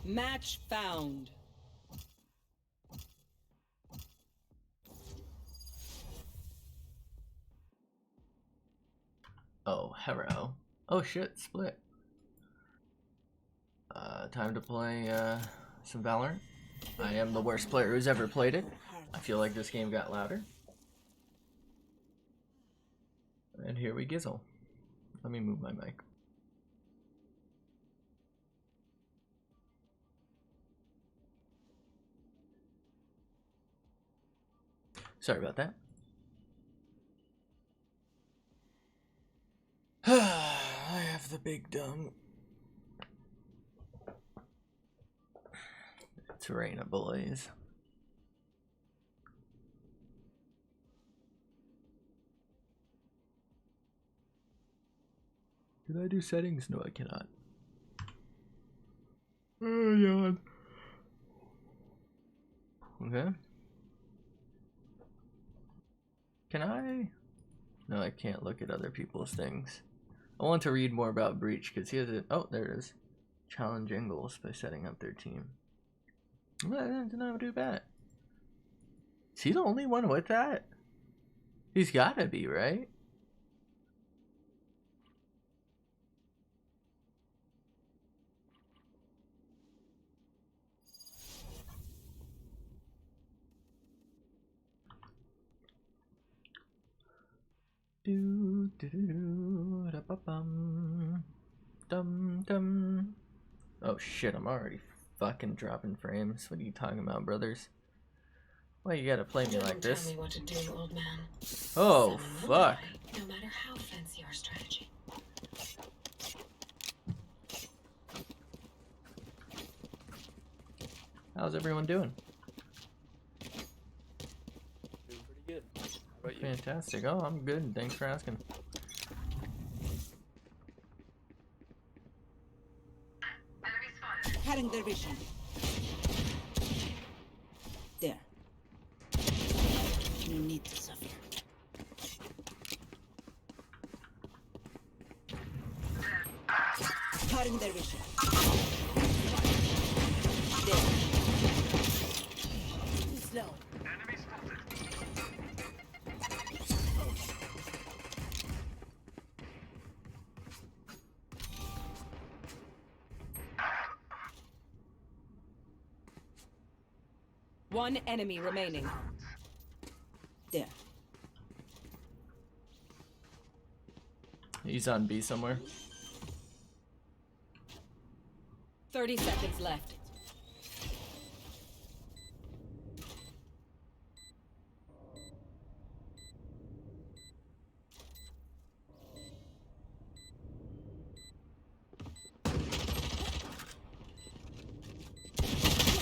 Match found. Oh, hello. Oh shit, split. Time to play some Valorant. I am the worst player who's ever played it. I feel like this game got louder. And here we gizzle. Let me move my mic. Sorry about that. I have the big dumb. It's raining, boys. Did I do settings? No, I cannot. Oh, God. Okay. Can I? No, I can't look at other people's things. I want to read more about Breach because he has a. Oh, there it is. Challenge Ingles by setting up their team. I did not do that. Is he the only one with that? He's gotta be, right? Do do do do da ba bum dum dum. Oh shit! I'm already fucking dropping frames. What are you talking about, brothers? Why you gotta play me like this? Tell me what to do, old man. Oh fuck! No matter how fancy our strategy. How's everyone doing? Doing pretty good. How about you? Fantastic. Oh, I'm good. Thanks for asking. Cutting their vision. There. No need to suffer. Cutting their vision. There. Too slow. Enemy spotted. One enemy remaining. There. He's on B somewhere. 30 seconds left.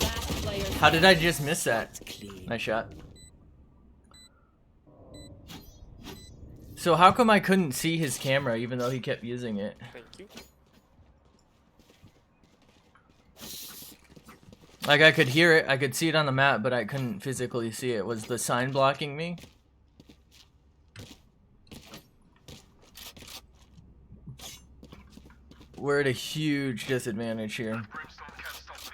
Last player. How did I just miss that? Nice shot. So how come I couldn't see his camera even though he kept using it? Thank you. Like I could hear it, I could see it on the map, but I couldn't physically see it. Was the sign blocking me? We're at a huge disadvantage here. Brimstone can't stop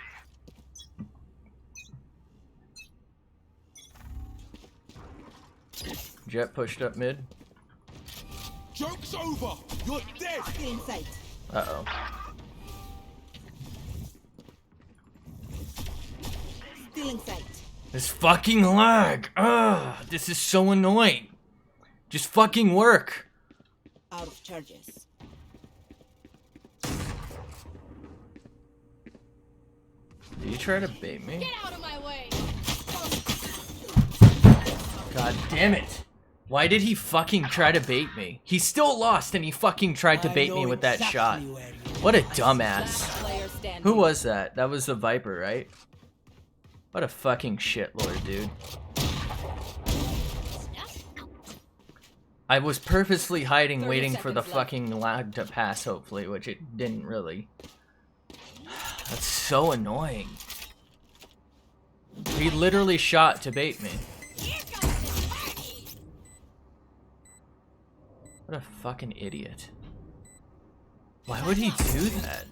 me. Jet pushed up mid. Joke's over! You're dead! Still in sight. Uh-oh. Still in sight. This fucking lag! Ugh, this is so annoying. Just fucking work. Out of charges. Did you try to bait me? Get out of my way! God damn it. Why did he fucking try to bait me? He still lost and he fucking tried to bait me with that shot. What a dumbass. Player standing. Who was that? That was the Viper, right? What a fucking shitlord, dude. I was purposely hiding, 30 waiting for the seconds left. fucking lag to pass, hopefully, which it didn't really. That's so annoying. He literally shot to bait me. What a fucking idiot. Why would he do that?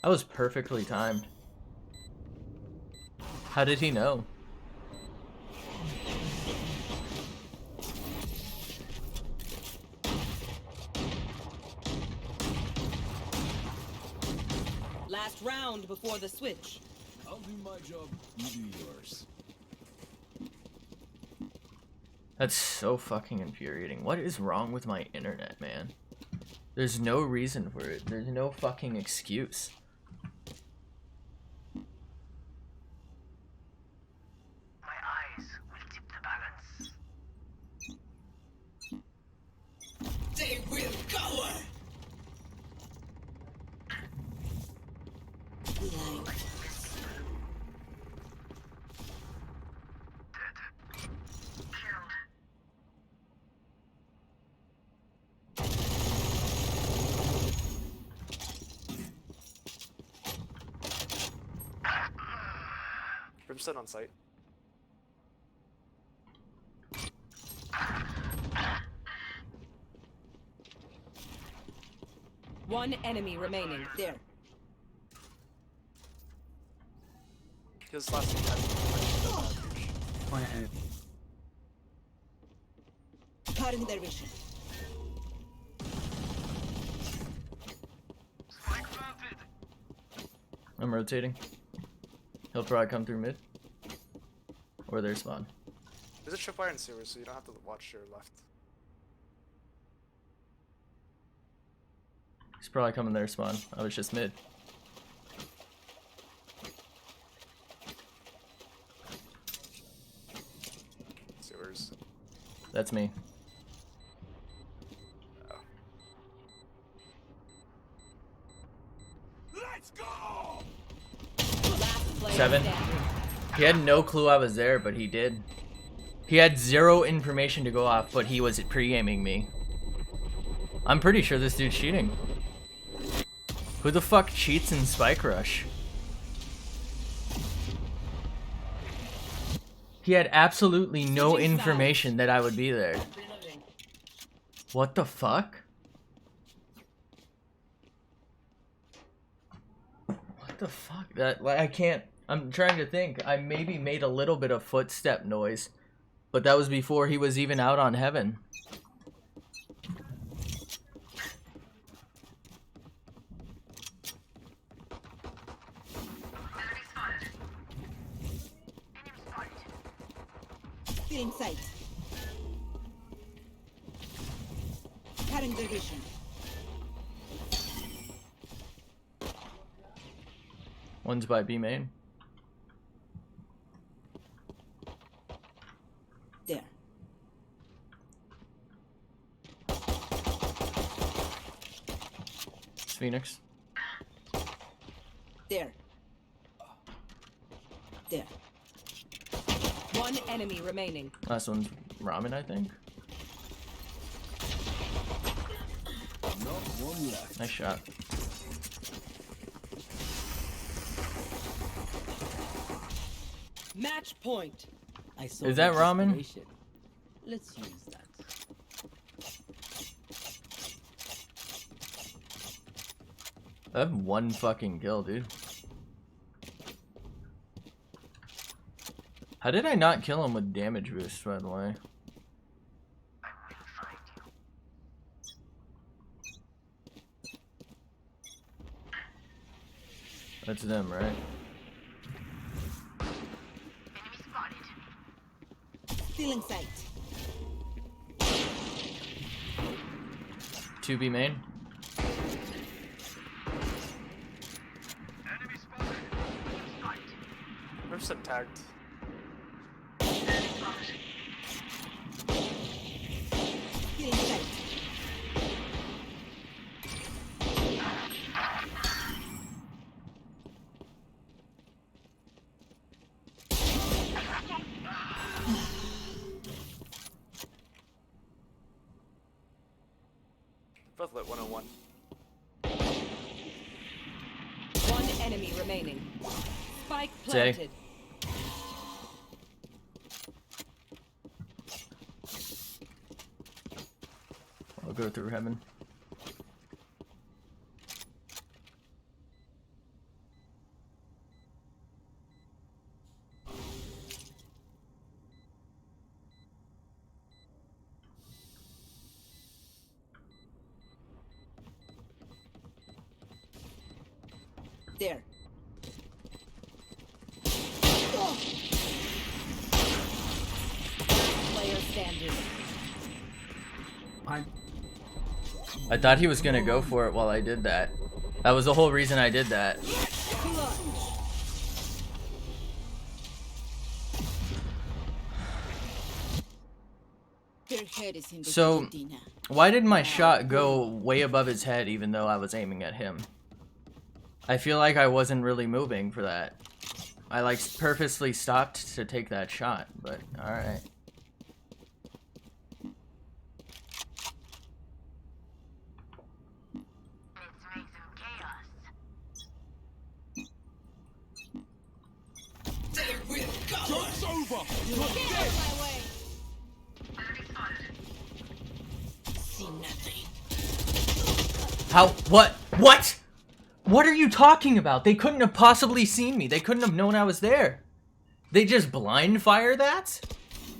That was perfectly timed. How did he know? Last round before the switch. I'll do my job, you do yours. That's so fucking infuriating. What is wrong with my internet, man? There's no reason for it. There's no fucking excuse. My eyes will tip the balance. They will cower! Brimstone on site. One enemy remaining. There. His last team had One ahead. Cutting their vision. Spike planted. I'm rotating. He'll probably come through mid. Or their spawn. There's a tripwire in sewers, so you don't have to watch your left. He's probably coming their spawn. I was just mid. Sewers. That's me. Oh. Let's go! Last player 7. standing. He had no clue I was there, but he did. He had 0 information to go off, but he was pre-aiming me. I'm pretty sure this dude's cheating. Who the fuck cheats in Spike Rush? He had absolutely no Switching sides. information that I would be there. Reloading. What the fuck? What the fuck? That, like, I can't. I'm trying to think. I maybe made a little bit of footstep noise, but that was before he was even out on heaven. Enemy spotted. Enemy spotted. Still in sight. Cutting their vision. One's by B main. There. It's Phoenix. There. There. One enemy remaining. Last one's Ramen, I think. Not one left. Nice shot. Match point. I saw Is that the ramen? desperation. Let's use that. I have 1 fucking kill, dude. How did I not kill him with damage boost, by the way? I will find you. That's them, right? Enemy spotted. Still in sight. 2B main. Enemy spotted. Spotted. Brimstone tagged. Enemy spotted. Still in sight. Both lit 101. One enemy remaining. Spike Zay. planted. I'll go through heaven. There. Player standing. I thought he was gonna go for it while I did that. That was the whole reason I did that. Their head is in the So, guillotine. why did my shot go way above his head even though I was aiming at him? I feel like I wasn't really moving for that. I like purposely stopped to take that shot, but alright. Let's make some chaos. Joke's over! Enemy spotted. See nothing. How? What? What? What are you talking about? They couldn't have possibly seen me. They couldn't have known I was there. They just blind fire that?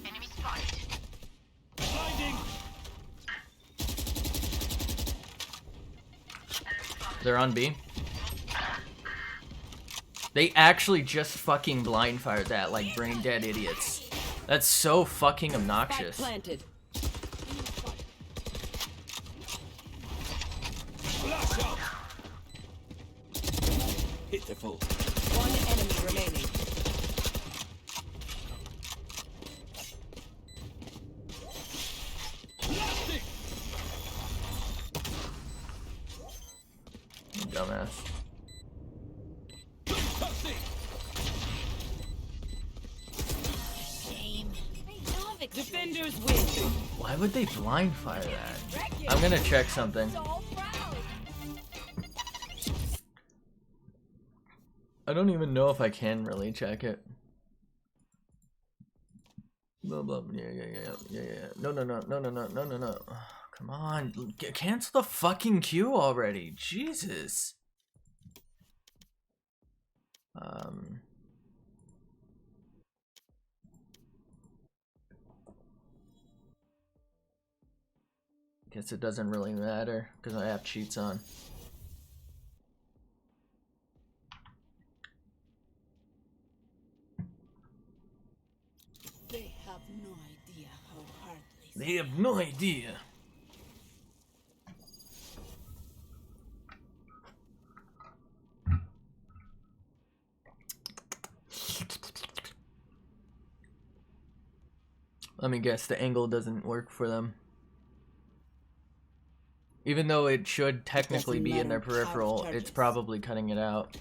Enemy spotted. Blinding! They're on B. They actually just fucking blind fired that like brain dead idiots. That's so fucking Spike obnoxious. planted. Flash out! Pitiful. One enemy remaining. Plastic! Dumbass. Toxic! Shame. Defenders win. Why would they blind fire that? I'm gonna check something. I don't even know if I can really check it. Blah blah. Yeah. No. Come on, cancel the fucking queue already. Jesus. Guess it doesn't really matter because I have cheats on. They have no idea how heartless. They have no idea. Let me guess, the angle doesn't work for them. Even though it should technically be in their peripheral, it's probably cutting it out.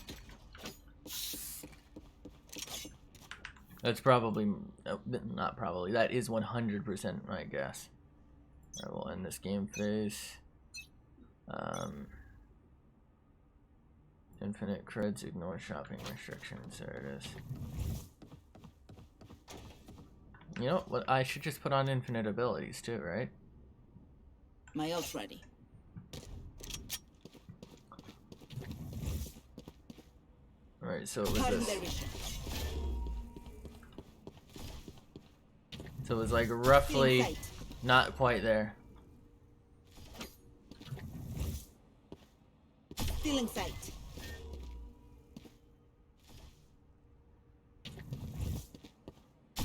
That's probably, not probably, that is 100% my guess. I will end this game phase. Infinite creds, ignore shopping restrictions, there it is. You know what, I should just put on infinite abilities too, right? My ult's ready. Alright, so it was Cutting this. their vision. So it was like roughly Sight. not quite there. Still in sight.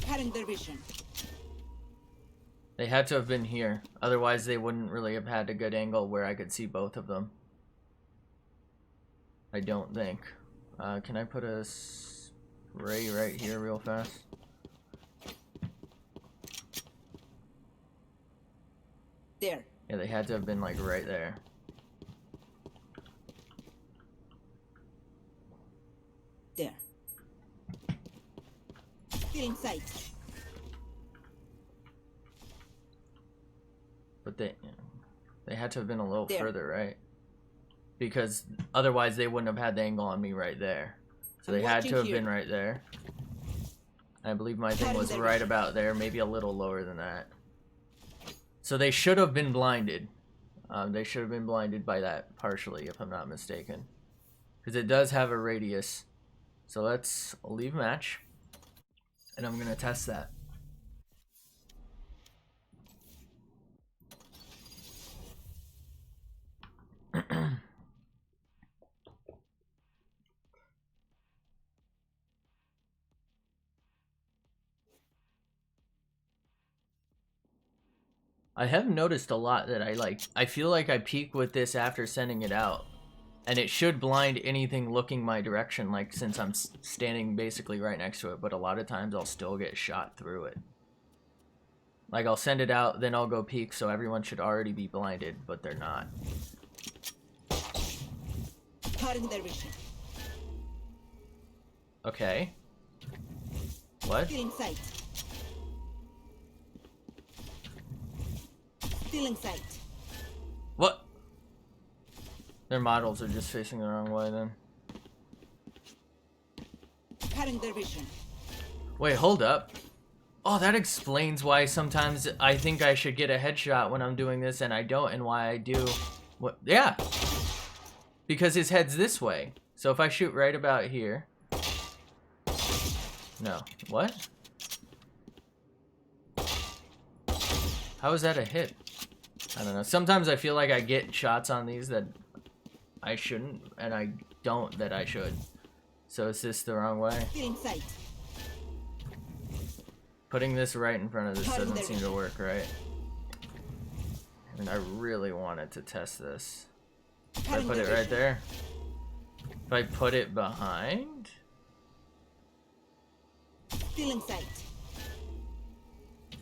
Cutting their vision. They had to have been here, otherwise they wouldn't really have had a good angle where I could see both of them. I don't think. Can I put a spray right here real fast? There. Yeah, they had to have been like right there. There. Still in sight. But they had to have been a little There. further, right? Because otherwise they wouldn't have had the angle on me right there. So they had to have been right there. I believe my thing was right about there, maybe a little lower than that. So they should have been blinded. They should have been blinded by that partially, if I'm not mistaken. Because it does have a radius. So let's leave match. And I'm going to test that. I have noticed a lot that I feel like I peek with this after sending it out. And it should blind anything looking my direction, like since I'm standing basically right next to it, but a lot of times I'll still get shot through it. Like I'll send it out, then I'll go peek, so everyone should already be blinded, but they're not. Cutting their vision. Okay. What? Stealing sight. Stealing sight. What? Their models are just facing the wrong way then. Cutting their vision. Wait, hold up. Oh, that explains why sometimes I think I should get a headshot when I'm doing this and I don't, and why I do. What? Yeah. Because his head's this way. So if I shoot right about here. No. What? How is that a hit? I don't know. Sometimes I feel like I get shots on these that I shouldn't, and I don't that I should. So is this the wrong way? Stealing sight. Putting this right in front of this doesn't seem to work, right? And I really wanted to test this. If I put it right there. If I put it behind. Stealing sight.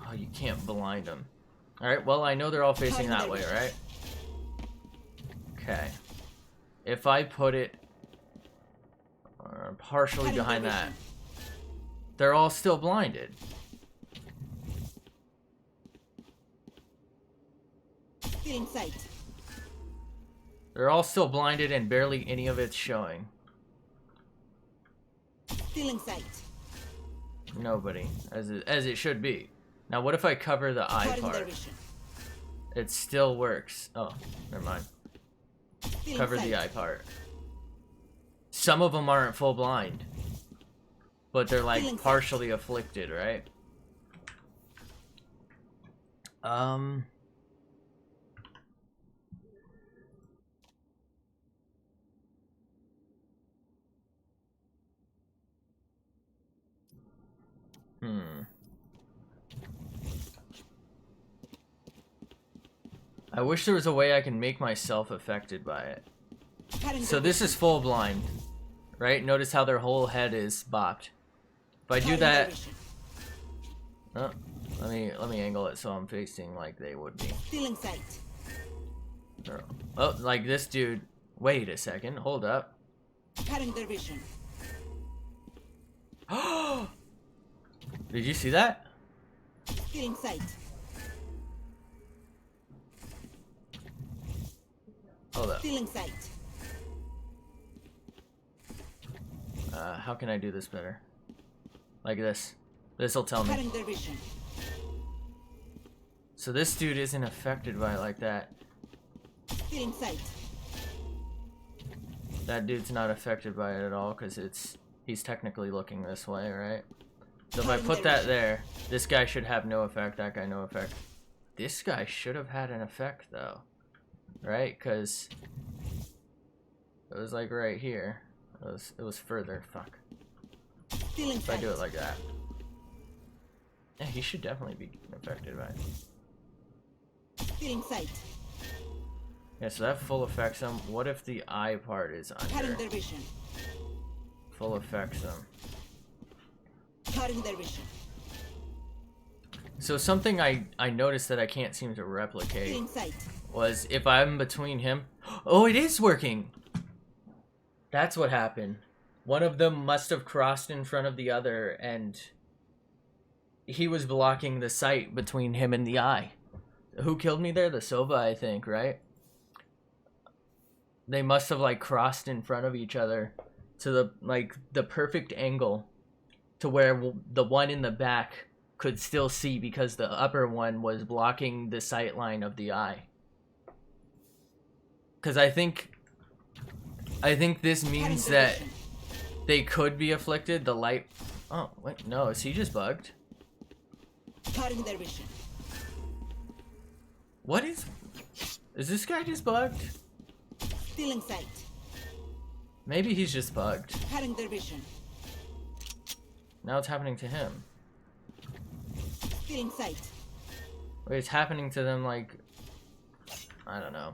Oh, you can't blind them. Alright, well, I know they're all facing that way, right? Okay. If I put it partially behind that, they're all still blinded. Stealing sight. They're all still blinded and barely any of it's showing. Stealing sight. Nobody, as it should be. Now, what if I cover the eye Cutting their part? vision. It still works. Oh, never mind. Stealing Cover sight. the eye part. Some of them aren't full blind, but they're like Stealing sight. partially afflicted, right? I wish there was a way I can make myself affected by it. Cutting So their this is full blind, right? Notice how their whole head is bopped. If I do Cutting their that, vision. oh, let me angle it so I'm facing like they would be. Stealing sight. Oh, like this dude. Wait a second, hold up. Cutting their vision. Did you see that? Stealing sight. Hold up. Stealing sight. How can I do this better? Like this. This'll tell me. Cutting their vision. So this dude isn't affected by it like that. Stealing sight. That dude's not affected by it at all because he's technically looking this way, right? So if I put that there, this guy should have no effect, that guy no effect. This guy should have had an effect though, right? Because it was like right here. It was further. Fuck. Stealing If I sight. do it like that, yeah, he should definitely be affected by it. Stealing sight. Yeah, so that full affects him. What if the eye part is Cutting under? their vision. Full affects him. Cutting their vision. So something I noticed that I can't seem to replicate Stealing sight. was if I'm between him. Oh, it is working! That's what happened. One of them must have crossed in front of the other, and he was blocking the sight between him and the eye. Who killed me there? The Sova, I think, right? They must have like crossed in front of each other to the perfect angle to where the one in the back could still see because the upper one was blocking the sight line of the eye. Because I think this means Cutting their that vision. they could be afflicted. The light. Oh wait, no, is he just bugged? Cutting their vision. What is this guy just bugged? Stealing sight. Maybe he's just bugged. Cutting their vision. Now it's happening to him. Stealing sight. Or it's happening to them like, I don't know.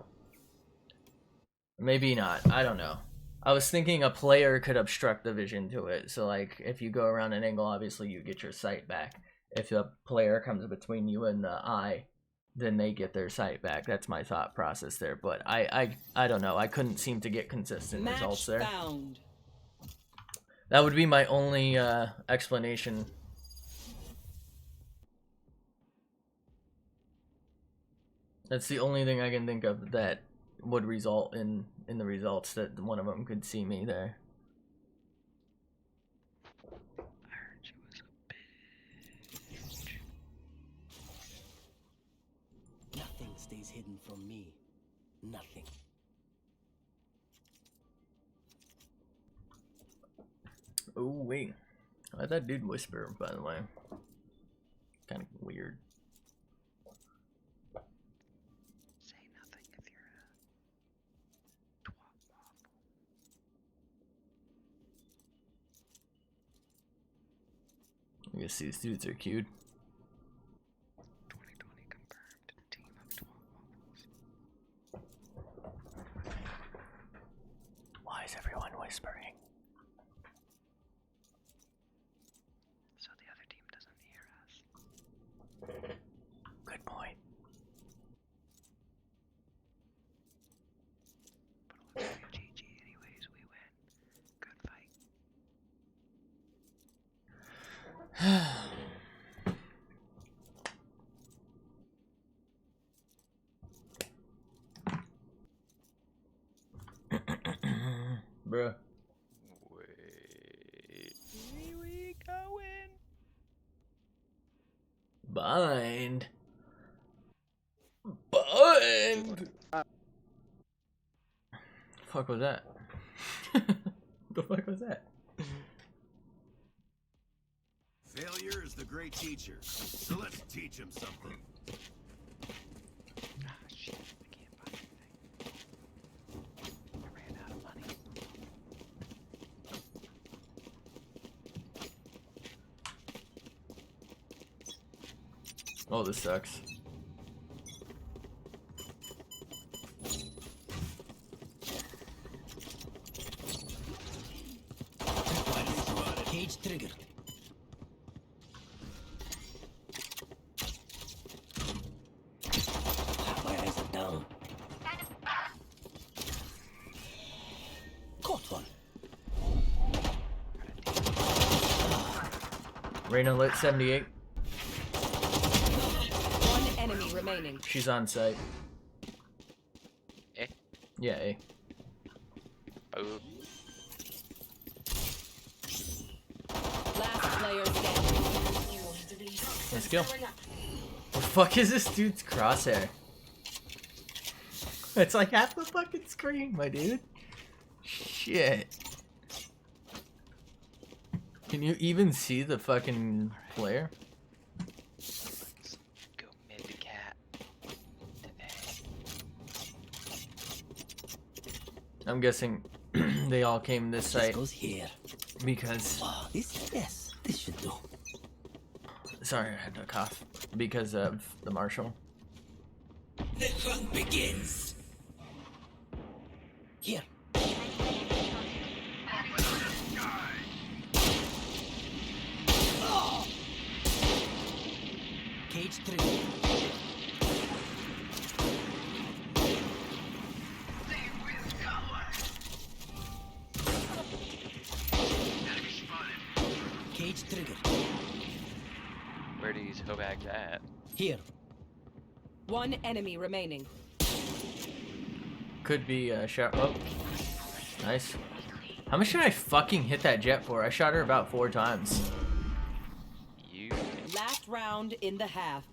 Maybe not. I don't know. I was thinking a player could obstruct the vision to it. So like if you go around an angle, obviously you get your sight back. If a player comes between you and the eye, then they get their sight back. That's my thought process there. But I don't know. I couldn't seem to get consistent results Match there. found. That would be my only explanation. That's the only thing I can think of that would result in the results, that one of them could see me there. I heard you was a bitch. Nothing stays hidden from me. Nothing. Oh wait, that dude whisper, by the way. Kind of weird. Say nothing if you're a twat model. I guess these dudes are cute. 2020 confirmed. Team of twat models. Why is everyone whispering? So the other team doesn't hear us. Good point. But it looks like a GG anyways. We win. Good fight. Bruh. Wait. Here we going. Bind. Bind. Fuck was that? The fuck was that? Failure is the great teacher. So let's teach him something. Ah, shit. I can't buy anything. I ran out of money. Oh, this sucks. Cage triggered. My eyes are down. Caught one. Reyna lit 78. One enemy remaining. She's on site. Eh? Yeah, A. Oh. Last player standing. Let's go. The fuck is this dude's crosshair? It's like half the fucking screen, my dude. Shit. Can you even see the fucking flare? Let's go mid to cat today. I'm guessing they all came this This site goes here. because... Oh, this should do. Sorry, I had to cough. Because of the Marshall. The hunt begins. Here. Cage triggered. Cage triggered. Where do these hoe bags at? Here. One enemy remaining. Could be a shot. Oh, nice. How much did I fucking hit that jet for? I shot her about 4 times. You. Last round in the half.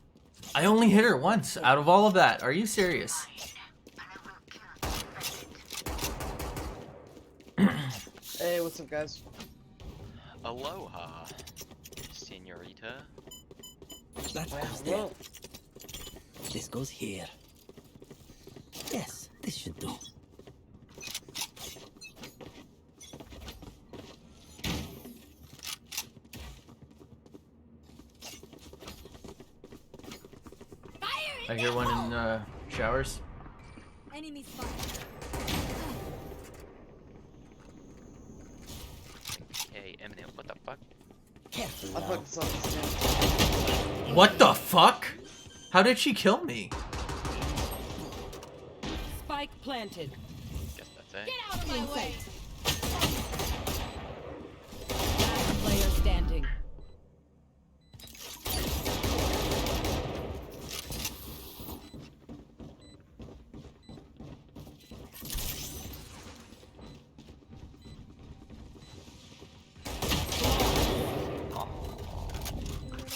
I only hit her once out of all of that. Are you serious? Hey, what's up, guys? Aloha, senorita. That goes there. This goes here. Yes, this should do. I hear one in showers. Enemy spotted. Hey, Eminem, what the fuck? Careful I now. fucked this up this game. What the fuck? How did she kill me? Spike planted. Guess that's it. Get out of my way. Last player standing.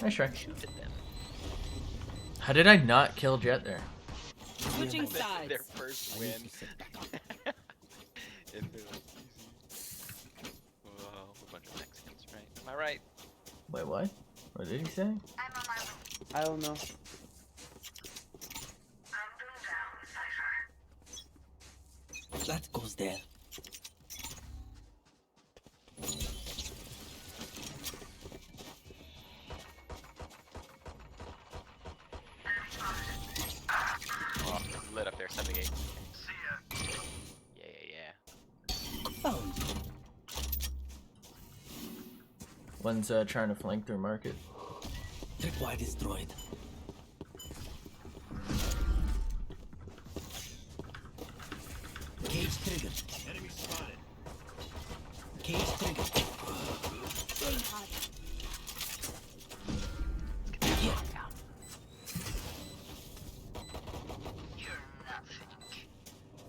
Nice try. Shoot at them. How did I not kill Jet there? Switching Their sides. first I win. need to sit back. And they're like, easy. Whoa, a bunch of Mexicans, right? Am I right? Wait, what? What did he say? I'm on my way. I don't know. I'm doing down, Cypher. That goes there. Oh, lit up there, 78. Yeah. Found you. One's trying to flank through market. Tripwire destroyed. Cage triggered. Enemy spotted. Cage triggered. Staying hot. Here. You're nothing.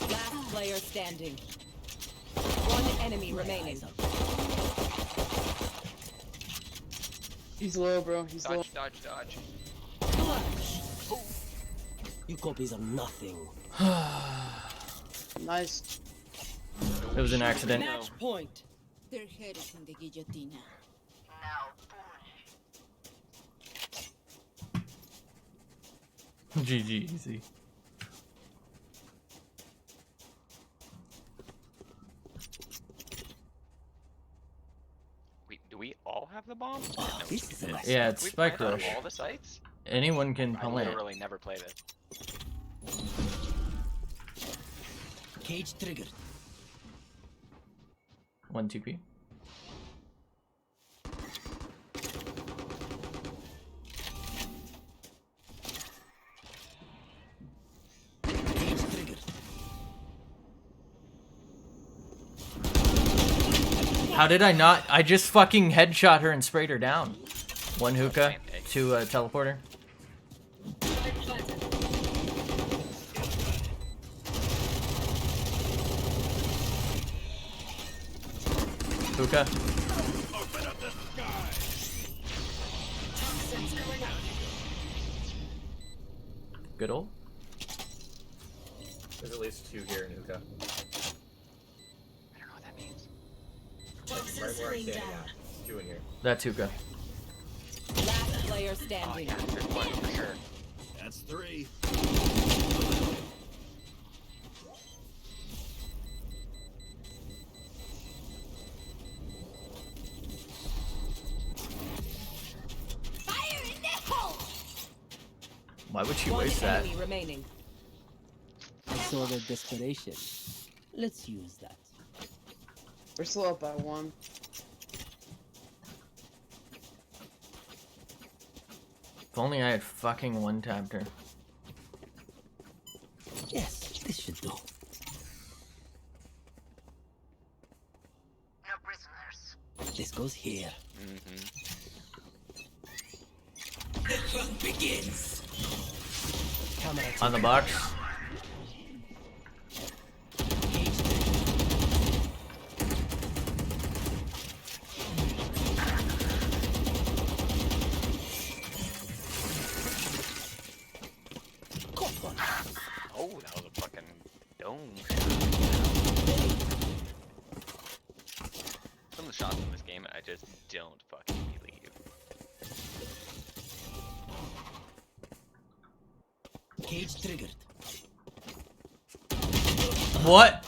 Last player standing. One enemy remaining. Eyes up. He's low, bro. He's low. Dodge. You copies are nothing. Nice. It was an accident. Match point. Their head is in the guillotine. Now, boy. GG, easy. Wait, do we all have the bomb? Oh, No, this is a nice. Yeah, it's we Spike plant on Rush. all the sites? Anyone can I plant. literally never play this. Cage triggered. 1 TP. Cage triggered. How did I not? I just fucking headshot her and sprayed her down. 1 hookah, 2 teleporter. Hookah. Open up the sky. Good old. There's at least 2 here in hookah. I don't know what that means. Right where I'm standing now. 2 in here. That's hookah. Last player Oh standing. yeah, there's one for sure. That's 3. Fire in the hole. Why would she One waste that? enemy remaining. I saw their desperation. Let's use that. We're still up by 1. If only I had fucking one-tapped her. Yes, this should do. No prisoners. This goes here. Mm-hmm. Begins. Camera On the box. Cage triggered. Caught one. Oh, that was a fucking dome. Some of the shots in this game I just don't fucking believe. Cage triggered. What?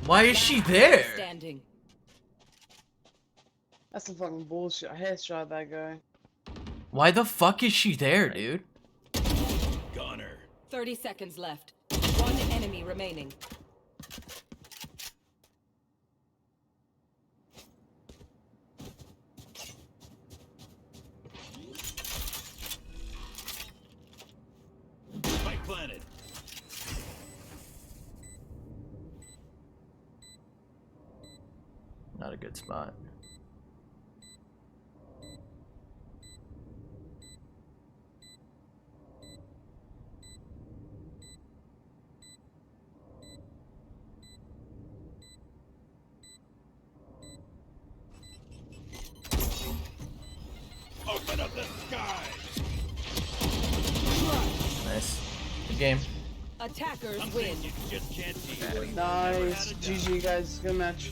Why is she there? Standing. That's some fucking bullshit. I headshot that guy. Why the fuck is she there, dude? Gunner. 30 seconds left. One enemy remaining. Spike planted. Not a good spot. Open up the sky. Nice. Good game. Attackers Some win. things you just can't see. Nice. GG, guys. Good match.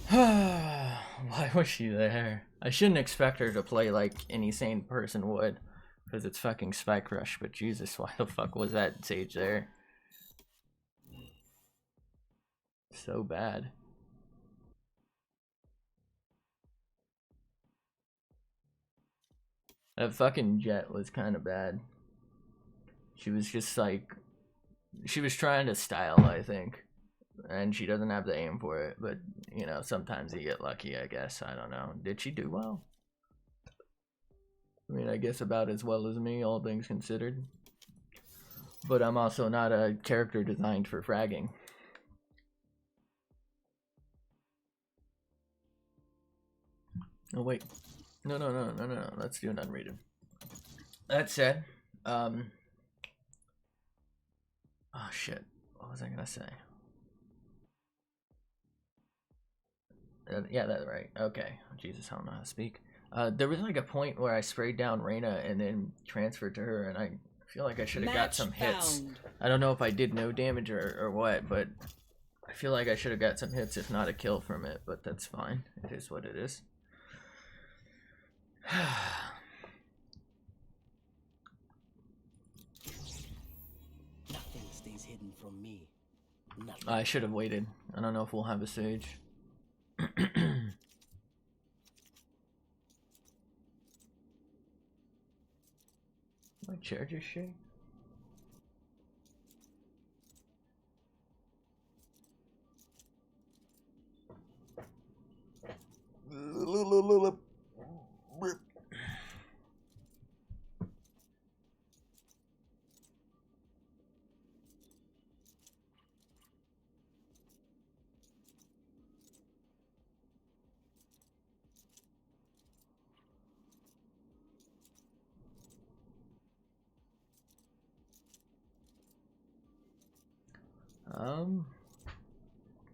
Why was she there? I shouldn't expect her to play like any sane person would, because it's fucking Spike Rush, but Jesus, why the fuck was that Sage there? So bad. That fucking Jet was kind of bad. She was just like, she was trying to style, I think. And she doesn't have the aim for it, but, you know, sometimes you get lucky, I guess. I don't know. Did she do well? I mean, I guess about as well as me, all things considered. But I'm also not a character designed for fragging. Oh, wait. No. Let's do an unrated. That said, oh, shit. What was I gonna say? Yeah, that's right. Okay. Jesus, I don't know how to speak. There was like a point where I sprayed down Reyna and then transferred to her, and I feel like I should have got some hits. Found. I don't know if I did no damage or what, but I feel like I should have got some hits, if not a kill from it, but that's fine. It is what it is. Nothing stays hidden from me. Nothing. I should have waited. I don't know if we'll have a Sage. My chair just shake?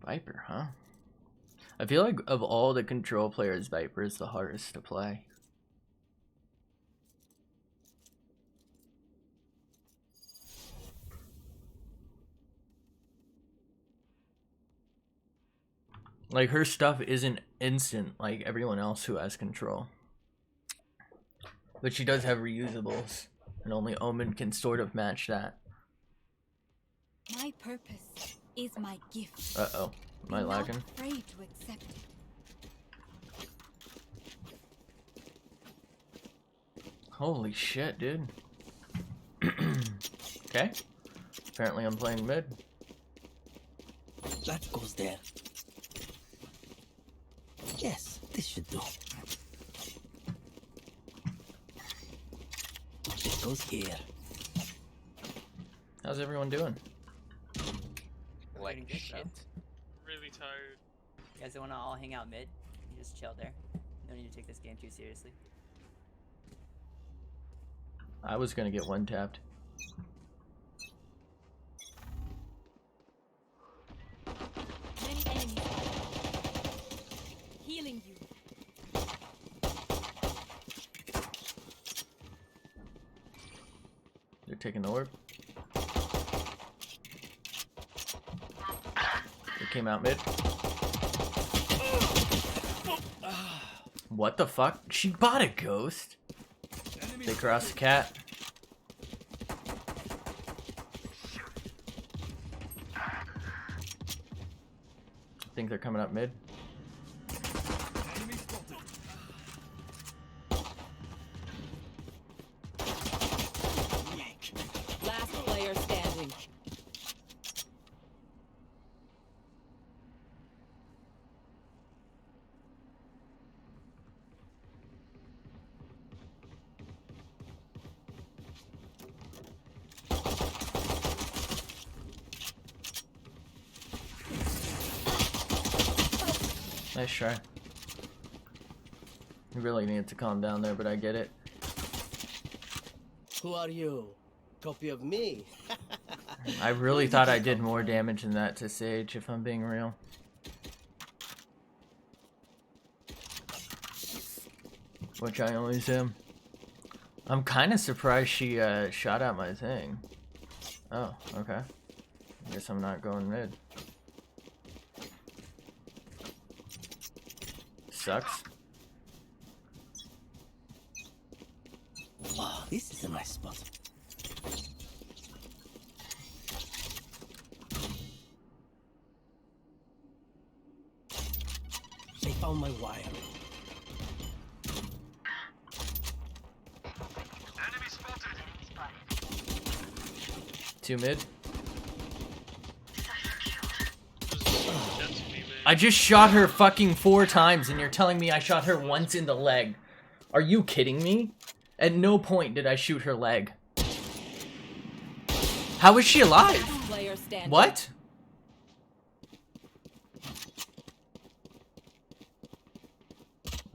Viper, huh? I feel like of all the control players, Viper is the hardest to play. Like, her stuff isn't instant like everyone else who has control. But she does have reusables, and only Omen can sort of match that. My purpose is my gift. Uh-oh. Am I Be lagging? not afraid to accept it. Holy shit, dude. Okay. Apparently I'm playing mid. That goes there. Yes, this should do. This goes here. How's everyone doing? Like shit. Really tired. You guys want to all hang out mid? You just chill there. No need to take this game too seriously. I was gonna get one tapped. Many enemies. Healing you. They're taking the orb. They came out mid. What the fuck? She bought a ghost? They cross the cat. I think they're coming up mid. Last player standing. Nice try. You really need to calm down there, but I get it. Who are you? Copy of me? I really thought I did more damage than that to Sage, if I'm being real. Which I always am. I'm kind of surprised she shot at my thing. Oh, okay. I guess I'm not going mid. Sucks. Wow, this is a nice spot. They found my wire. Enemy spotted. Two mid. That's me, I just shot her fucking 4 times and you're telling me I shot her once in the leg. Are you kidding me? At no point did I shoot her leg. How is she alive? Last player standing. What?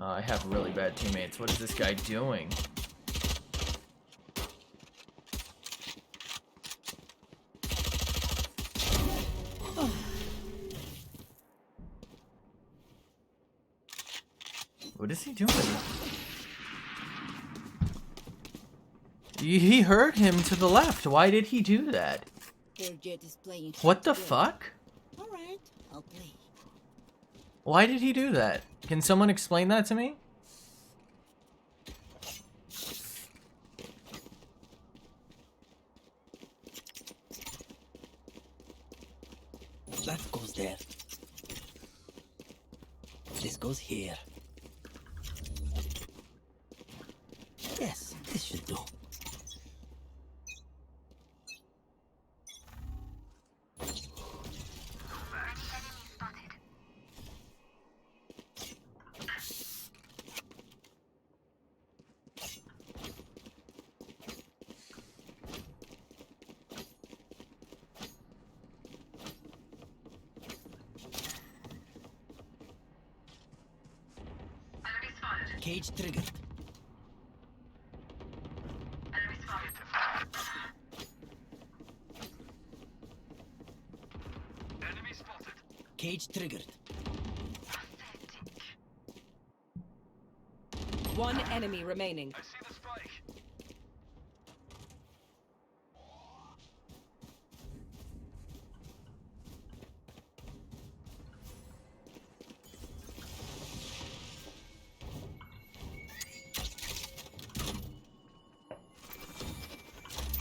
I have really bad teammates. What is this guy doing? What is he doing? He heard him to the left. Why did he do that? Their jet is playing. What the hard to get. fuck? All right, I'll play. Why did he do that? Can someone explain that to me? That goes there. This goes here. Yes, this should do. Cage triggered. Enemy spotted. Enemy spotted. Cage triggered. One enemy remaining. I see the spike.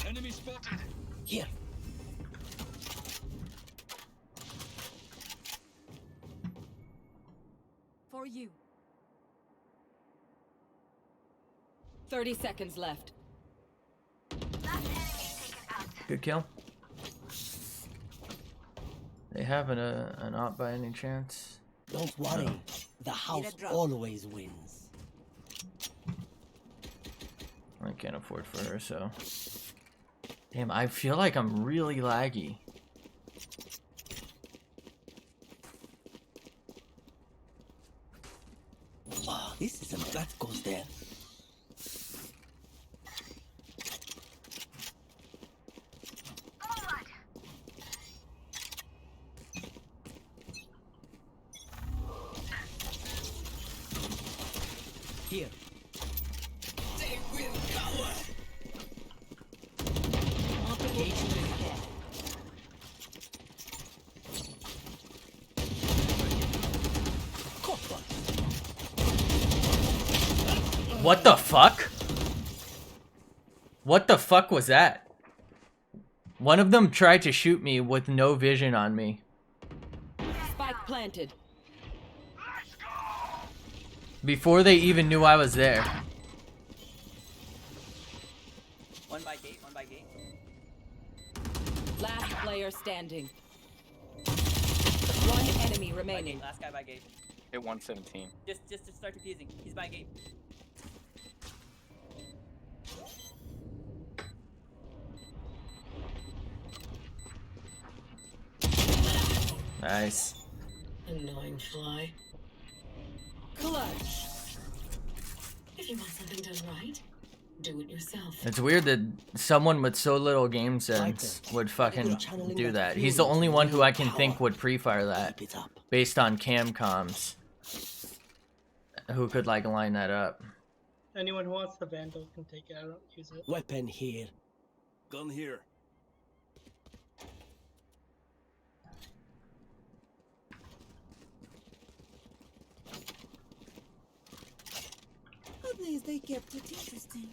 Enemy spotted. Here. For you. 30 seconds left. Good kill. They have an op by any chance? Don't worry. No. The house drop. always wins. I can't afford for her, so. Damn, I feel like I'm really laggy. Oh, this is a that goes there. Here. They will cover. Cage triggered. What the fuck? What the fuck was that? One of them tried to shoot me with no vision on me. Spike planted. Before they even knew I was there. One by gate, one by gate. Last player standing. One enemy By remaining. gate, last guy by gate. Hit 117. Just to start defusing. He's by gate. Nice. Annoying fly. Clutch. If you want something done right, do it yourself. It's weird that someone with so little game sense would fucking do that. He's the only one who I can think would pre-fire that based on cam comms. Who could like line that up? Anyone who wants the Vandal can take it. I don't use it. Weapon here. Gun here. At least they kept it interesting.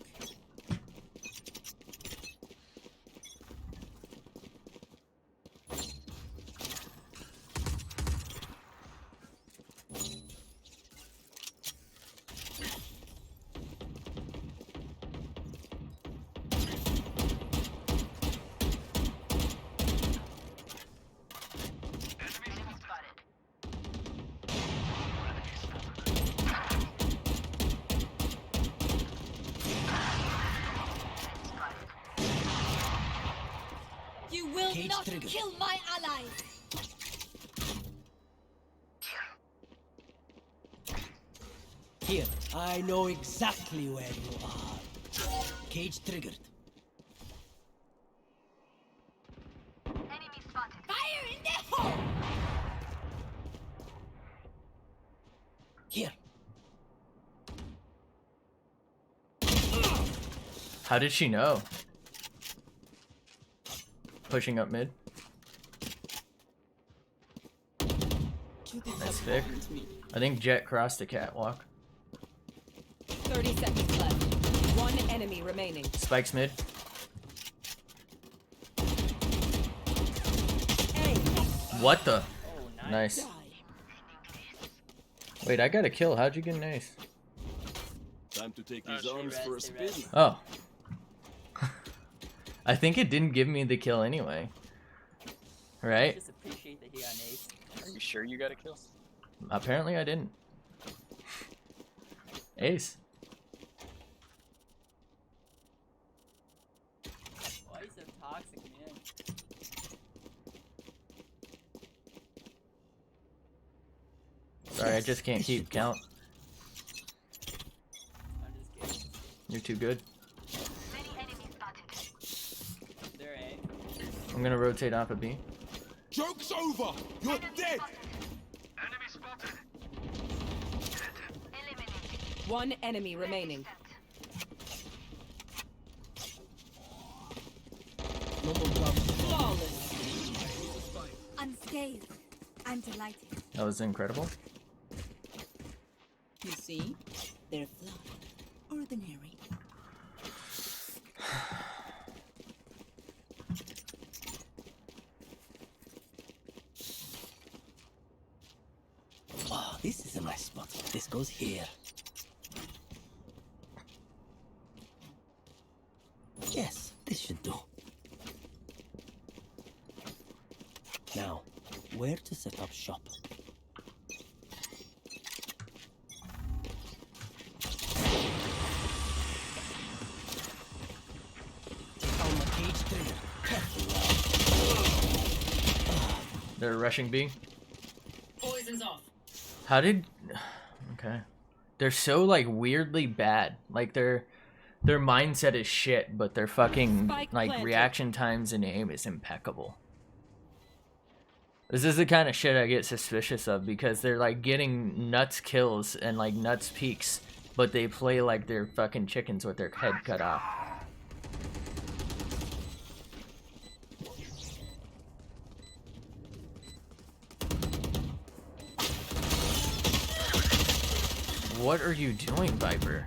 You will Cage not trigger. kill my ally. Here, I know exactly where you are. Cage triggered. Fire in the hole. Here. How did she know? Pushing up mid. Nice pick. I think Jet crossed the catwalk. 30 seconds left. One enemy remaining. Spikes mid. What the? Oh, Nice. Wait, I got a kill. How'd you get an ace? Time to take these They arms rest, for a they spin. rest. Oh. I think it didn't give me the kill anyway. Right? Just appreciate that he got an ace. Are you sure you got a kill? Apparently I didn't. Ace. Why are you so toxic, man? Sorry, I just can't keep count. I'm just kidding. You're too good. They're A. I'm gonna rotate off of B. Joke's over! You're dead! Enemy spotted. One enemy remaining. No more problems. Flawless. Unscathed. I'm delighted. That was incredible. You see? They're flawed. Ordinary. Oh, this is a nice spot. This goes here. Yes, this should do. Now, where to set up shop? Take out my cage trigger. Careful now. They're rushing B. Poison's off. How did... Okay. They're so, like, weirdly bad. Like, their mindset is shit, but their fucking, Spike like, planted. reaction times and aim is impeccable. This is the kind of shit I get suspicious of, because they're, like, getting nuts kills and, like, nuts peaks, but they play like they're fucking chickens with their head cut off. What are you doing, Viper?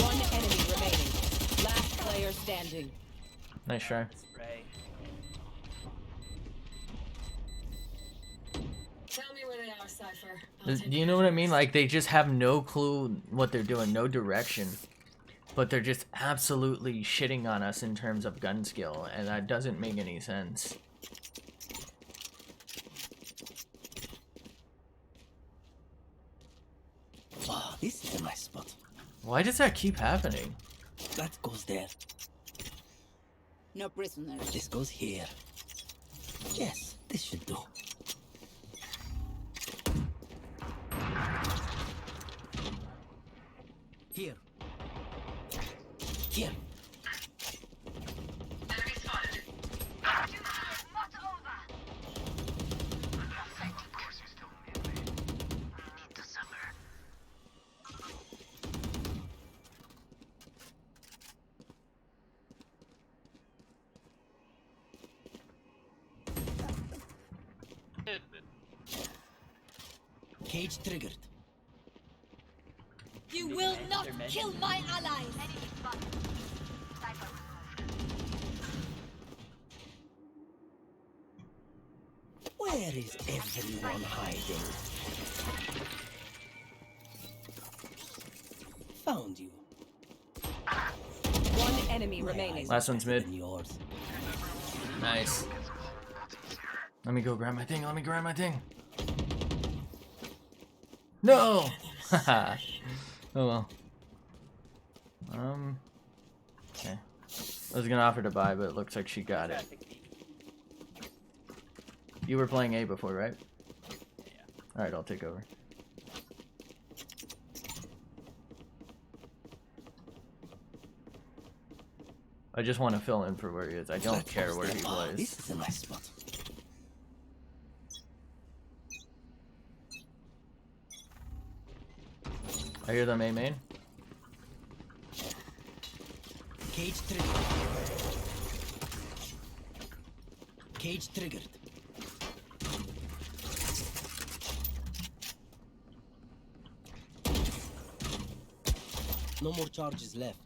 One enemy remaining. Last player standing. Nice try. Spray. Tell me where they are, Cypher. Do you know what I mean? Like, they just have no clue what they're doing, no direction. But they're just absolutely shitting on us in terms of gun skill, and that doesn't make any sense. Oh, this is a nice spot. Why does that keep happening? That goes there. No prisoners. This goes here. Yes, this should do. Here. Here. Enemy spotted. Cage triggered. You will not They're mid. kill my allies. Where is everyone hiding? Found you. One enemy remaining. Last one's mid. Than yours. Nice. Let me go grab my thing. Let me grab my thing. No! Haha. Oh well. Okay. I was gonna offer to buy, but it looks like she got it. You were playing A before, right? Yeah. Alright, I'll take over. I just want to fill in for where he is. I don't care where he plays. This is a nice spot. I hear them A main. Cage triggered. Cage triggered. No more charges left.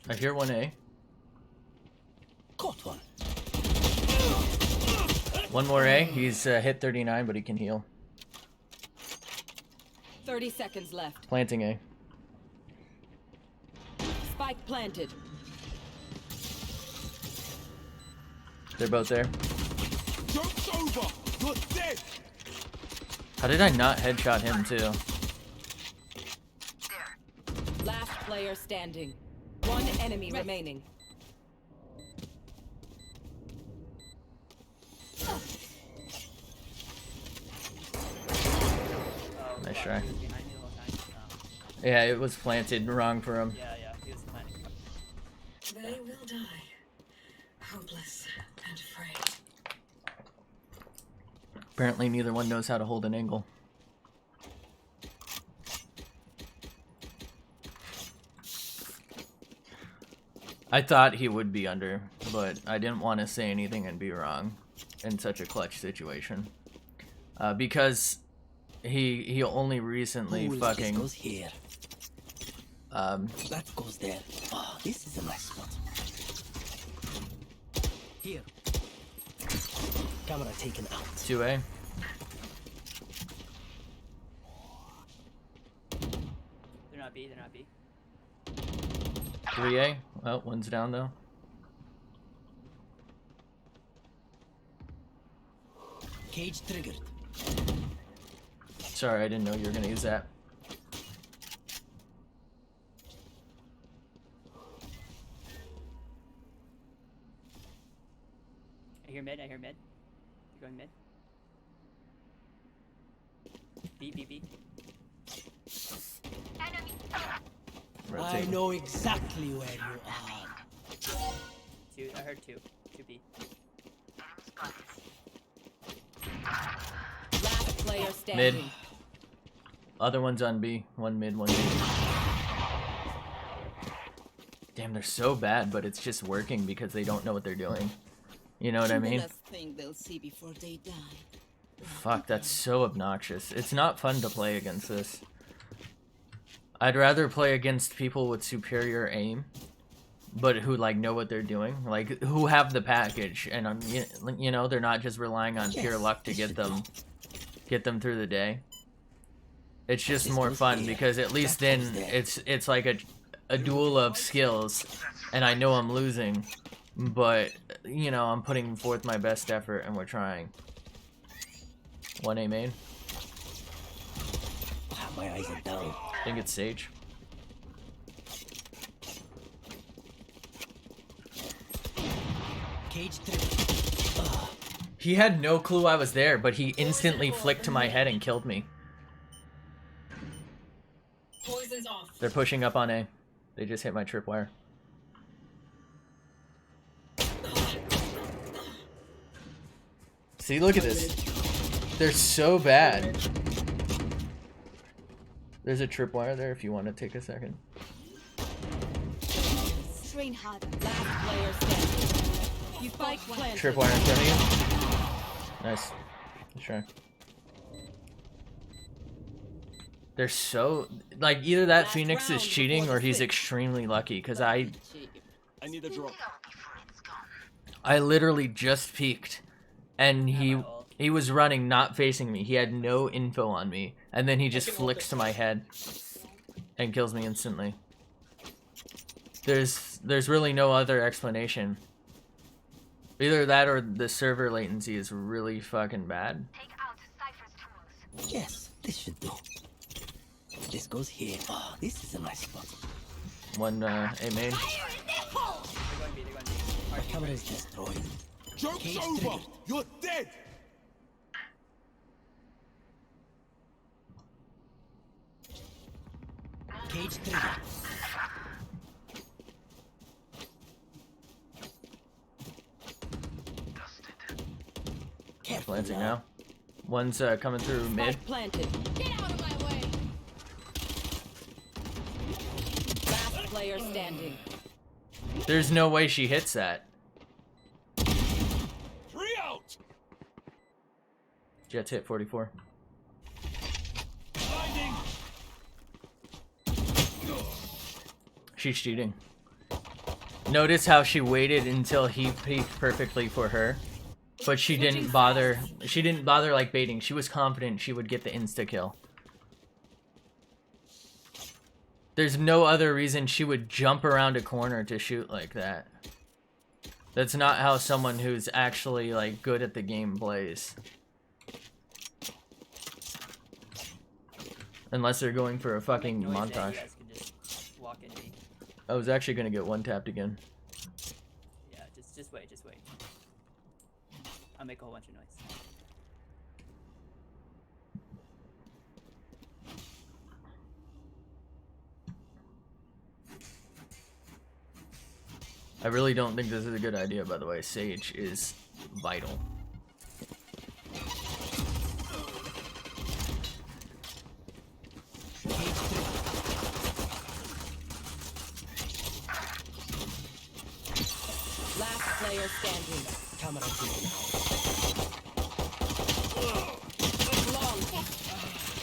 I hear one A. Caught one. One more A. He's hit 39, but he can heal. 30 seconds left. Planting A. Spike planted. They're both there. Joke's over! You're dead! How did I not headshot him too? Last player standing. One enemy remaining. Nice try. He was behind me the whole time. Yeah, it was planted wrong for him. Yeah, yeah, he was planning. They will die. Hopeless and afraid. Apparently neither one knows how to hold an angle. I thought he would be under, but I didn't want to say anything and be wrong in such a clutch situation. Because he only recently Ooh, fucking... This goes here. That goes there. Oh, this is a nice spot. Here. Camera taken out. 2A. They're not B, they're not B. 3A. Oh, one's down though. Cage triggered. Sorry, I didn't know you were gonna use that. I hear mid, I hear mid. You're going mid? I know exactly where you are. Two. I heard two. 2B. Last player standing. Mid. Other one's on B. One mid, one B. Damn, they're so bad, but it's just working because they don't know what they're doing. You know what I mean? The last thing they'll see before they die. Fuck, that's so obnoxious. It's not fun to play against this. I'd rather play against people with superior aim, but who like know what they're doing, like who have the package, and you know, they're not just relying on pure luck to get them through the day. It's just more fun because at least then it's like a duel of skills, and I know I'm losing, but you know, I'm putting forth my best effort and we're trying. 1A main. My eyes are down. I think it's Sage. Cage 3. He had no clue I was there, but he instantly flicked to my head and killed me. Poison's off. They're pushing up on A. They just hit my tripwire. See, look at this. They're so bad. There's a tripwire there if you want to take a second. Train harder. Last player standing. You fight planted. Tripwire in front of you. Nice. Let's try. They're so like either that Last Phoenix is round cheating before or the he's switch. extremely lucky because I need a drop. literally just peeked and he was running not facing me. He had no info on me and then he just flicks to my head and kills me instantly. There's really no other explanation. Either that or the server latency is really fucking bad. Yes, this should do. This goes here. Oh, this is a nice spot. One A main. They're going B. They're going B. My camera is destroyed. Joke's Cage over! triggered. You're dead! Cage 3. Careful Planting now. One's coming through mid. Spike planted. Get out of my way. Last player standing. There's no way she hits that. 3 out! Jets hit 44. Blinding! She's cheating. Notice how she waited until he peeked perfectly for her. But she didn't bother. She didn't bother like baiting. She was confident she would get the insta kill. There's no other reason she would jump around a corner to shoot like that. That's not how someone who's actually like good at the game plays. Unless they're going for a fucking Noise that montage. you guys can just walk in B. I was actually gonna get one tapped again. Yeah, just wait, just wait. I'll make a whole bunch of noise. I really don't think this is a good idea, by the way. Sage is vital. Last player standing. Camera taken out.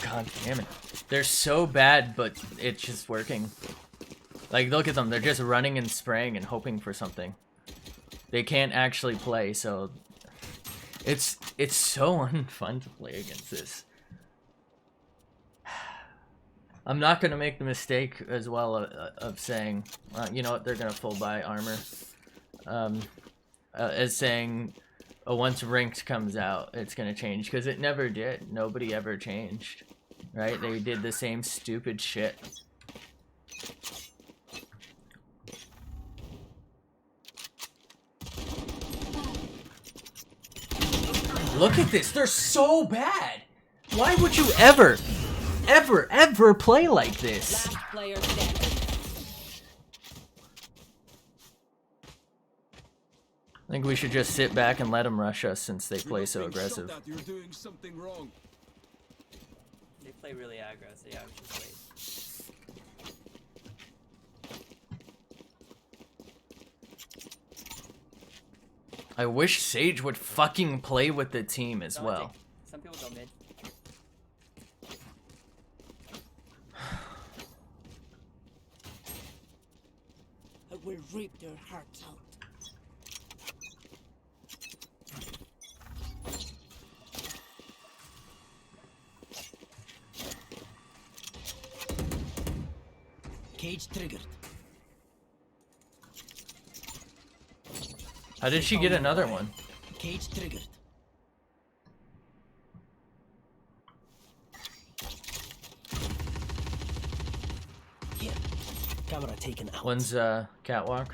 God damn it. They're so bad, but it's just working. Like, look at them. They're just running and spraying and hoping for something. They can't actually play, so... It's so unfun to play against this. I'm not going to make the mistake as well of saying, you know what, they're going to full buy armor. As saying, once ranked comes out, it's going to change. Because it never did. Nobody ever changed. Right? They did the same stupid shit. Look at this. They're so bad. Why would you ever play like this? Last player standing. I think we should just sit back and let them rush us since they play so aggressive. You're doing something wrong. They play really aggro, so yeah, we should wait. I wish Sage would fucking play with the team as well. Some people go mid. I will rip their hearts out. Cage triggered. How did she get another one? Cage triggered. Here. Camera taken out. One's catwalk.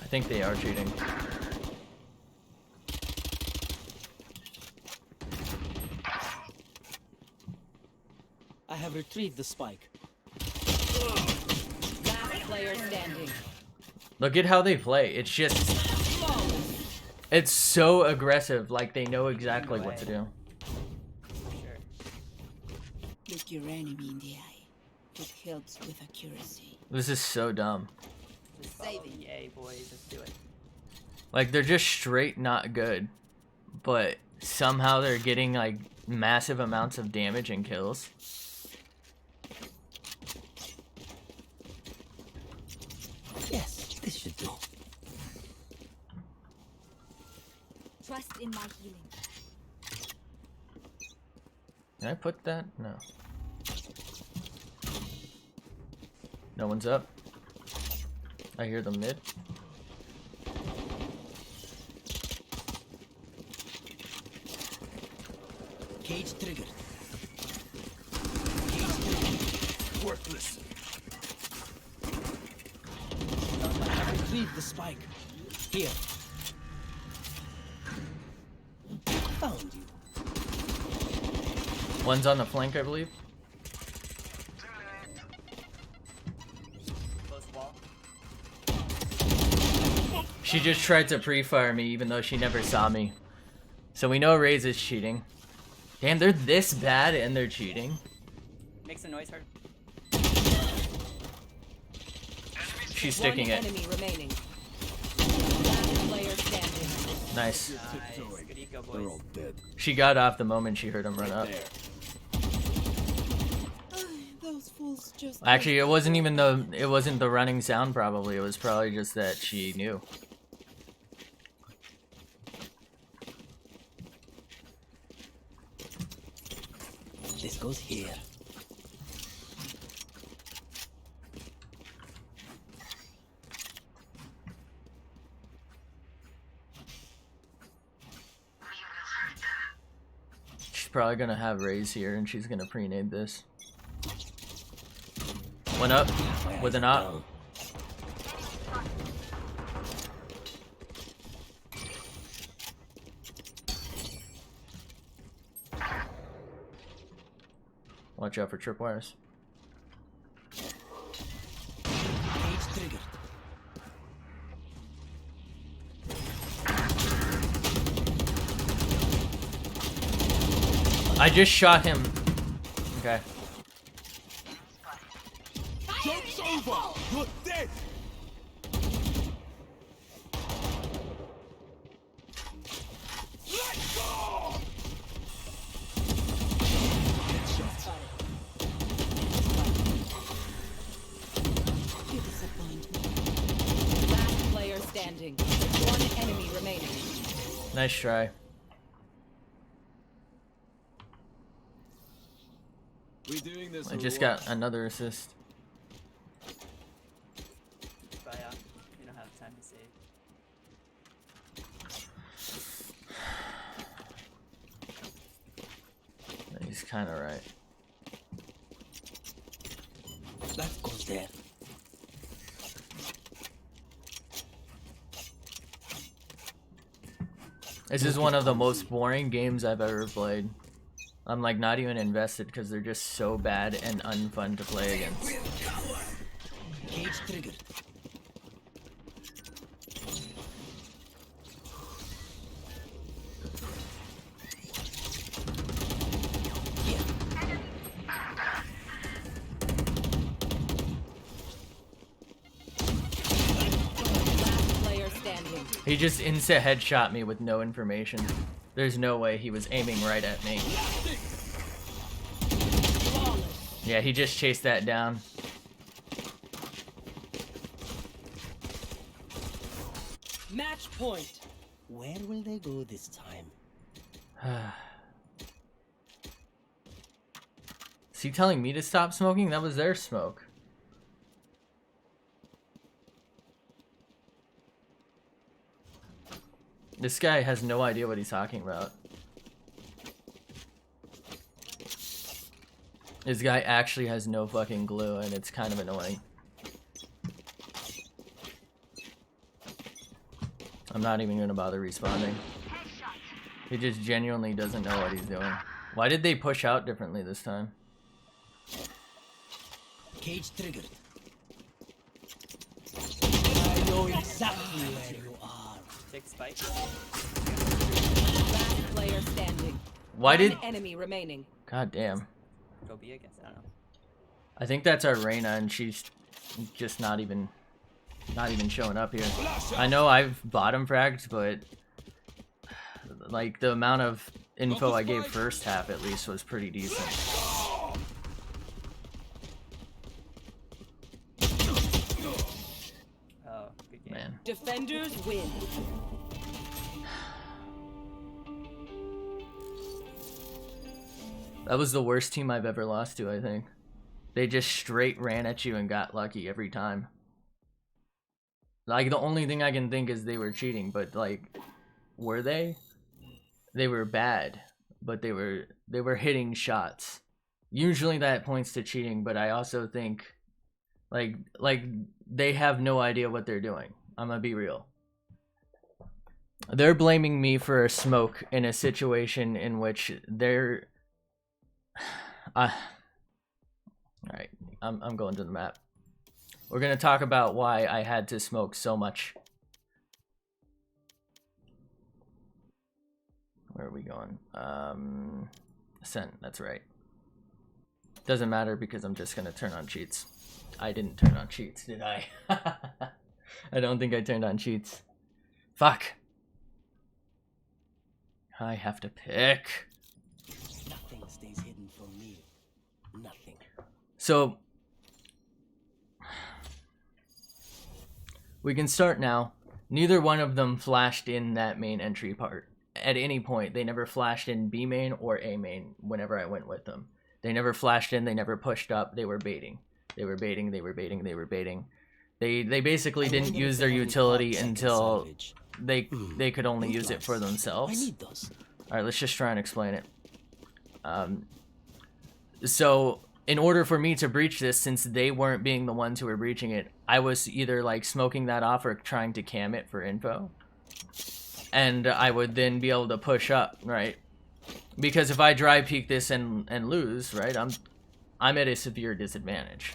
I think they are cheating. I have retrieved the spike. Last player standing. Look at how they play. It's just... It's so aggressive, like they know exactly what to do. Sure. Look your enemy in the eye. It helps with accuracy. This is so dumb. Just follow EA, boys. Let's do it. Like, they're just straight not good. But somehow they're getting, like, massive amounts of damage and kills. Yes, this should do. Trust in my healing. Can I put that? No. No one's up. I hear them mid. Cage triggered. Worthless. I have retrieved the spike. Here. Found you. One's on the flank, I believe. Close wall. She just tried to pre-fire me even though she never saw me. So we know Raze is cheating. Damn, they're this bad and they're cheating. Make some noise, hurt. She's sticking it. Enemy remaining. Last player standing. Nice. Nice. Good eco, boys. She got off the moment she heard him run up. Those fools just. Actually, it wasn't the running sound probably. It was probably just that she knew. This goes here. She's probably gonna have Raze here and she's gonna pre-nade this. One up with an op. Watch out for tripwires. Cage triggered. I just shot him. Okay. Joke's over. You're dead. Let's go. You disappoint me. Last player standing. One enemy remaining. Nice try. We doing this. I just got another assist. But yeah, you don't have time to save. He's kind of right. That goes there. This is one of the most boring games I've ever played. I'm like not even invested because they're just so bad and unfun to play against. Cage triggered. Last player standing. He just insta headshot me with no information. There's no way he was aiming right at me. Yeah, he just chased that down. Match point. Where will they go this time? Is he telling me to stop smoking? That was their smoke. This guy has no idea what he's talking about. This guy actually has no fucking glue, and it's kind of annoying. I'm not even gonna bother responding. He just genuinely doesn't know what he's doing. Why did they push out differently this time? Cage triggered. I know exactly where you are. Take spike. Last player standing. Why did... One enemy remaining. God damn. Go B, I guess. I don't know. I think that's our Reyna, and she's just not even showing up here. I know I've bottom fragged, but like the amount of info I gave first half at least was pretty decent. Oh, good game. Man. Defenders win. That was the worst team I've ever lost to, I think. They just straight ran at you and got lucky every time. Like, the only thing I can think is they were cheating, but like, were they? They were bad, but they were hitting shots. Usually that points to cheating, but I also think like they have no idea what they're doing. I'm gonna be real. They're blaming me for a smoke in a situation in which they're Alright, I'm going to the map. We're gonna talk about why I had to smoke so much. Where are we going? Ascent, that's right. Doesn't matter because I'm just gonna turn on cheats. I didn't turn on cheats, did I? I don't think I turned on cheats. Fuck. I have to pick. Nothing stays hidden from me. Nothing. So we can start now. Neither one of them flashed in that main entry part. At any point, they never flashed in B main or A main whenever I went with them. They never flashed in, they never pushed up, they were baiting. They were baiting, they were baiting, they were baiting. They basically didn't use their utility until they could only use it for themselves. Alright, let's just try and explain it. So in order for me to breach this, since they weren't being the ones who were breaching it, I was either like smoking that off or trying to cam it for info. And I would then be able to push up, right? Because if I dry peek this and lose, right, I'm at a severe disadvantage.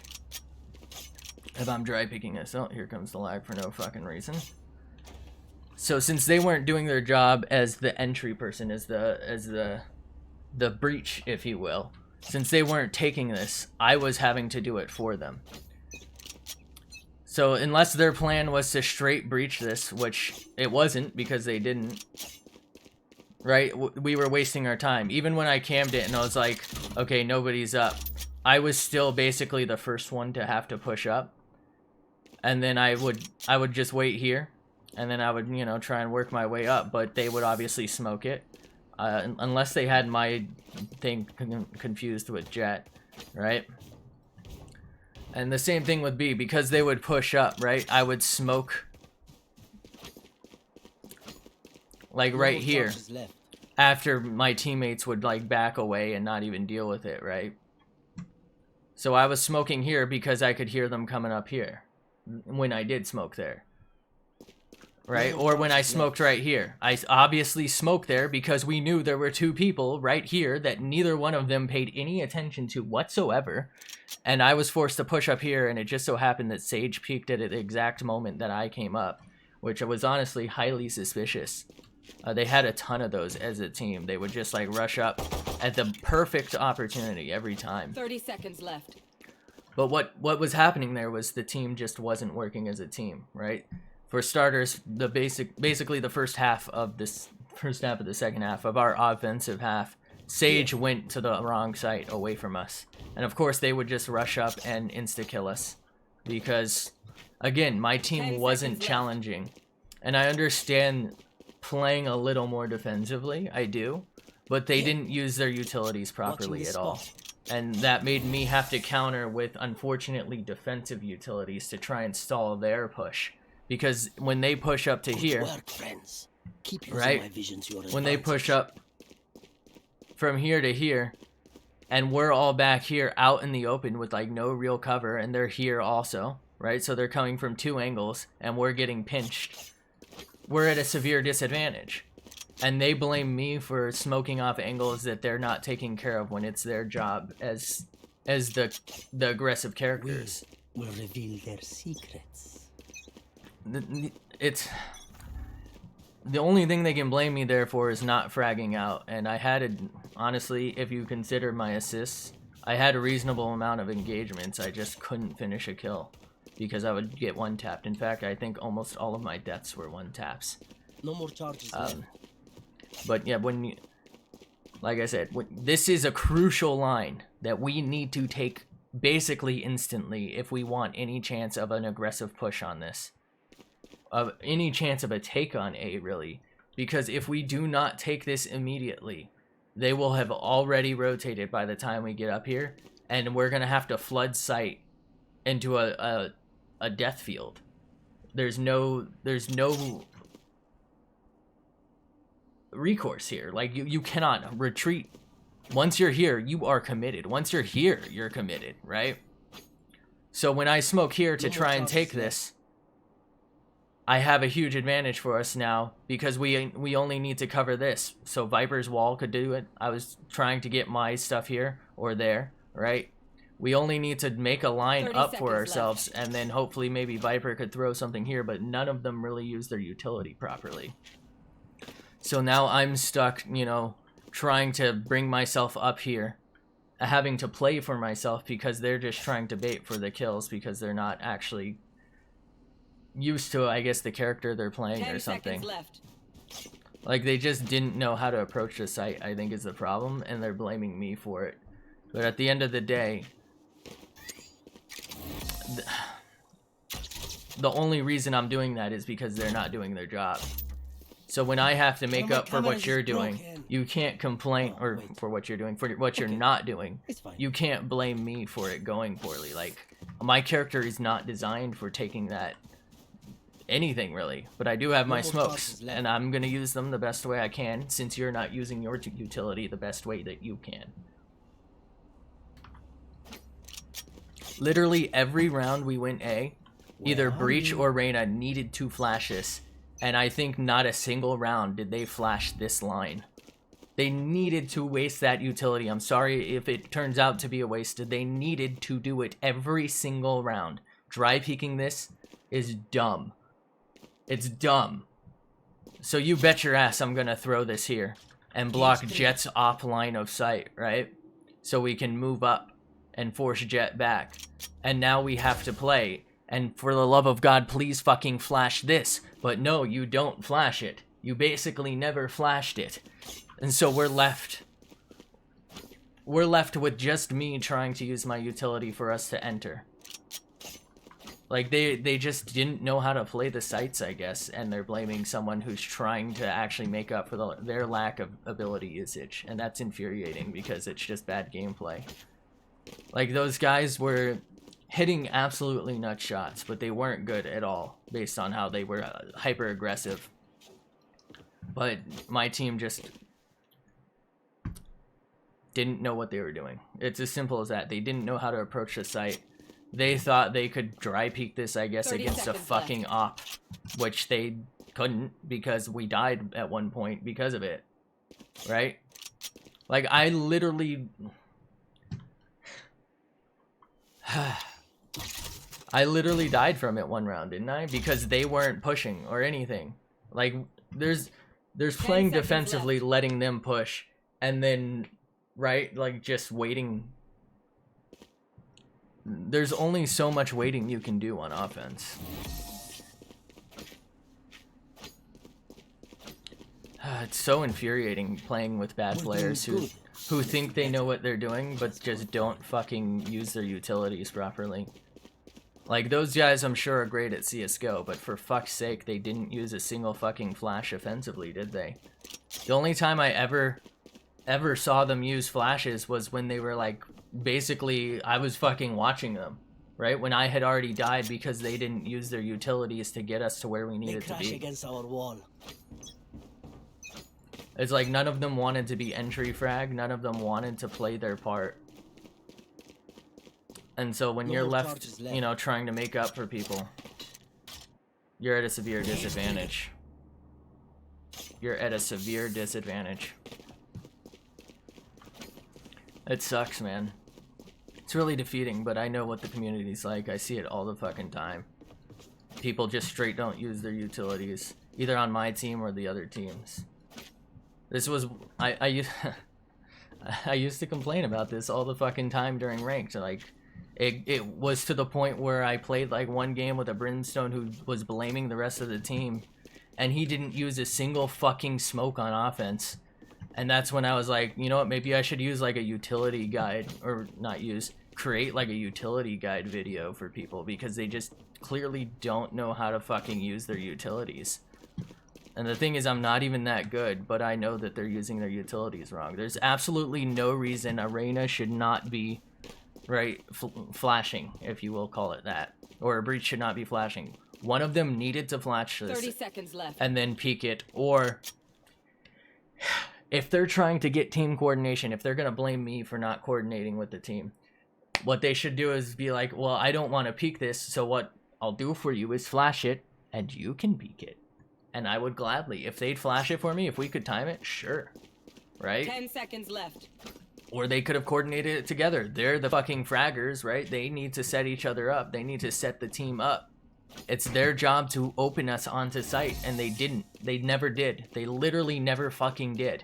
If I'm dry peeking this, oh, here comes the lag for no fucking reason. So since they weren't doing their job as the entry person, as the breach, if you will, since they weren't taking this, I was having to do it for them. So unless their plan was to straight breach this, which it wasn't because they didn't, right? We were wasting our time. Even when I cammed it and I was like, okay, nobody's up, I was still basically the first one to have to push up. And then I would just wait here, and then I would, you know, try and work my way up, but they would obviously smoke it. Unless they had my thing confused with Jet, right? And the same thing with B, because they would push up, right? I would smoke like right here after my teammates would like back away and not even deal with it, right? So I was smoking here because I could hear them coming up here when I did smoke there. right? Or when I smoked right here. I obviously smoked there because we knew there were two people right here that neither one of them paid any attention to whatsoever. And I was forced to push up here, and it just so happened that Sage peeked at the exact moment that I came up, which was honestly highly suspicious. They had a ton of those as a team. They would just like rush up at the perfect opportunity every time. 30 seconds left. But what was happening there was the team just wasn't working as a team, right? For starters, basically the first half of the second half of our offensive half, Sage went to the wrong site away from us. And of course they would just rush up and insta-kill us. Because, again, my team wasn't challenging. And I understand playing a little more defensively, I do. But they didn't use their utilities properly at all. And that made me have to counter with, unfortunately, defensive utilities to try and stall their push. Because when they push up to here, right? When they push up from here to here, and we're all back here out in the open with like no real cover, and they're here also, right? So they're coming from two angles, and we're getting pinched. We're at a severe disadvantage. And they blame me for smoking off angles that they're not taking care of when it's their job as the aggressive characters. Will reveal their secrets. It's the only thing they can blame me there for is not fragging out. And I had honestly, if you consider my assists, I had a reasonable amount of engagements. I just couldn't finish a kill because I would get one tapped. In fact, I think almost all of my deaths were one taps. No more charges left. But yeah, like I said, this is a crucial line that we need to take basically instantly if we want any chance of an aggressive push on this. Of any chance of a take on A, really. Because if we do not take this immediately, they will have already rotated by the time we get up here, and we're going to have to flood site into a death field. There's no recourse here. Like you cannot retreat. Once you're here, you are committed. Once you're here, you're committed, right? So when I smoke here to try and take this, I have a huge advantage for us now because we only need to cover this. So Viper's wall could do it. I was trying to get my stuff here or there, right? We only need to make a line up for ourselves and then hopefully maybe Viper could throw something here, but none of them really use their utility properly. So now I'm stuck, you know, trying to bring myself up here, having to play for myself because they're just trying to bait for the kills because they're not actually used to, I guess, the character they're playing or something. Like, they just didn't know how to approach the site, I think is the problem, and they're blaming me for it. But at the end of the day, the only reason I'm doing that is because they're not doing their job. So when I have to make up for what you're doing, you can't complain, or for what you're doing, for what you're not doing, you can't blame me for it going poorly. Like, my character is not designed for taking that anything really, but I do have my smokes, and I'm gonna use them the best way I can, since you're not using your utility the best way that you can. Literally every round we went A, either Breach or Reyna needed to flash this. And I think not a single round did they flash this line. They needed to waste that utility. I'm sorry if it turns out to be a waste. They needed to do it every single round. Dry peeking this is dumb. It's dumb. So you bet your ass I'm gonna throw this here and block Jet's off line of sight, right? So we can move up and force Jet back. And now we have to play. And for the love of God, please fucking flash this. But no, you don't flash it. You basically never flashed it. And so we're left with just me trying to use my utility for us to enter. Like, they just didn't know how to play the sites, I guess. And they're blaming someone who's trying to actually make up for their lack of ability usage. And that's infuriating because it's just bad gameplay. Like, those guys were hitting absolutely nut shots, but they weren't good at all based on how they were hyper aggressive. But my team just didn't know what they were doing. It's as simple as that. They didn't know how to approach the site. They thought they could dry peek this, I guess, against a fucking op, which they couldn't because we died at one point because of it, right? Like, I literally... I literally died from it one round, didn't I? Because they weren't pushing or anything. Like, there's playing defensively, letting them push, and then, right, like, just waiting. There's only so much waiting you can do on offense. It's so infuriating playing with bad players who think they know what they're doing, but just don't fucking use their utilities properly. Like, those guys I'm sure are great at CSGO, but for fuck's sake, they didn't use a single fucking flash offensively, did they? The only time I ever saw them use flashes was when they were like, basically, I was fucking watching them, right? When I had already died because they didn't use their utilities to get us to where we needed to be. Against our wall. It's like none of them wanted to be entry frag, none of them wanted to play their part. And so when you're left, you know, trying to make up for people, you're at a severe disadvantage. You're at a severe disadvantage. It sucks, man. It's really defeating, but I know what the community's like. I see it all the fucking time. People just straight don't use their utilities, either on my team or the other teams. This was... I used to complain about this all the fucking time during ranked, like... It was to the point where I played like one game with a Brimstone who was blaming the rest of the team, and he didn't use a single fucking smoke on offense. And that's when I was like, you know what, maybe I should use like a utility guide, or not use, create like a utility guide video for people, because they just clearly don't know how to fucking use their utilities. And the thing is, I'm not even that good, but I know that they're using their utilities wrong. There's absolutely no reason Arena should not be... right, flashing, if you will call it that, or a breach should not be flashing. One of them needed to flash this 30 seconds left. and then peek it, or if they're trying to get team coordination, if they're gonna blame me for not coordinating with the team, what they should do is be like, well, I don't want to peek this, so what I'll do for you is flash it and you can peek it. And I would gladly, if they'd flash it for me, if we could time it, sure, right? 10 seconds left. Or they could have coordinated it together. They're the fucking fraggers, right? They need to set each other up. They need to set the team up. It's their job to open us onto site, and they didn't. They never did. They literally never fucking did.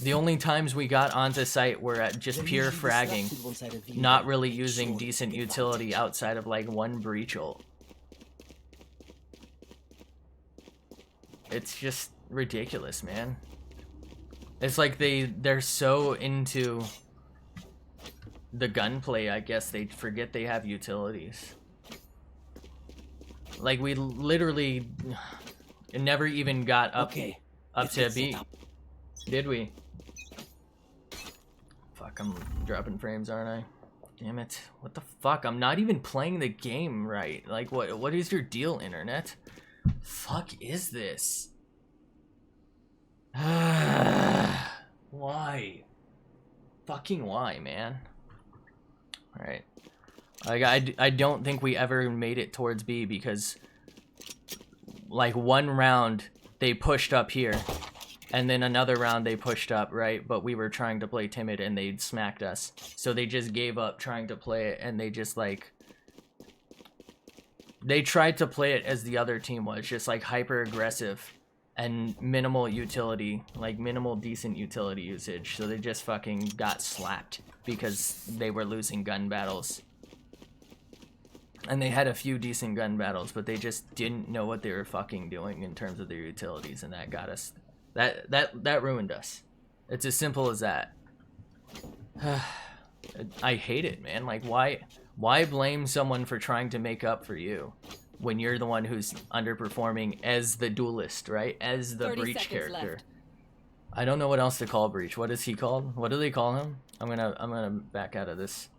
The only times we got onto site were at just pure fragging, not really using decent utility outside of like one breach ult. It's just ridiculous, man. It's like they're so into the gunplay, I guess they forget they have utilities. Like, we literally never even got up to B. Did we? Fuck, I'm dropping frames, aren't I? Damn it. What the fuck? I'm not even playing the game right. Like, what is your deal, internet? Fuck is this? Why? Fucking why, man? Alright. Like, I don't think we ever made it towards B because, like, one round they pushed up here, and then another round they pushed up, right? But we were trying to play timid and they smacked us. So they just gave up trying to play it, and they just, like... They tried to play it as the other team was, just, like, hyper-aggressive and minimal utility, like minimal decent utility usage, so they just fucking got slapped because they were losing gun battles. And they had a few decent gun battles, but they just didn't know what they were fucking doing in terms of their utilities, and that got us, that ruined us. It's as simple as that. I hate it, man. Like, why blame someone for trying to make up for you when you're the one who's underperforming as the duelist, right? As the breach character. Left. I don't know what else to call breach. What is he called? What do they call him? I'm gonna back out of this.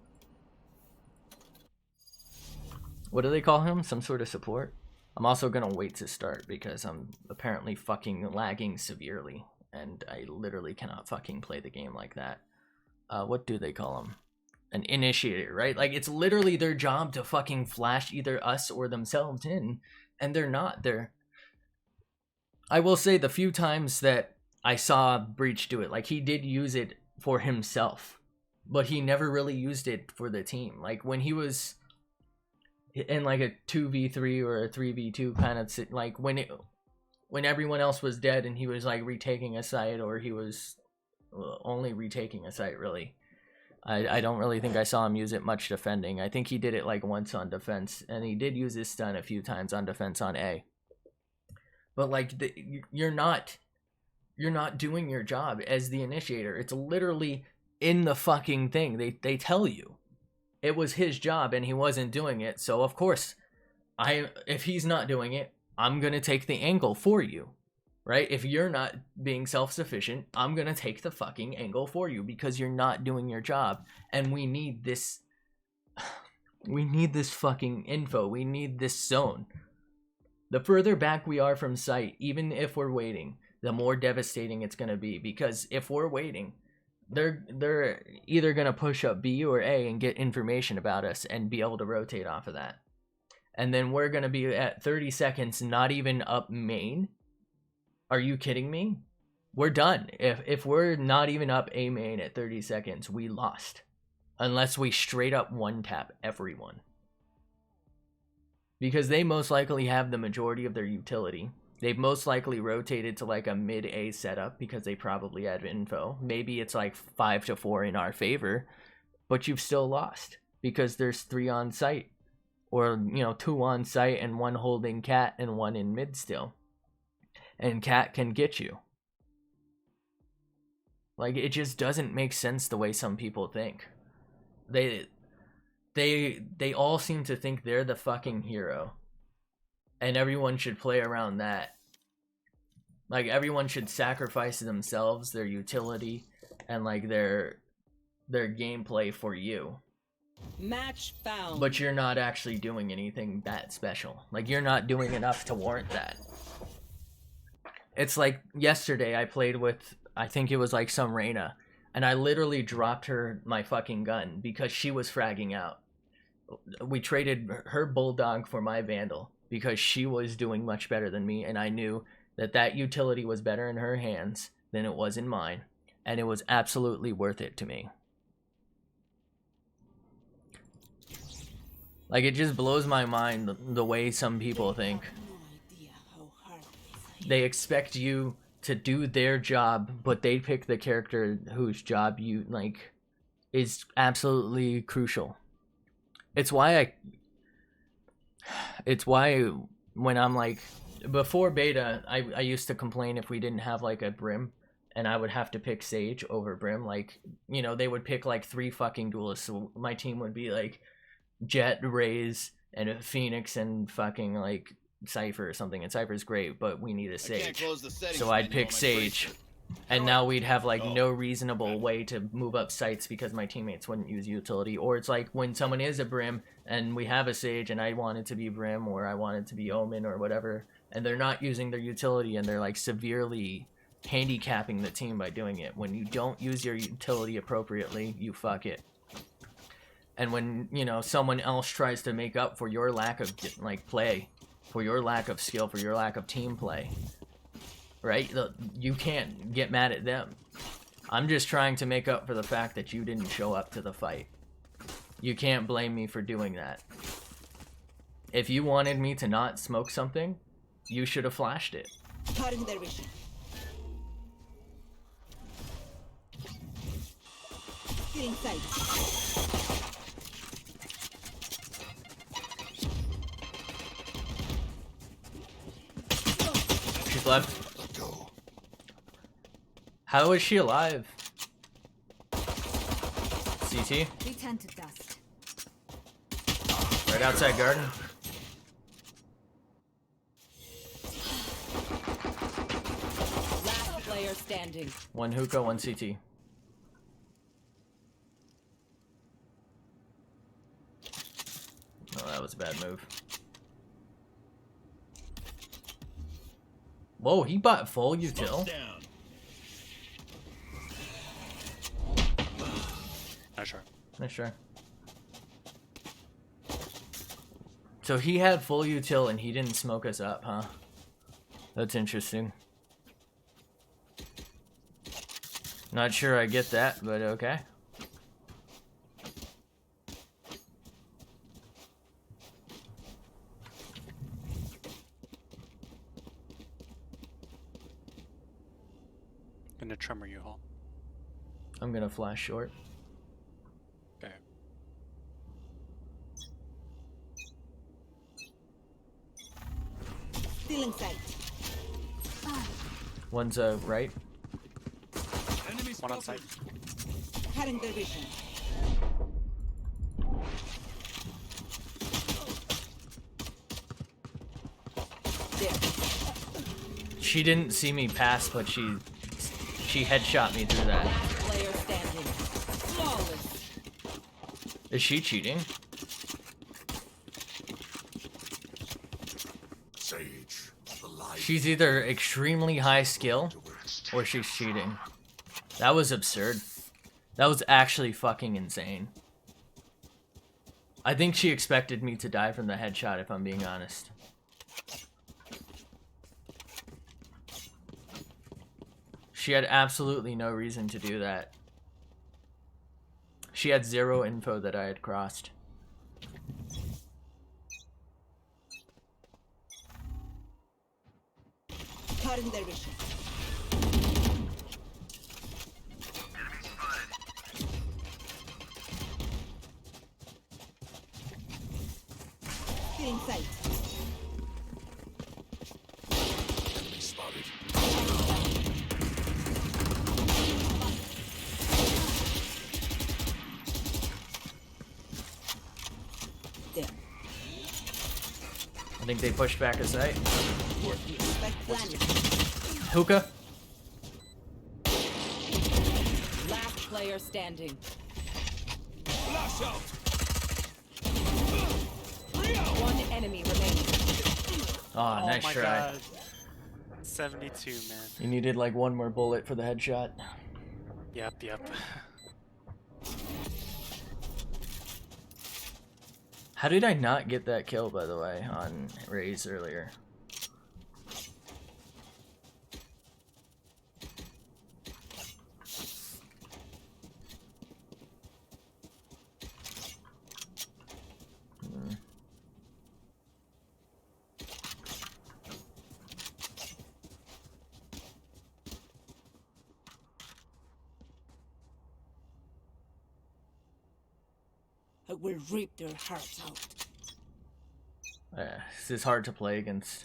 What do they call him? Some sort of support? I'm also gonna wait to start because I'm apparently fucking lagging severely and I literally cannot fucking play the game like that. What do they call him? An initiator, right? Like, it's literally their job to fucking flash either us or themselves in, and they're not. I will say the few times that I saw Breach do it, like he did use it for himself, but he never really used it for the team. Like when he was in like a 2v3 or a 3v2 kind of like when everyone else was dead and he was like retaking a site, or he was only retaking a site really. I don't really think I saw him use it much defending. I think he did it like once on defense, and he did use his stun a few times on defense on A. But like you're not doing your job as the initiator. It's literally in the fucking thing. They tell you it was his job and he wasn't doing it. So of course, if he's not doing it, I'm gonna take the angle for you. Right? If you're not being self-sufficient, I'm gonna take the fucking angle for you because you're not doing your job. And we need this fucking info. We need this zone. The further back we are from site, even if we're waiting, the more devastating it's gonna be. Because if we're waiting, they're either gonna push up B or A and get information about us and be able to rotate off of that. And then we're gonna be at 30 seconds, not even up main. Are you kidding me? We're done. If we're not even up A main at 30 seconds, we lost. Unless we straight up one tap everyone. Because they most likely have the majority of their utility. They've most likely rotated to like a mid A setup because they probably had info. Maybe it's like 5-4 in our favor, but you've still lost because there's 3 on site, or 2 on site and 1 holding cat and 1 in mid still. And cat can get you. Like, it just doesn't make sense the way some people think. They all seem to think they're the fucking hero. And everyone should play around that. Like, everyone should sacrifice themselves, their utility, and like their gameplay for you. Match found. But you're not actually doing anything that special. Like, you're not doing enough to warrant that. It's like yesterday I played with, I think it was like some Reyna, and I literally dropped her my fucking gun because she was fragging out. We traded her Bulldog for my Vandal because she was doing much better than me, and I knew that utility was better in her hands than it was in mine, and it was absolutely worth it to me. Like, it just blows my mind the way some people think. They expect you to do their job, but they pick the character whose job you like is absolutely crucial. It's why when I'm like, before beta, I used to complain if we didn't have like a Brim, and I would have to pick Sage over Brim. Like, they would pick like 3 fucking duelists, so my team would be like Jet, Raze, and a Phoenix, and fucking like Cypher or something. And Cypher's great, but we need a Sage. So I'd pick Sage, and now we'd have like no reasonable way to move up sites because my teammates wouldn't use utility. Or it's like when someone is a Brim and we have a Sage and I want it to be Brim or I want it to be Omen or whatever, and they're not using their utility and they're like severely handicapping the team by doing it. When you don't use your utility appropriately, you fuck it. And when someone else tries to make up for your lack of like play, for your lack of skill, for your lack of team play, right? You can't get mad at them. I'm just trying to make up for the fact that you didn't show up to the fight. You can't blame me for doing that. If you wanted me to not smoke something, you should have flashed it. Cutting their vision. Still inside. She's left. How is she alive? CT? We tend to dust. Right outside garden. Last player standing. 1 hookah, 1 CT. Oh, that was a bad move. Whoa, he bought full util. Not sure. Not sure. So he had full util and he didn't smoke us up, huh? That's interesting. Not sure I get that, but okay. Gonna tremor you, Hall. I'm gonna flash short. Okay. Still in sight. One's right. One on site. Cutting their vision. There. She didn't see me pass, but she headshot me through that. Last player standing. Flawless. Is she cheating? Sage, the light. She's either extremely high skill or she's cheating. That was absurd. That was actually fucking insane. I think she expected me to die from the headshot, if I'm being honest. She had absolutely no reason to do that. She had zero info that I had crossed. Cutting their vision. Still in sight. Enemy spotted. There. I think they pushed back a site. Spike planted. Hookah. Last player standing. One enemy remaining. Oh, Oh nice my try. god. 72, man. You needed like one more bullet for the headshot. Yep. How did I not get that kill, by the way, on Raze earlier? I will rip their hearts out. This is hard to play against.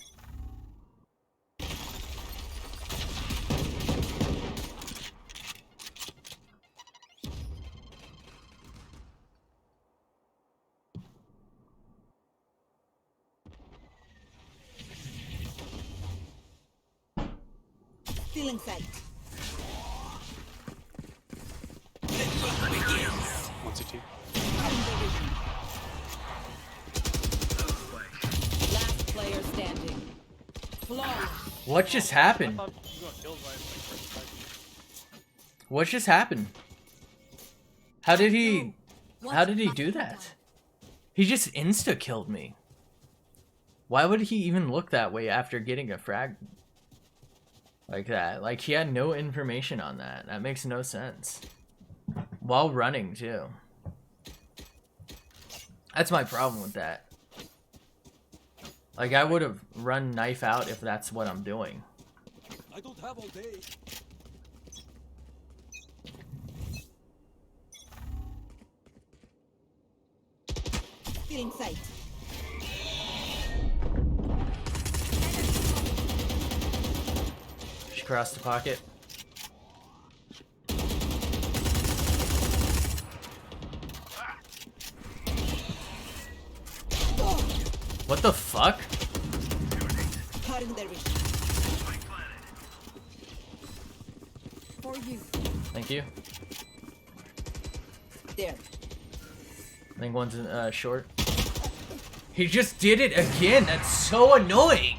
Still in sight. One CT. Cutting their vision. Last player standing. Flawless. What just happened? What just happened? How did he do that? He just insta-killed me. Why would he even look that way after getting a frag like that? Like, he had no information on that. That makes no sense. While running, too. That's my problem with that. Like, I would have run knife out if that's what I'm doing. I don't have all day. Still in sight. She crossed the pocket. What the fuck? Cutting their vision. For you. Thank you. There. I think one's short. He just did it again. That's so annoying.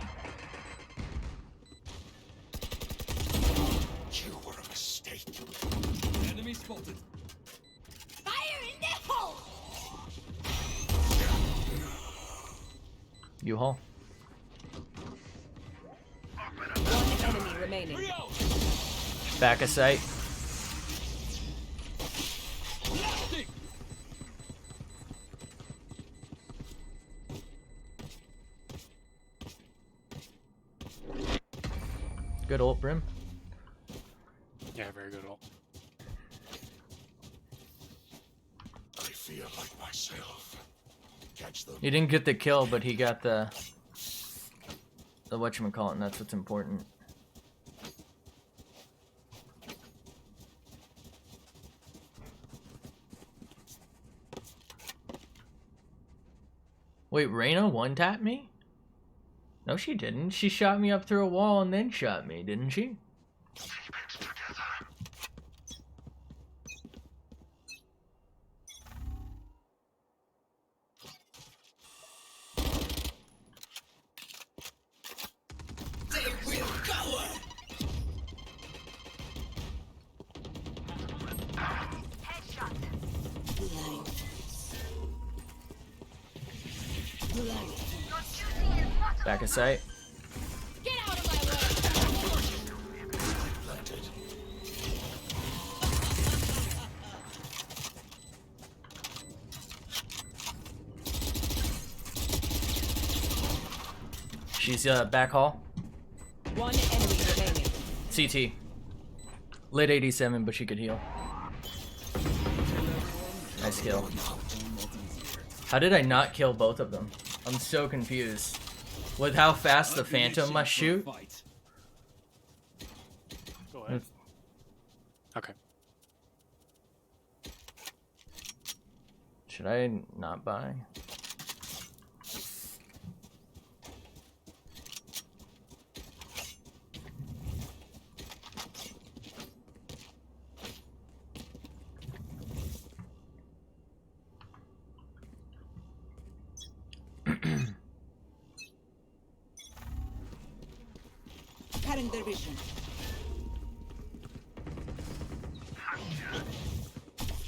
You were a mistake. Enemy spotted. Fire in the hole! remaining. Back of sight. Good ult, Brim. Yeah, very good ult. I feel like myself. Catch them. He didn't get the kill, but he got the whatchamacallit, and that's what's important. Wait, Reyna one-tapped me? No, she didn't. She shot me up through a wall and then shot me, didn't she? Back of sight. Get out of my way! She's back hall. One enemy remaining. CT. Lit 87, but she could heal. Nice kill. How did I not kill both of them? I'm so confused. With how fast the Phantom must shoot? Go ahead. Okay. Should I not buy? Cutting their vision.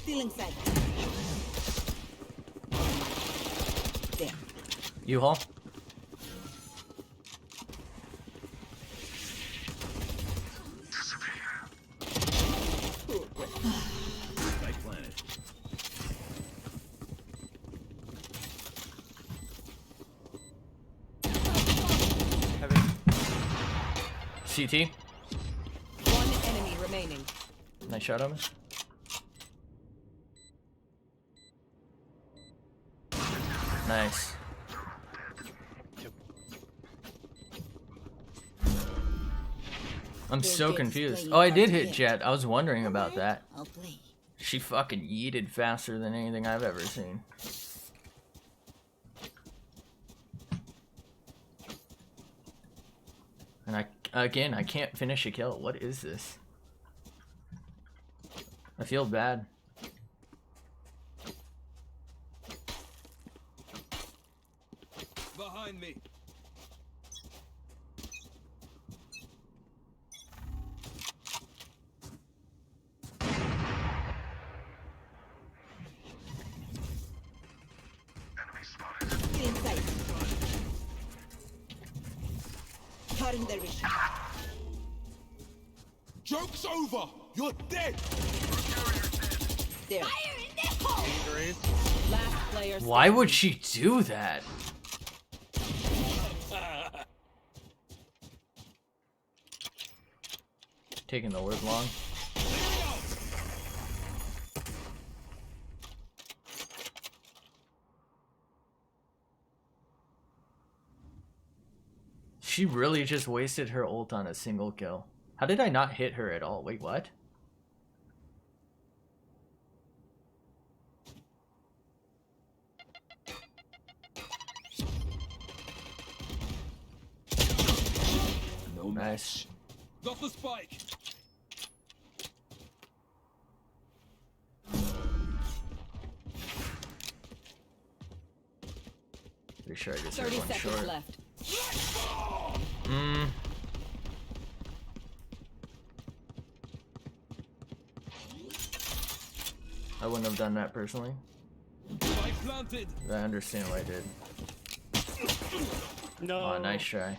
Stealing sight. There. U-Haul? Spike planet. CT? One enemy remaining. Nice shot on me. Nice. I'm so confused. Oh, I did hit Jet. I was wondering about that. I'll play. She fucking yeeted faster than anything I've ever seen. And I can't finish a kill. What is this? I feel bad. Behind me. Stealing sight. Cutting their vision. Joke's over. You're dead. There. Last player standing. Why would she do that? Taking the word long. She really just wasted her ult on a single kill. How did I not hit her at all? Wait, what? No Nice. Got the spike. Pretty sure I just 30 hit one seconds short. left. I wouldn't have done that personally. Spike planted. But I understand why I did. No. Oh, nice try.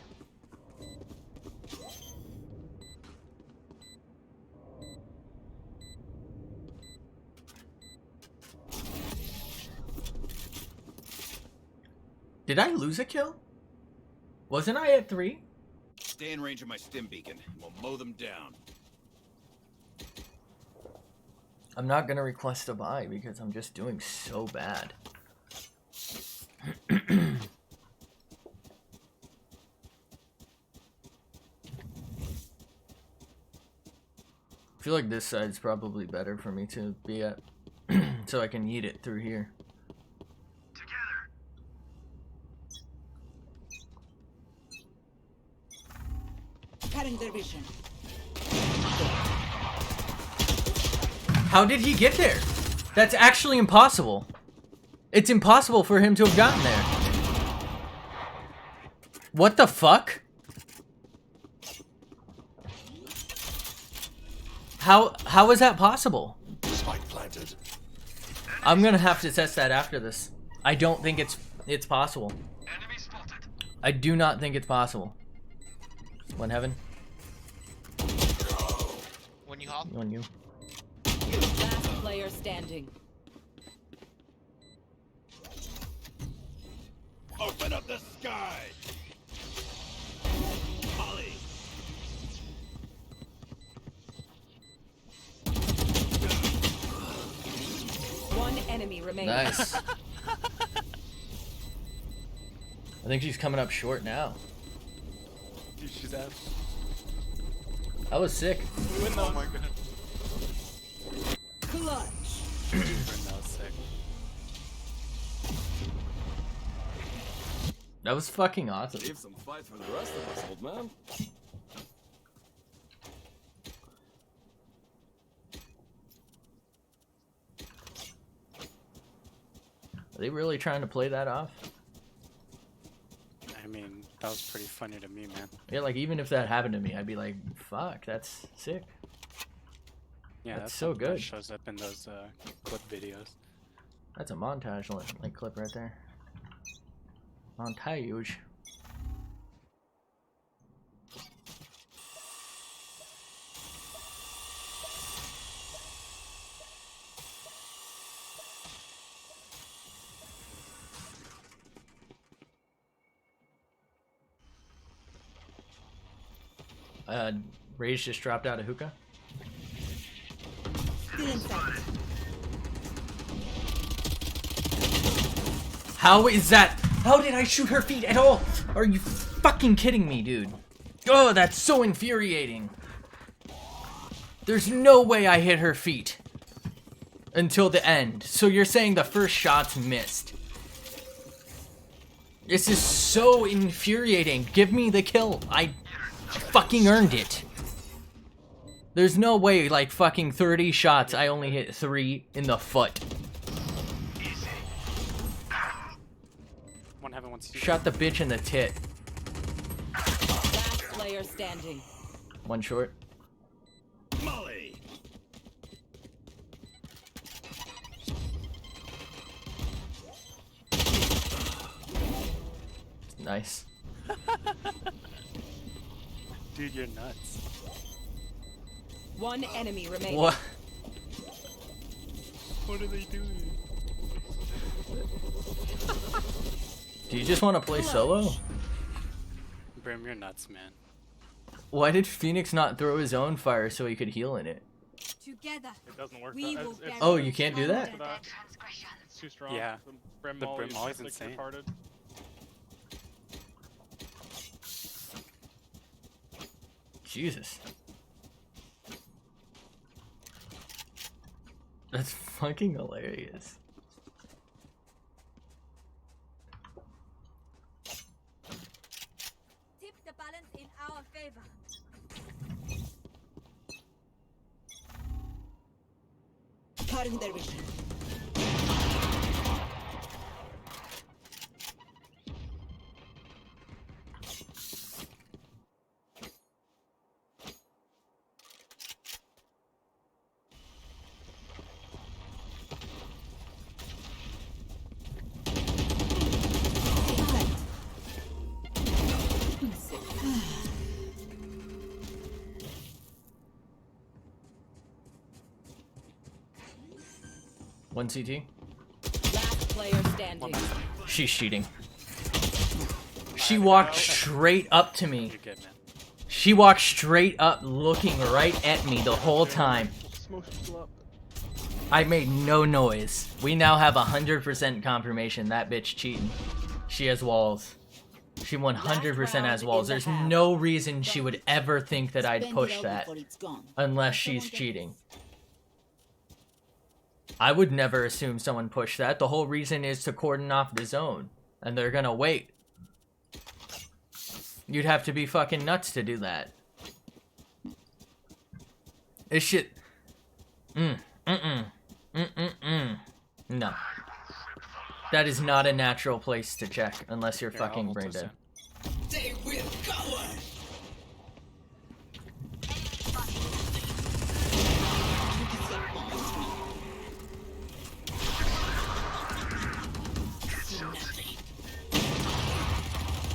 Did I lose a kill? Wasn't I at 3? Stay in range of my stim beacon. We'll mow them down. I'm not gonna request a buy because I'm just doing so bad. I feel like this side's probably better for me to be at, so I can eat it through here. Cutting their vision. How did he get there? That's actually impossible. It's impossible for him to have gotten there. What the fuck? How is that possible? Spike planted. I'm gonna have to test that after this. I don't think it's possible. Enemy spotted. I do not think it's possible. One heaven. When you hop. On you. Last player standing. Open up the sky. Molly. One enemy remaining. Nice. I think she's coming up short now. Dude, she's out. That was sick. Oh my god. Clutch. That was sick. That was fucking awesome. Leave some fight for the rest of us, old man. Are they really trying to play that off? I mean, that was pretty funny to me, man. Yeah, like even if that happened to me, I'd be like, fuck, that's sick. Yeah, That's so something that good. shows up in those clip videos. That's a montage like clip right there. Montage. Rage just dropped out of hookah. Still inside. How is that? How did I shoot her feet at all? Are you fucking kidding me, dude? Oh, that's so infuriating. There's no way I hit her feet until the end. So you're saying the first shots missed. This is so infuriating. Give me the kill. I fucking earned it. There's no way, like, fucking 30 shots, I only hit 3 in the foot. One heaven, one C. Shot the bitch in the tit. Last player standing. One short. Molly. Nice. Dude, you're nuts. One enemy remaining. What? What are they doing? Do you just want to play solo? Brim, you're nuts, man. Why did Phoenix not throw his own fire so he could heal in it? Together. It doesn't work. We That. will It's Oh, you can't do that? It's too strong. Yeah. The Brim Molly's like, insane. retarded. Jesus. That's fucking hilarious. Tip the balance in our favor. Cutting their vision. One CT. Last player standing. She's cheating. She walked straight up to me. You're good, man. She walked straight up, looking right at me the whole time. I made no noise. We now have 100% confirmation that bitch cheating. She has walls. She 100% has walls. There's no reason she would ever think that I'd push that. Unless she's cheating. I would never assume someone pushed that. The whole reason is to cordon off the zone. And they're gonna wait. You'd have to be fucking nuts to do that. This shit... No. That is not a natural place to check unless you're fucking brain dead. They will cover.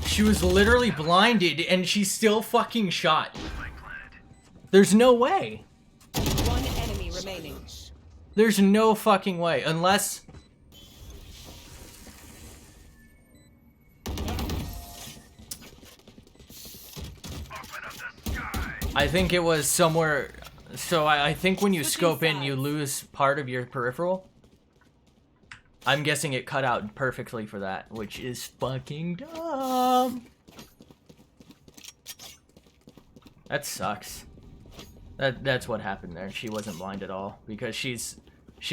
She was literally blinded and she still fucking shot. There's no way. One enemy remaining. There's no fucking way unless... I think it was somewhere... So I think when you scope in, you lose part of your peripheral. I'm guessing it cut out perfectly for that, which is fucking dumb. That sucks. That's what happened there. She wasn't blind at all because she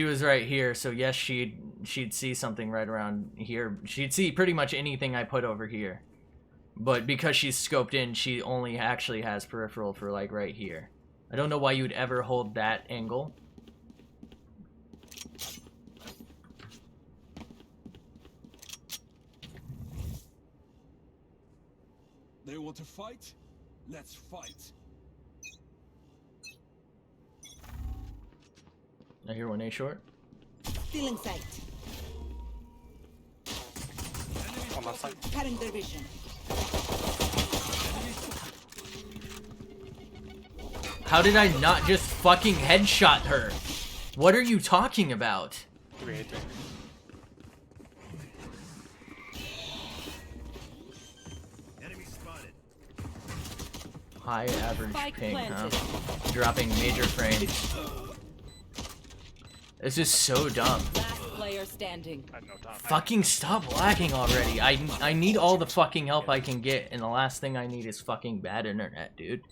was right here. So yes, she'd see something right around here. She'd see pretty much anything I put over here. But because she's scoped in, she only actually has peripheral for like right here. I don't know why you'd ever hold that angle. They want to fight? Let's fight. I hear one A short. Still in sight. On that side. Cutting their vision. How did I not just fucking headshot her? What are you talking about? 383. Enemy spotted. High average Spike ping, huh? planted. Dropping major frames. This is so dumb. Last player standing. I have no time. Fucking stop lagging already. I need all the fucking help I can get, and the last thing I need is fucking bad internet, dude.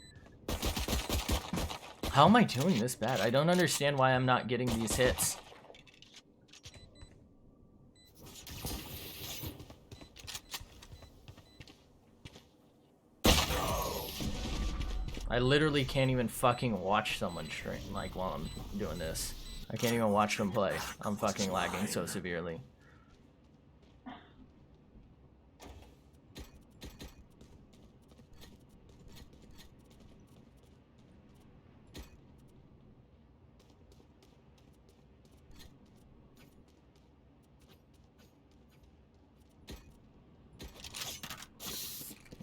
How am I doing this bad? I don't understand why I'm not getting these hits. I literally can't even fucking watch someone stream, like, while I'm doing this. I can't even watch them play. I'm fucking lagging so severely.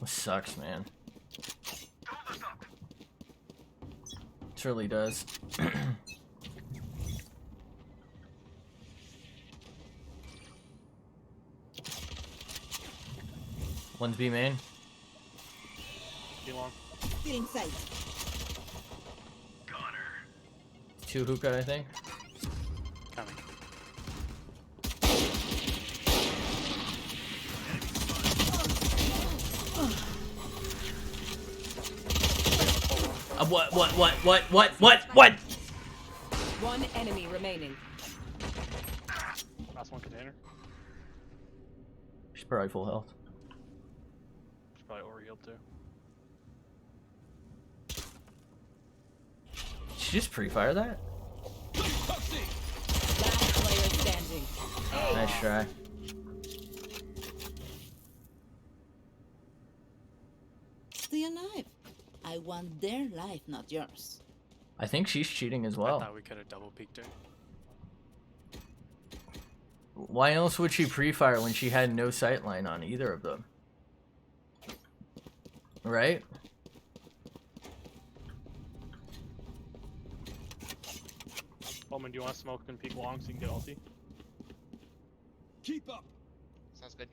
This sucks, man. This really does. One's B main. Too long. Still in sight. Two hookah, I think. Coming. What? One enemy remaining. Last one container. She's probably full health. She's probably overhealed too. Did she just pre-fire that? Last player standing. Nice try. Stay alive. I want their life, not yours. I think she's cheating as I well. thought we could have double peeked her. Why else would she pre-fire when she had no sightline on either of them? Right? Bowman, do you want to smoke and peek long so you can get ulti? Keep up. Sounds good.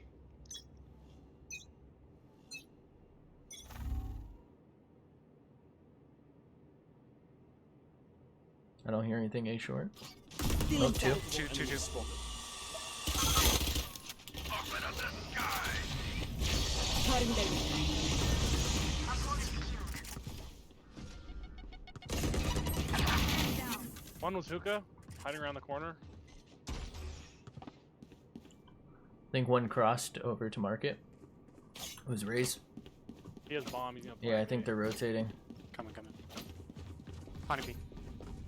I don't hear anything A short. Still Oh, inside. two. Two. Open up the sky. Cutting their vision. One was hookah, hiding around the corner. I think one crossed over to market. It was Raze. He has bomb. He's gonna. Yeah, I think they're rotating. Coming. Honeybee.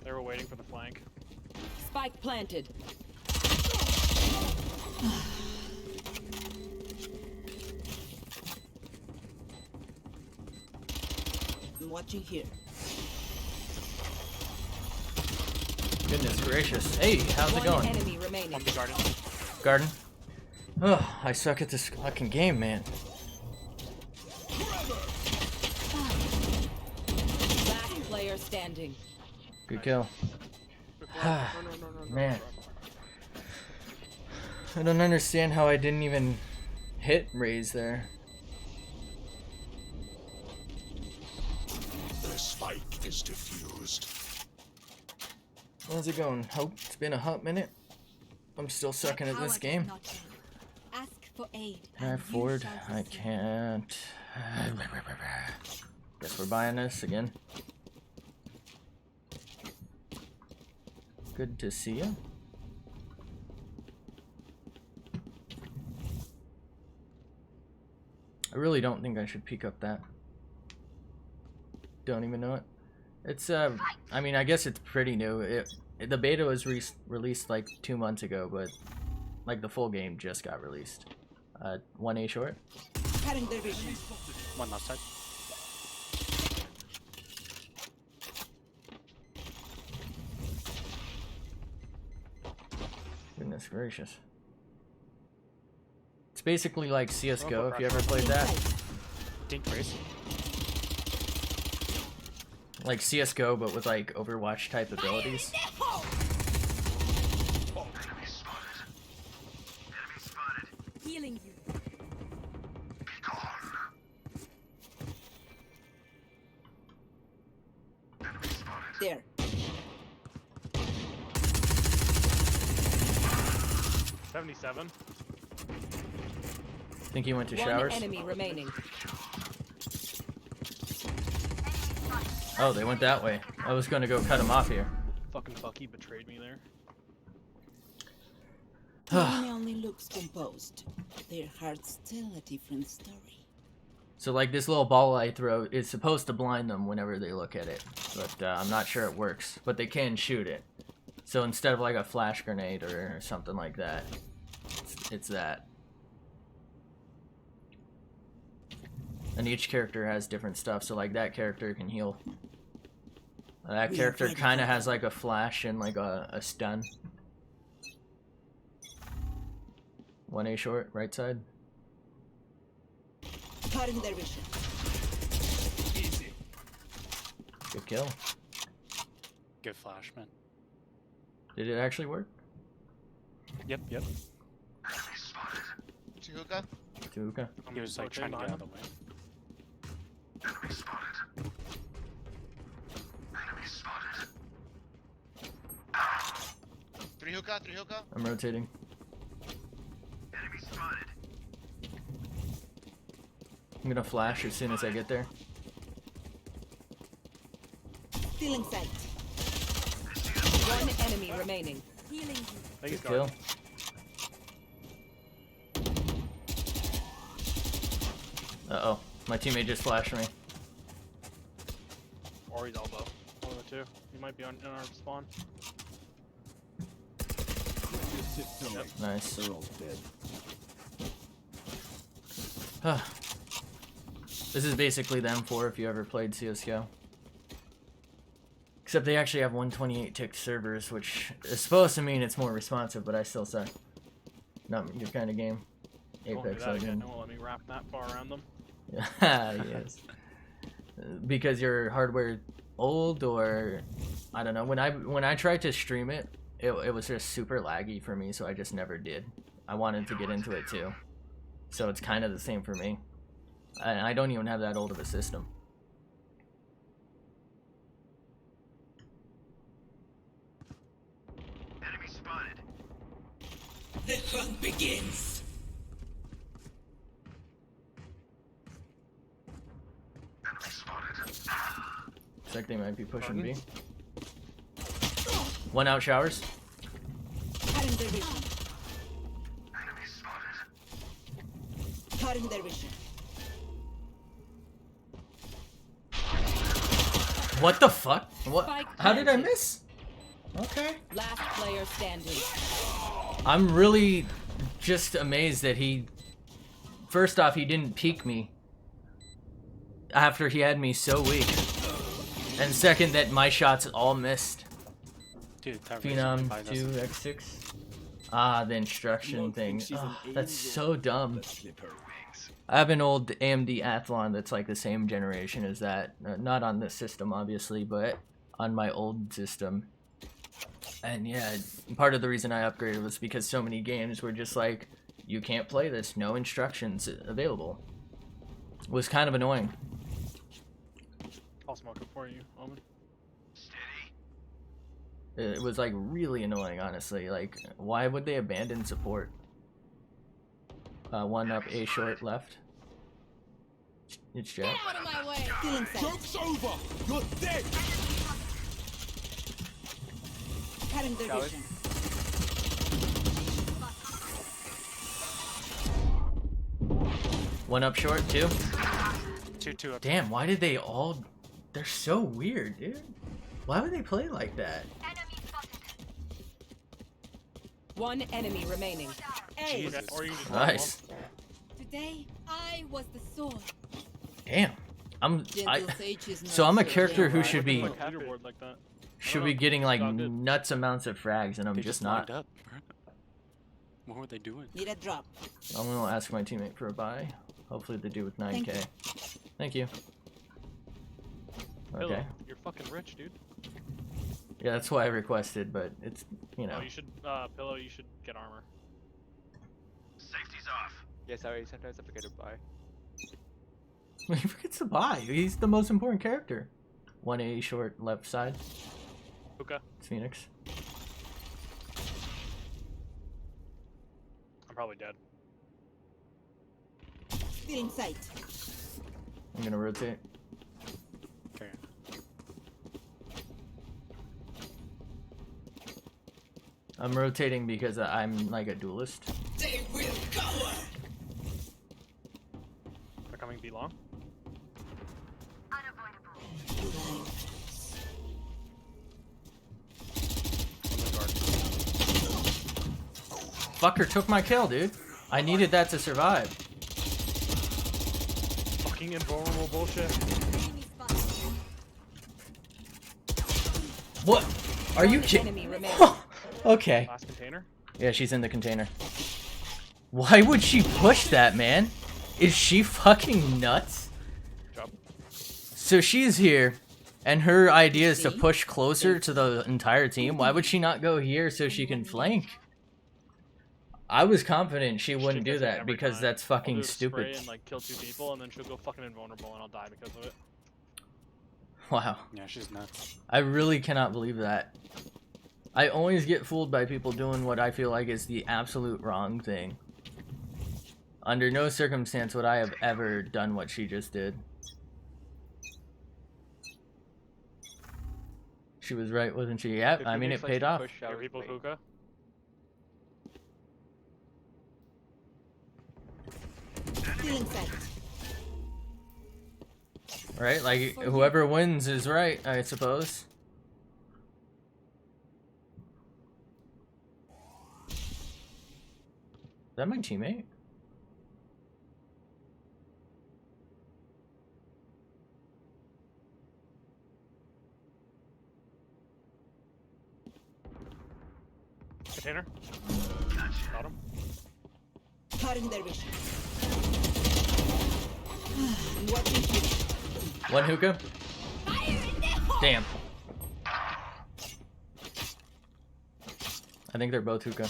They were waiting for the flank. Spike planted. I'm watching here. Goodness gracious. Hey, how's it One going? enemy remaining. One B garden. Garden? Oh, I suck at this fucking game, man. Last player standing. Good kill. No. Man. I don't understand how I didn't even hit Raze there. The spike is diffused. How's it going? Hope it's been a hot minute. I'm still sucking at this game. Ask for aid. Can I afford? I can't. Guess we're buying this again. Good to see you. I really don't think I should peek up that. Don't even know it. It's I mean, I guess it's pretty new. The beta was released like 2 months ago, but like the full game just got released. 1A short. Cutting their vision. One left side. Goodness gracious. It's basically like CSGO, if you ever played that. Dink race. Like CSGO, but with like Overwatch type abilities. Enemy spotted. Enemy spotted. Healing you. Be gone. Enemy spotted. There. $77. Think he went to One showers? enemy remaining. Oh, they went that way. I was gonna go cut him off here. Fucking Bucky betrayed me there. Tony only looks composed. Their heart's still a different story. So like this little ball I throw is supposed to blind them whenever they look at it, but I'm not sure it works. But they can shoot it. So instead of like a flash grenade or something like that, it's that. And each character has different stuff. So like that character can heal. That character kind of has like a flash and like a stun. 1A short, right side. Cutting their vision. Easy. Good kill. Good flash, man. Did it actually work? Yep. Enemy spotted. Chihuka? Tuka. He was like trying to get out of the way. Enemy spotted. Enemy spotted. Three hookah. I'm rotating. Enemy spotted. I'm gonna flash as soon as I get there. Still in sight. One enemy remaining. Healing you. Good kill. Uh-oh. My teammate just flashed me. Or he's elbow. One of the two. He might be in our spawn. Nice. They're all dead. This is basically the M4 if you ever played CSGO. Except they actually have 128 tick servers, which is supposed to mean it's more responsive, but I still suck. Not your kind of game. Don't do Apex that again. Legends. Don't let me wrap that far around them. Yes. Because your hardware old, or I don't know. When I tried to stream it, it was just super laggy for me, so I just never did. I wanted to get into it too. So it's kind of the same for me. I don't even have that old of a system. The hunt begins. Looks like they might be pushing B. One out showers. Cutting their vision. Cutting their vision. What the fuck? What? Spike How did I planted. miss? Okay. Last player standing. I'm really just amazed that he... First off, he didn't peek me after he had me so weak. And second, that my shots all missed. Dude, that Phenom 2x6. Ah, the instruction thing. Oh, that's so dumb. I have an old AMD Athlon that's like the same generation as that. Not on this system, obviously, but on my old system. And yeah, part of the reason I upgraded was because so many games were just like, you can't play this, no instructions available. It was kind of annoying. I'll smoke it for you, Omen. It was like really annoying, honestly. Like, why would they abandon support? One up, A short left. It's Jet. Out of my way. Feeling safe. Joke's over! You're dead! Cutting their Showers. vision. One up short, two. 2-2 up. Damn, why did they all... They're so weird, dude. Why would they play like that? One enemy remaining. Hey, Jesus. Or you can just Nice. today I was the sword. Damn. Gentle sage is So not I'm a so character who gentle. should be leaderboard like that. be getting like Sound good. nuts amounts of frags, and I'm They just lined not. up. What were they doing? Need a drop. I'm gonna ask my teammate for a buy. Hopefully they do with 9k. Thank you. Thank you. Pillow, Okay. you're fucking rich, dude. Yeah, that's why I requested, but it's, you know. Oh, you should, Pillow, you should get armor. Safety's off. Yeah, sorry, sometimes I forget to buy. He forgets to buy. He's the most important character. 1A short left side. Hookah. It's Phoenix. I'm probably dead. Still in sight. I'm gonna rotate. Okay. I'm rotating because I'm like a duelist. They will cower. They're coming B long. Fucker took my kill, dude. I needed that to survive. Fucking invulnerable bullshit. What? Are you kidding? Enemy remaining. Okay. Last container. Yeah, she's in the container. Why would she push that, man? Is she fucking nuts? Job. So she's here, and her idea is to push closer to the entire team. Why would she not go here so she can flank? I was confident she wouldn't do does it that every because time. that's I'll fucking do a spray stupid. and like kill 2 people, and then she'll go fucking invulnerable, and I'll die because of it. Wow. Yeah, she's nuts. I really cannot believe that. I always get fooled by people doing what I feel like is the absolute wrong thing. Under no circumstance would I have ever done what she just did. She was right, wasn't she? Yeah, I mean, it paid off. Are people hookah? Still in sight. Right? Like, whoever wins is right, I suppose. Is that my teammate? Container. Got him. Cutting their vision. Watching you. One hookah? Damn. I think they're both hookah.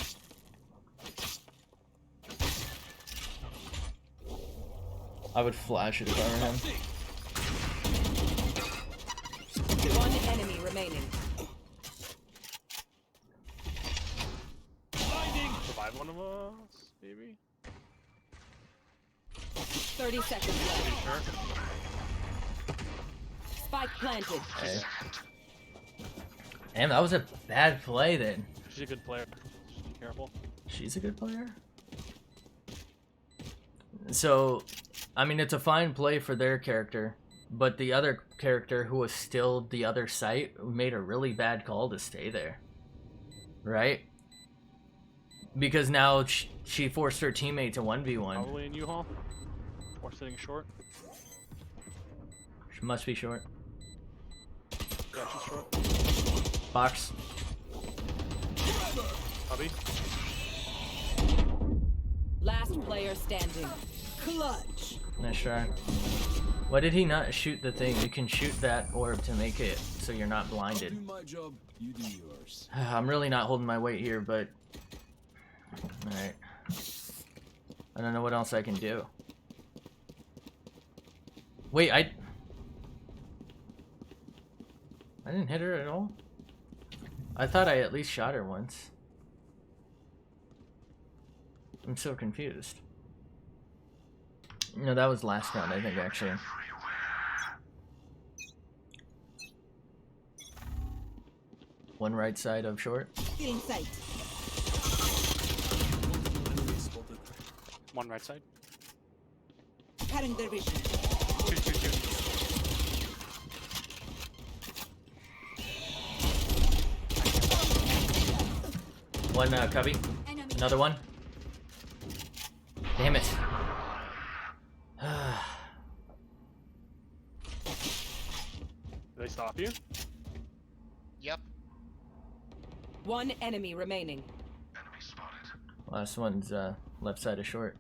I would flash it if I were him. One enemy remaining. Survival. revive one of us, maybe? 30 seconds left. Spike planted. Okay. Damn, that was a bad play then. She's a good player. Just be careful. She's a good player? So, I mean, it's a fine play for their character, but the other character who was still the other site made a really bad call to stay there. Right? Because now she forced her teammate to 1v1. Probably in U-Haul. Or sitting short. She must be short. Yeah, she's short. Box. Hubby. Last player standing. Clutch. Nice try. Why did he not shoot the thing? You can shoot that orb to make it so you're not blinded. I'll do my job, you do yours. I'm really not holding my weight here, but... Alright. I don't know what else I can do. Wait, I didn't hit her at all? I thought I at least shot her once. I'm so confused. No, that was last round, I think, actually. One right side of short. Feeling sight. One right side. Cutting their vision. Shoot. One cubby. Another one. Damn it. Did they stop you? Yep. One enemy remaining. Enemy spotted. Last one's left side of short.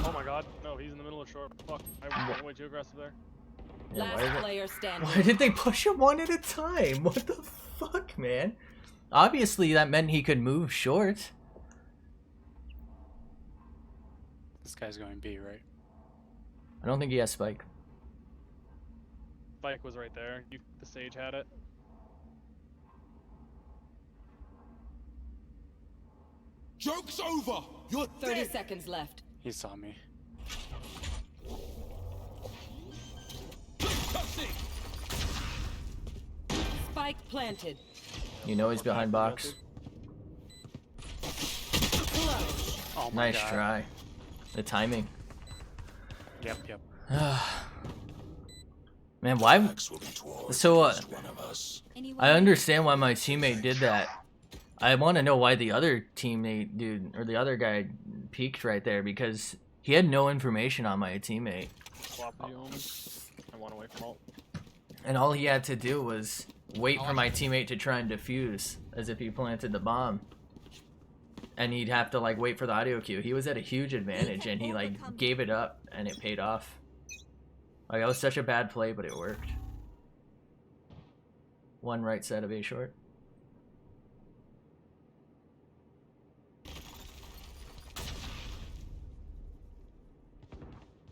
Oh my god. No, he's in the middle of short. Fuck. I went way too aggressive there. Yeah, Last player standing. why did they push him one at a time? What the fuck, man? Obviously, that meant he could move short. This guy's going B, right? I don't think he has spike. Spike was right there. The Sage had it. Joke's over! You're 30 dead! seconds left. He saw me. Spike planted. You know he's behind box. Clutch. Oh my Nice god. try. The timing. Yep. Man, why? So, I understand why my teammate did that. I want to know why the other teammate dude, or the other guy, peeked right there, because he had no information on my teammate. Swap with you, homie. I want away from ult. And all he had to do was wait for my teammate to try and defuse, as if he planted the bomb. And he'd have to, like, wait for the audio cue. He was at a huge advantage, and he, like, gave it up, and it paid off. Like, that was such a bad play, but it worked. One right side of A short.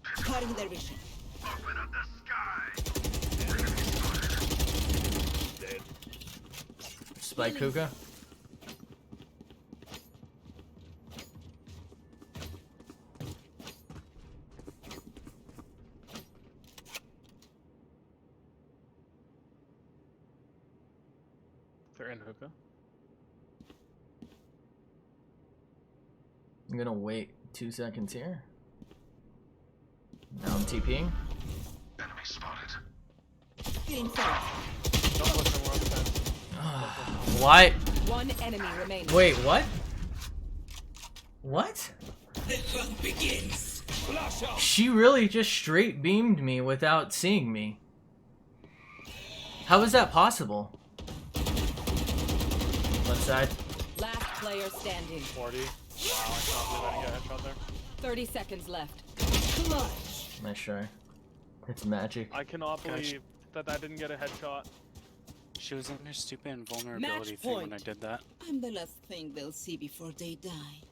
Cutting their vision. Open up the sky. Dead. Spike hookah. They're in hookah. I'm gonna wait 2 seconds here. Now I'm TPing. Enemy spotted. Feeling sight. Don't push him, we're on the fence. What? One enemy remaining. Wait, what? What? The hunt begins. She really just straight beamed me without seeing me. How is that possible? Left side. Last player standing. 40. Wow, I can't believe I didn't get a headshot there. 30 seconds left. Clutch. Nice try. It's magic. I cannot believe that I didn't get a headshot. She was in her stupid invulnerability Match thing when I point. did that. I'm the last thing they'll see before they die.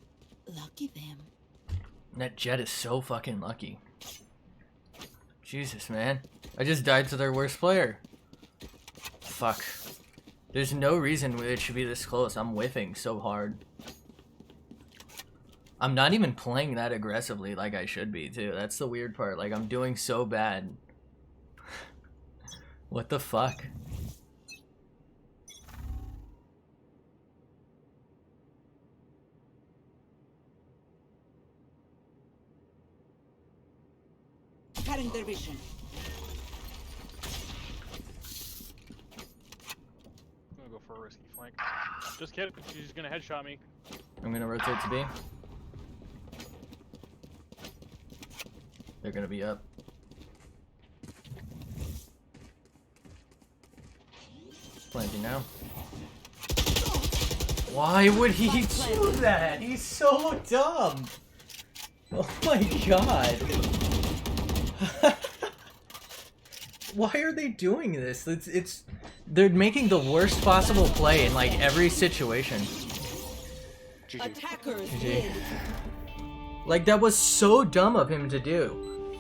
Lucky them. That Jet is so fucking lucky. Jesus, man. I just died to their worst player. Fuck. There's no reason it should be this close. I'm whiffing so hard. I'm not even playing that aggressively like I should be, too. That's the weird part. Like, I'm doing so bad. What the fuck? Cutting their vision. I'm gonna go for a risky flank. Just kidding. She's gonna headshot me. I'm gonna rotate to B. They're gonna be up. Planting now. Why would he do that? He's so dumb. Oh my god. Why are they doing this? They're making the worst possible play in like every situation. Attackers GG. win. Like that was so dumb of him to do.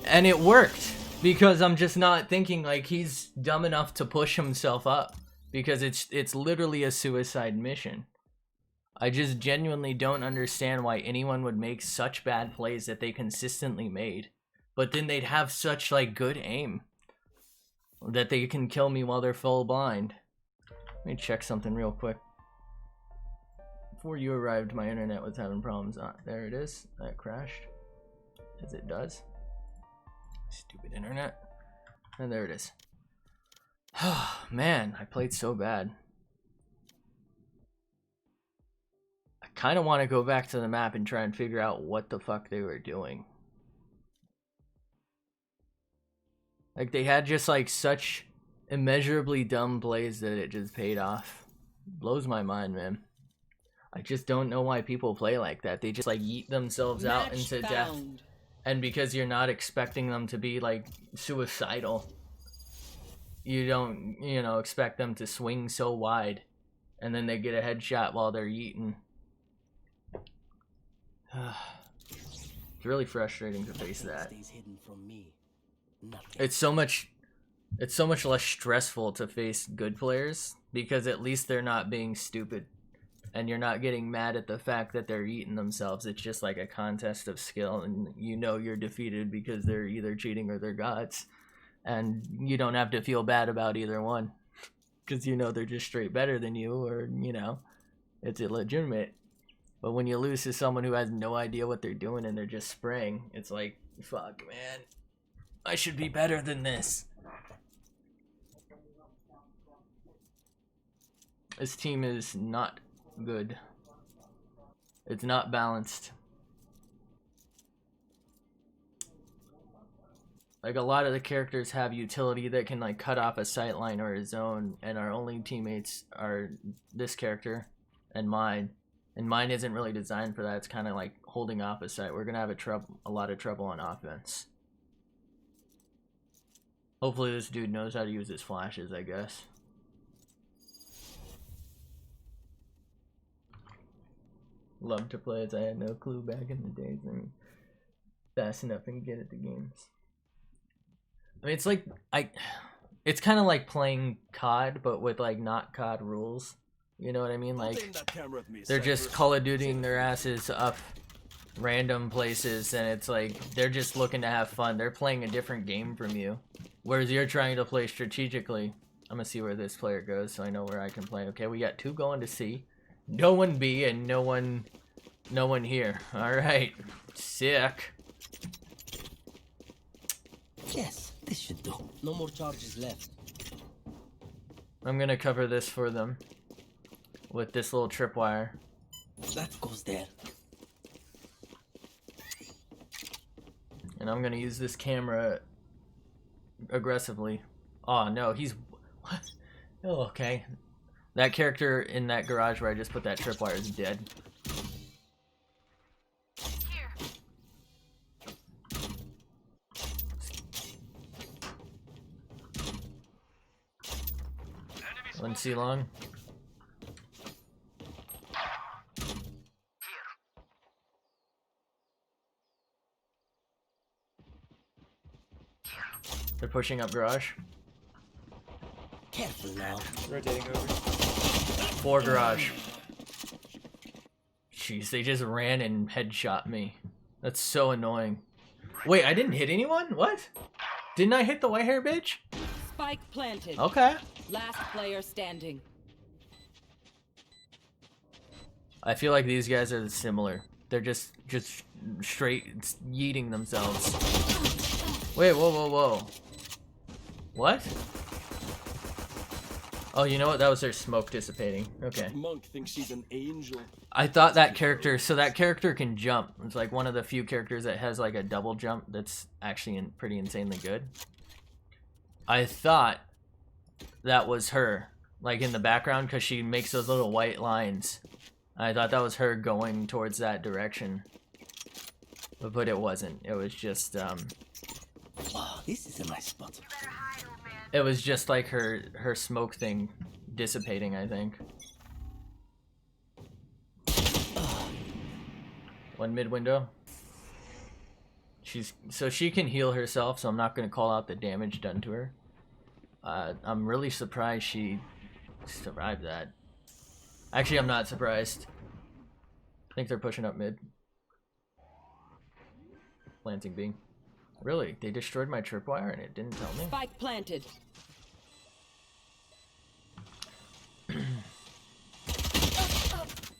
And it worked because I'm just not thinking like he's dumb enough to push himself up because it's literally a suicide mission. I just genuinely don't understand why anyone would make such bad plays that they consistently made. But then they'd have such like good aim that they can kill me while they're full blind. Let me check something real quick. Before you arrived, my internet was having problems. Ah, there it is. That crashed. As it does. Stupid internet. And there it is. Man, I played so bad. I kind of want to go back to the map and try and figure out what the fuck they were doing. Like, they had just, like, such immeasurably dumb plays that it just paid off. Blows my mind, man. I just don't know why people play like that. They just, like, yeet themselves out into death. And because you're not expecting them to be, like, suicidal, you don't, you know, expect them to swing so wide. And then they get a headshot while they're yeeting. It's really frustrating to face that. It's so much less stressful to face good players because at least they're not being stupid and you're not getting mad at the fact that they're eating themselves. It's just like a contest of skill and you know you're defeated because they're either cheating or they're gods, and you don't have to feel bad about either one because you know they're just straight better than you, or you know it's illegitimate. But when you lose to someone who has no idea what they're doing and they're just spraying, it's like, fuck, man. I should be better than this. This team is not good. It's not balanced. Like, a lot of the characters have utility that can, like, cut off a sightline or a zone, and our only teammates are this character and mine. And mine isn't really designed for that. It's kind of like holding off a sight. We're going to have a lot of trouble on offense. Hopefully this dude knows how to use his flashes, I guess. Love to play as I had no clue back in the days. I mean, fast enough and get at the games. I mean, it's like, it's kind of like playing COD, but with like not COD rules. You know what I mean? Like, they're just Call of Dutying their asses up random places, and it's like, they're just looking to have fun. They're playing a different game from you. Whereas you're trying to play strategically. I'm gonna see where this player goes so I know where I can play. Okay, we got 2 going to C. No one B and no one here. Alright. Sick. Yes, this should do. No more charges left. I'm gonna cover this for them with this little tripwire. That goes there. And I'm gonna use this camera aggressively. Oh no, he's what? Oh, okay. That character in that garage where I just put that tripwire is dead. One C long. They're pushing up garage. Careful now. Rotating over. 4 garage. Jeez, they just ran and headshot me. That's so annoying. Wait, I didn't hit anyone? What? Didn't I hit the white hair bitch? Spike planted. Okay. Last player standing. I feel like these guys are similar. They're just straight yeeting themselves. Wait, whoa, whoa, whoa. What? Oh, you know what? That was their smoke dissipating. Okay. Monk thinks she's an angel. I thought that character, so that character can jump. It's like one of the few characters that has like a double jump that's actually pretty insanely good. I thought that was her, like in the background, because she makes those little white lines. I thought that was her going towards that direction. But it wasn't. It was just, Wow, this is a nice spot. it was just like her smoke thing dissipating, I think. One mid window. So she can heal herself, so I'm not going to call out the damage done to her. I'm really surprised she survived that. Actually, I'm not surprised. I think they're pushing up mid. Planting B. Really? They destroyed my tripwire and it didn't tell me? Spike planted.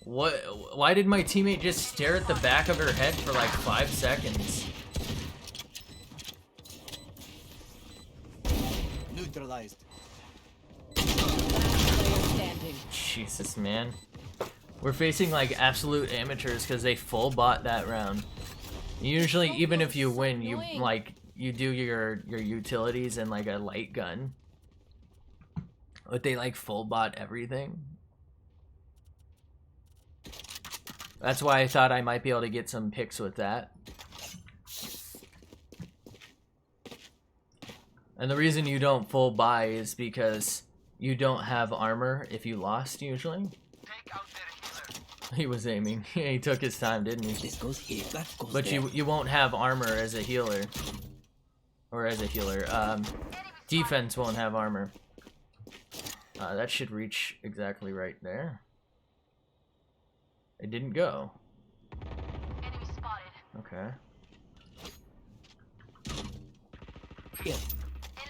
What? Why did my teammate just stare at the back of her head for like 5 seconds? Neutralized. Jesus, man. We're facing like absolute amateurs because they full bot that round. Usually, even if you win, you do your utilities and like a light gun. But they like full bot everything. That's why I thought I might be able to get some picks with that. And the reason you don't full buy is because you don't have armor if you lost usually. He was aiming. He took his time, didn't he? This goes here, that goes But there. you won't have armor as a healer. Or as a healer. Defense won't have armor. That should reach exactly right there. It didn't go. Enemy spotted. Okay. Here.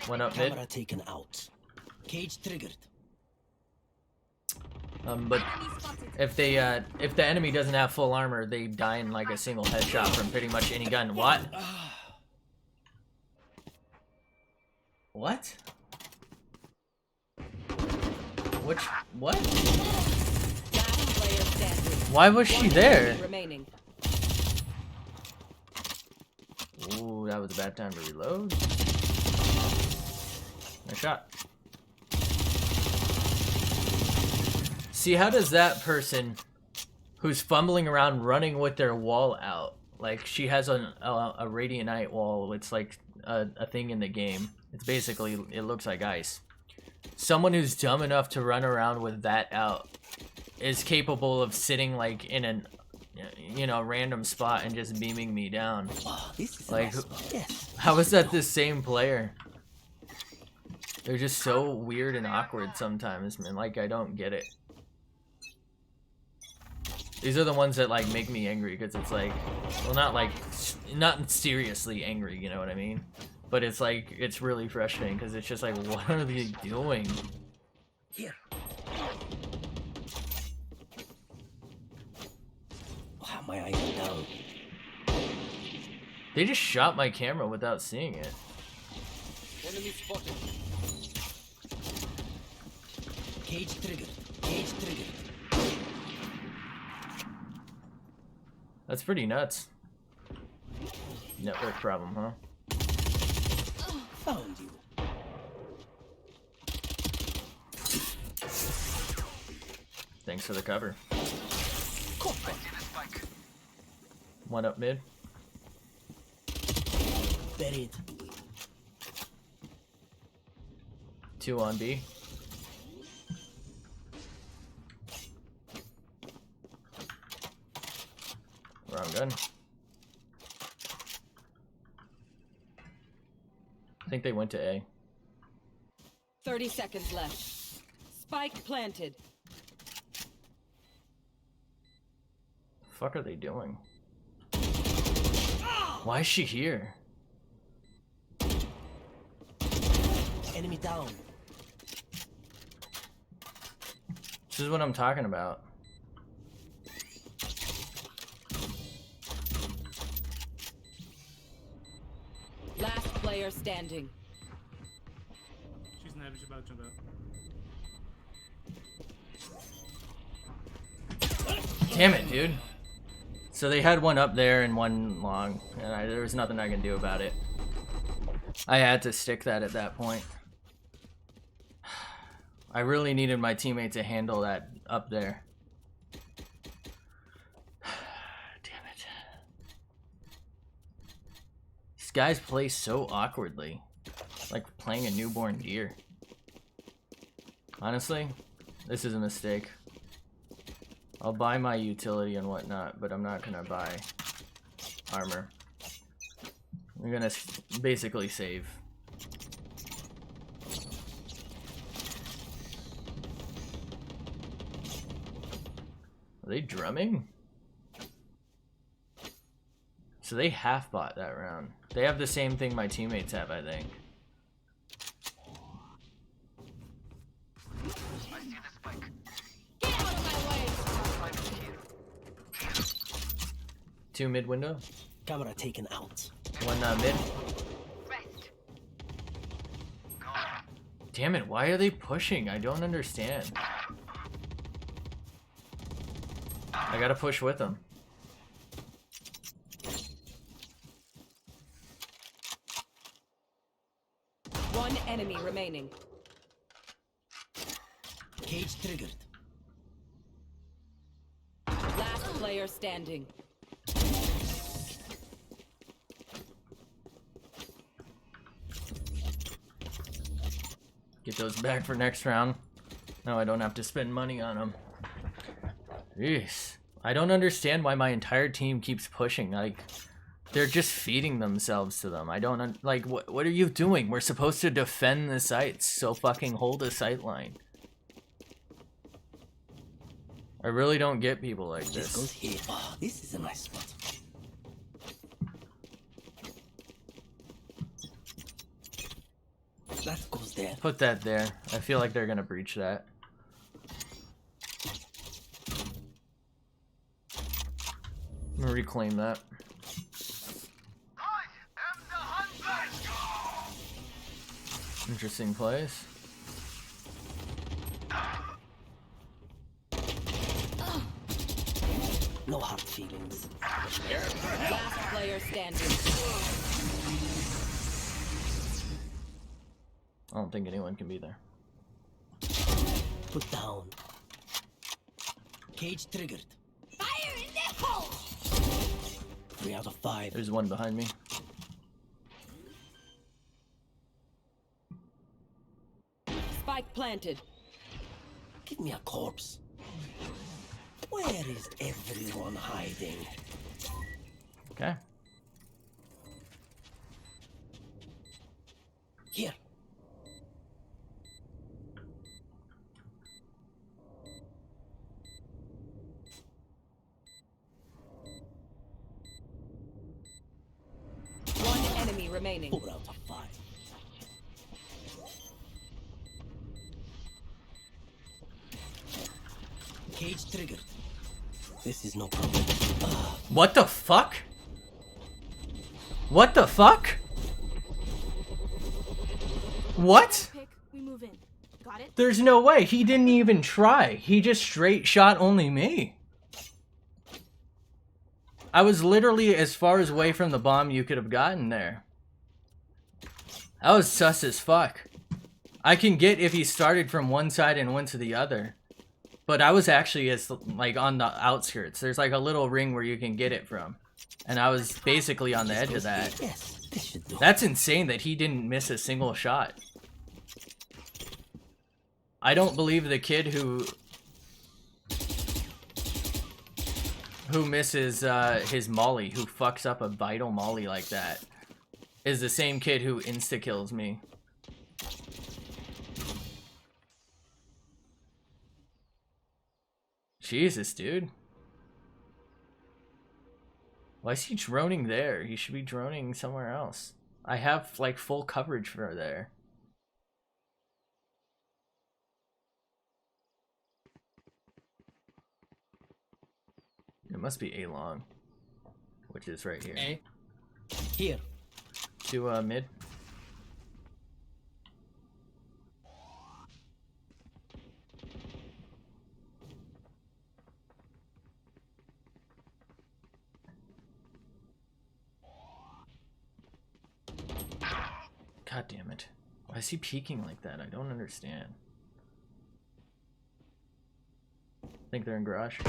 Went up mid. Camera taken out. Cage triggered. But if the enemy doesn't have full armor, they die in like a single headshot from pretty much any gun. What? What? What? Why was she there? Ooh, that was a bad time to reload. Nice shot. See, how does that person who's fumbling around running with their wall out, like she has a Radianite wall, it's like a thing in the game. It's basically, it looks like ice. Someone who's dumb enough to run around with that out is capable of sitting like in an, you know, random spot and just beaming me down. Wow, this is Like, yes. how is that the same player? They're just so weird and awkward sometimes, man. Like, I don't get it. These are the ones that like make me angry because it's like, well, not seriously angry, you know what I mean? But it's like, it's really frustrating because it's just like, what are they doing? Here. Wow, my eyes are down. They just shot my camera without seeing it. Enemy spotted. Cage triggered. Cage triggered. That's pretty nuts. Network problem, huh? Found you. Thanks for the cover. One up mid. Buried. 2 on B. Wrong gun. I think they went to A. 30 seconds left. Spike planted. Fuck are they doing? Why is she here? Enemy down. This is what I'm talking about. Last player standing. She's not about to jump out. Damn it, dude. So they had one up there and one long, and there was nothing I can do about it. I had to stick that at that point. I really needed my teammate to handle that up there. Damn it. These guys play so awkwardly. Like playing a newborn deer. Honestly, this is a mistake. I'll buy my utility and whatnot, but I'm not gonna buy armor. I'm gonna basically save. Are they drumming? So they half bought that round. They have the same thing my teammates have, I think. Two mid window. Camera taken out. One mid. Damn it, why are they pushing? I don't understand. I gotta push with them. One enemy remaining. Cage triggered. Last player standing. Get those back for next round. No, I don't have to spend money on them. Jeez. I don't understand why my entire team keeps pushing. Like, they're just feeding themselves to them. I don't, like, what are you doing? We're supposed to defend the sites, so fucking hold a sight line. I really don't get people like this. This goes here. Oh, this is a nice spot. That goes there. Put that there. I feel like they're gonna breach that. I'm gonna reclaim that. Interesting place. No hard feelings. Last player standing. I don't think anyone can be there. Put down. Cage triggered. Fire in the hole! 3 out of 5. There's one behind me. Spike planted. Give me a corpse. Where is everyone hiding? Okay. Here. One enemy remaining. 4 out of 5. Cage triggered. This is no problem. What the fuck? What the fuck? What? We move in. Got it? There's no way. He didn't even try. He just straight shot only me. I was literally as far away from the bomb you could have gotten there. That was sus as fuck. I can get if he started from one side and went to the other. But I was actually as like on the outskirts. There's like a little ring where you can get it from. And I was basically on the edge of that. That's insane that he didn't miss a single shot. I don't believe the kid who misses his molly, who fucks up a vital molly like that, is the same kid who insta-kills me. Jesus, dude. Why is he droning there? He should be droning somewhere else. I have like full coverage for there. It must be A long, which is right here. A. Here. To mid. God damn it. Why is he peeking like that? I don't understand. I think they're in garage.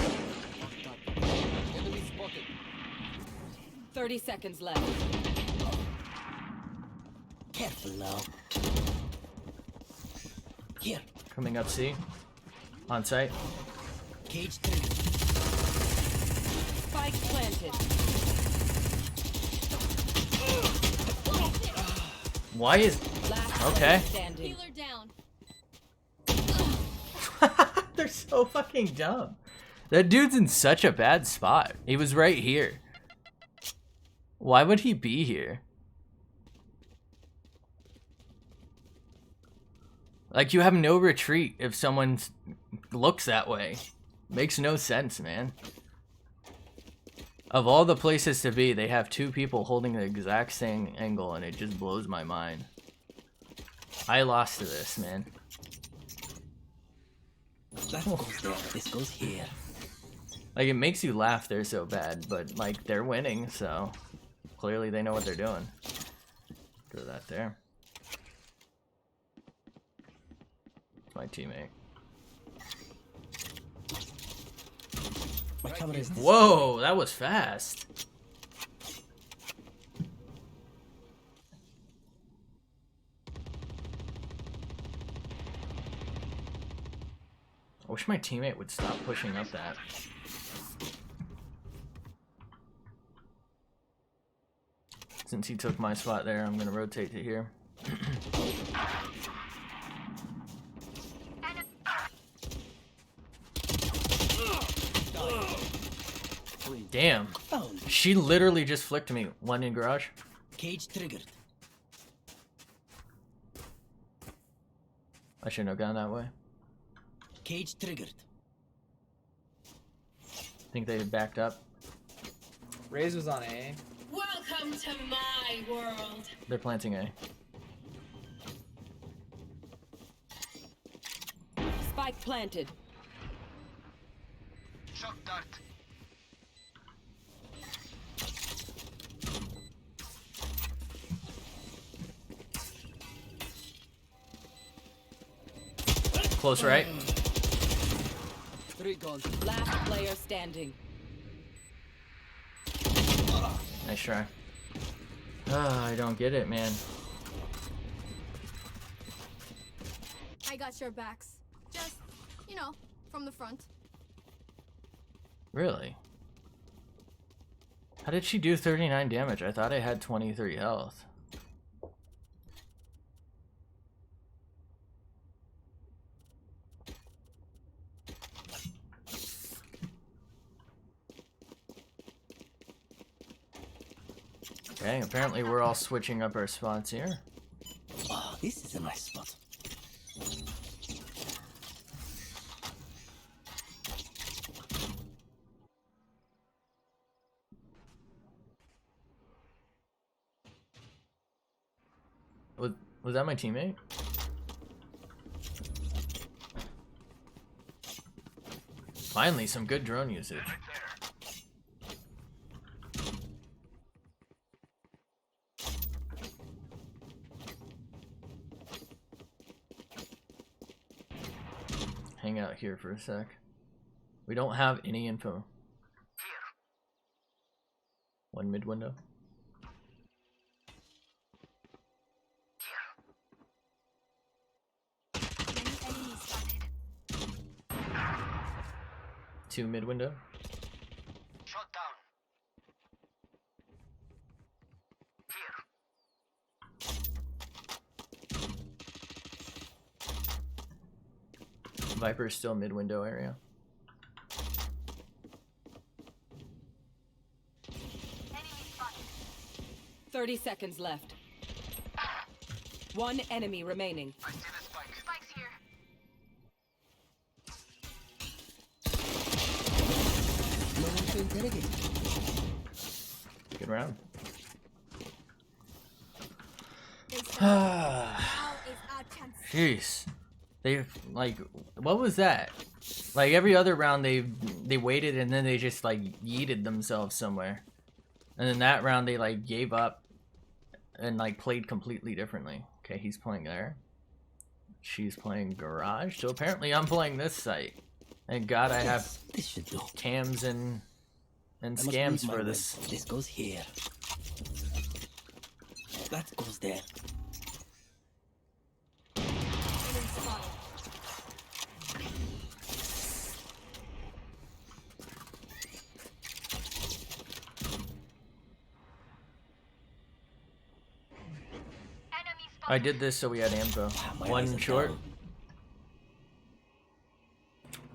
30 seconds left. Careful now. Here. Coming up C. On site. Cage trigger. Spike planted. Why is... Okay. Healer down. They're so fucking dumb. That dude's in such a bad spot. He was right here. Why would he be here? Like, you have no retreat if someone looks that way. Makes no sense, man. Of all the places to be, they have two people holding the exact same angle, and it just blows my mind. I lost to this, man. That goes there. This goes here. Like, it makes you laugh they're so bad, but, like, they're winning, so... Clearly they know what they're doing. Throw that there. It's my teammate. My camera is... Whoa, that was fast. I wish my teammate would stop pushing up that. Since he took my spot there, I'm gonna rotate to here. Damn. She literally just flicked me. One in garage. Cage triggered. I shouldn't have gone that way. Cage triggered. Think they backed up. Raze was on A. Welcome to my world. They're planting A. Spike planted. Shock dart. Close right. 3 gone. Last player standing. Nice try. Ah, I don't get it, man. I got your backs. Just, you know, from the front. Really? How did she do 39 damage? I thought I had 23 health. Okay, apparently we're all switching up our spots here. Oh, this is a nice spot. Was that my teammate? Finally, some good drone usage. Hang out here for a sec. We don't have any info. One mid window. Two mid window. Shot down. Viper's still mid window area. 30 seconds left. One enemy remaining. I see the spike. Spike's here. No one to interrogate. Good round. Now is our chance. Jeez. They like, what was that? Like every other round they waited and then they just like yeeted themselves somewhere. And then that round they like gave up and like played completely differently. Okay, he's playing there. She's playing garage. So apparently I'm playing this site. Thank God I have This should do. cams and I must scams leave my for web. this. This goes here. That goes there. Enemy spotted. I did this so we had info. My eyes One are short. down.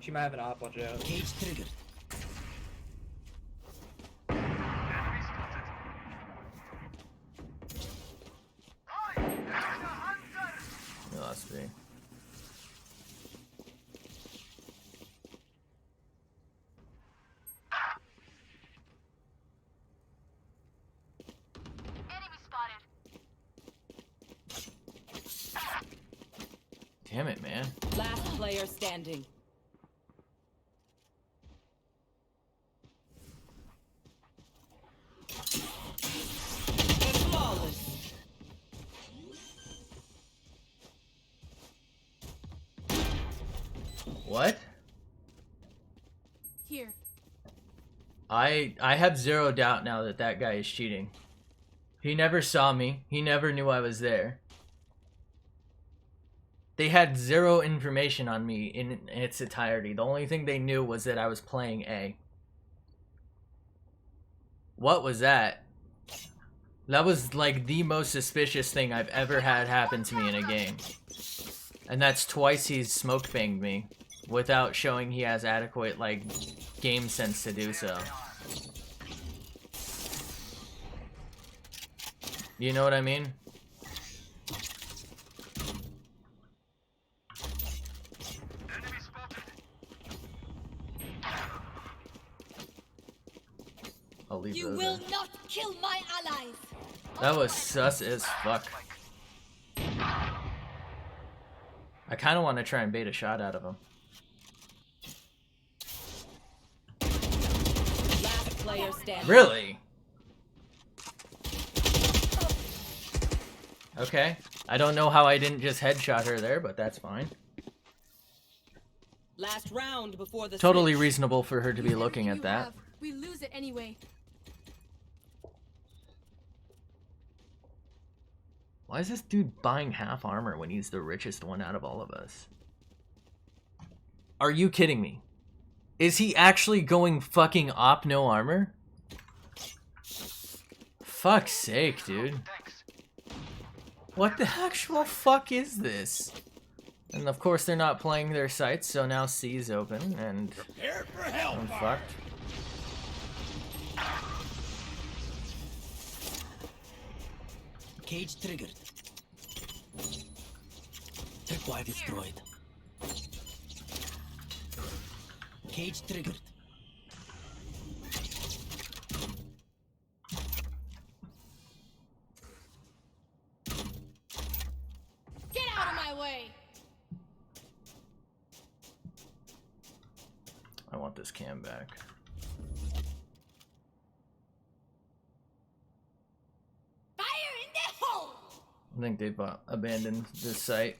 She might have an op, watch out. Cage triggered. We lost B. Enemy spotted. Damn it, man. Last player standing. Flawless. What? Here. I have zero doubt now that that guy is cheating. He never saw me. He never knew I was there. They had zero information on me in its entirety. The only thing they knew was that I was playing A. What was that? That was like the most suspicious thing I've ever had happen to me in a game. And that's twice he's smoke banged me without showing he has adequate like game sense to do so. You know what I mean? I'll leave You those will there. not kill my allies. That was sus as fuck. I kind of want to try and bait a shot out of him. Last player standing. Really? Okay. I don't know how I didn't just headshot her there, but that's fine. Last round before the Totally switch. reasonable for her to be looking Everything at you that. have, we lose it anyway. Why is this dude buying half armor when he's the richest one out of all of us? Are you kidding me? Is he actually going fucking op no armor? Fuck's sake, dude. What the actual fuck is this? And of course they're not playing their sites, so now C is open and I'm fucked. Cage triggered. Tripwire destroyed. Cage triggered. Get out of my way. I want this cam back. Fire in the hole. I think they've abandoned this site.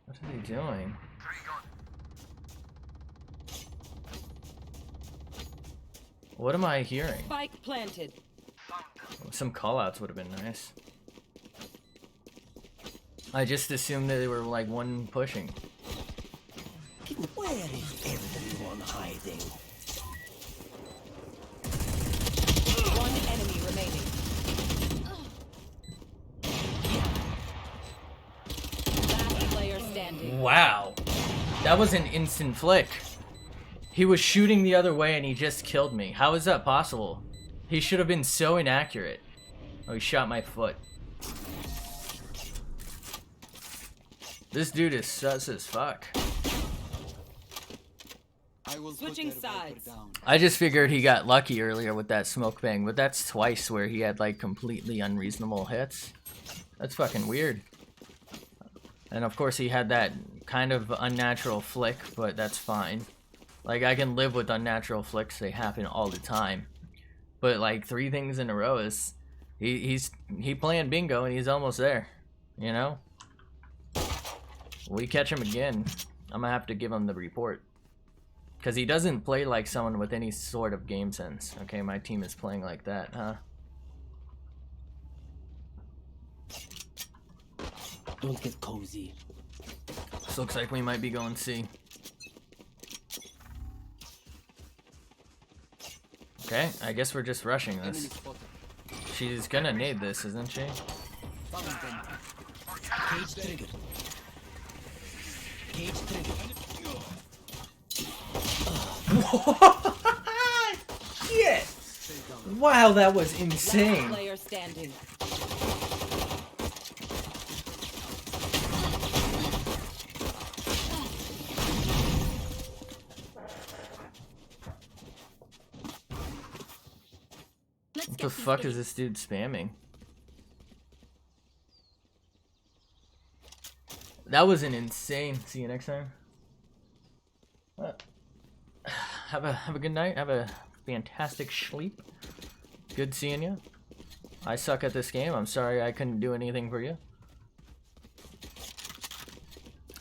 What are they doing? What am I hearing? Spike planted. Some callouts would have been nice. I just assumed that they were like one pushing. Where is everyone hiding? One enemy remaining. Last player standing. Wow. That was an instant flick. He was shooting the other way and he just killed me. How is that possible? He should have been so inaccurate. Oh, he shot my foot. This dude is sus as fuck. Switching sides. I just figured he got lucky earlier with that smoke bang, but that's twice where he had like completely unreasonable hits. That's fucking weird. And of course he had that kind of unnatural flick, but that's fine. Like, I can live with unnatural flicks, they happen all the time. But like 3 things in a row is he playing bingo and he's almost there, you know? We catch him again, I'm gonna have to give him the report. Because he doesn't play like someone with any sort of game sense. Okay, my team is playing like that, huh? Don't get cozy. This looks like we might be going C. Okay, I guess we're just rushing this. She's gonna nade this, isn't she? Cage triggered. Cage triggered. Shit! Wow, that was insane. Last player standing. What the fuck is this dude spamming? That was an insane. See you next time. Have a good night. Have a fantastic sleep. Good seeing you. I suck at this game. I'm sorry I couldn't do anything for you.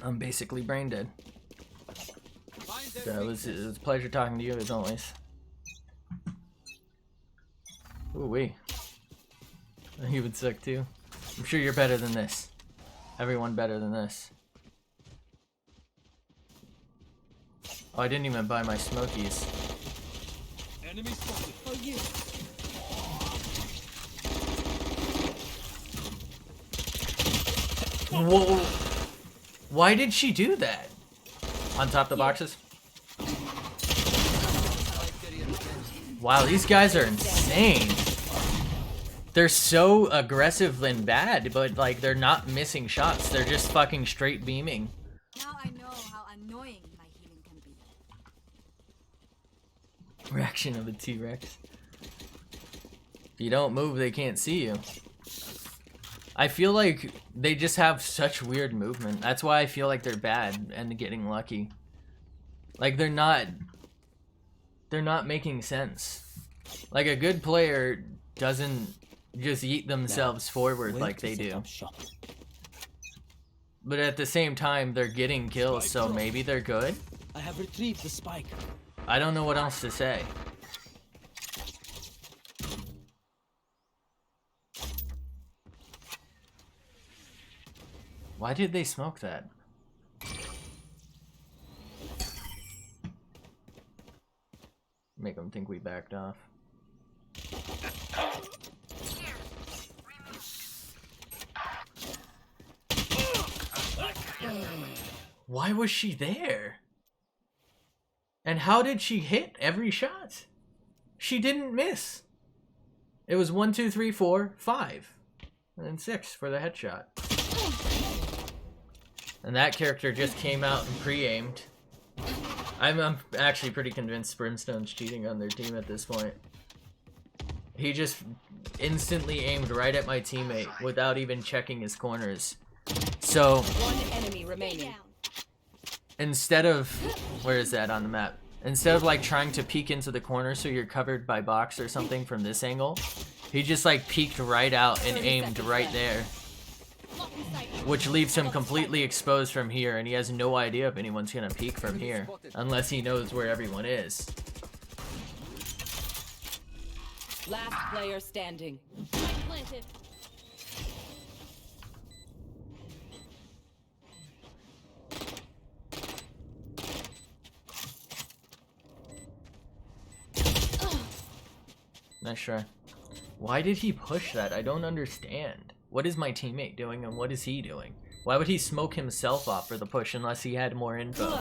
I'm basically brain dead. So it was a pleasure talking to you as always. Ooh wee. You would suck too. I'm sure you're better than this. Everyone better than this. Oh, I didn't even buy my smokies. Enemy spotted. For you. Whoa! Why did she do that? On top of the boxes? Wow, these guys are insane. They're so aggressive and bad, but like they're not missing shots. They're just fucking straight beaming. Now I know how annoying my healing can be. Reaction of a T-Rex. If you don't move, they can't see you. I feel like they just have such weird movement. That's why I feel like they're bad and getting lucky. Like they're not making sense. Like a good player doesn't just yeet themselves forward like they do. But at the same time, they're getting kills, so maybe they're good? I have retrieved the spike. I don't know what else to say. Why did they smoke that? Make them think we backed off. Why was she there? And how did she hit every shot? She didn't miss. It was 1, 2, 3, 4, 5. And then 6 for the headshot. And that character just came out and pre-aimed. I'm actually pretty convinced Brimstone's cheating on their team at this point. He just instantly aimed right at my teammate without even checking his corners. So, One enemy remaining. instead of, where is that on the map? Instead of like trying to peek into the corner so you're covered by box or something from this angle, he just like peeked right out and aimed right there. Which leaves him completely exposed from here, and he has no idea if anyone's gonna peek from here, unless he knows where everyone is. Last player standing. Planted. Nice try. Why did he push that? I don't understand. What is my teammate doing and what is he doing? Why would he smoke himself off for the push unless he had more info?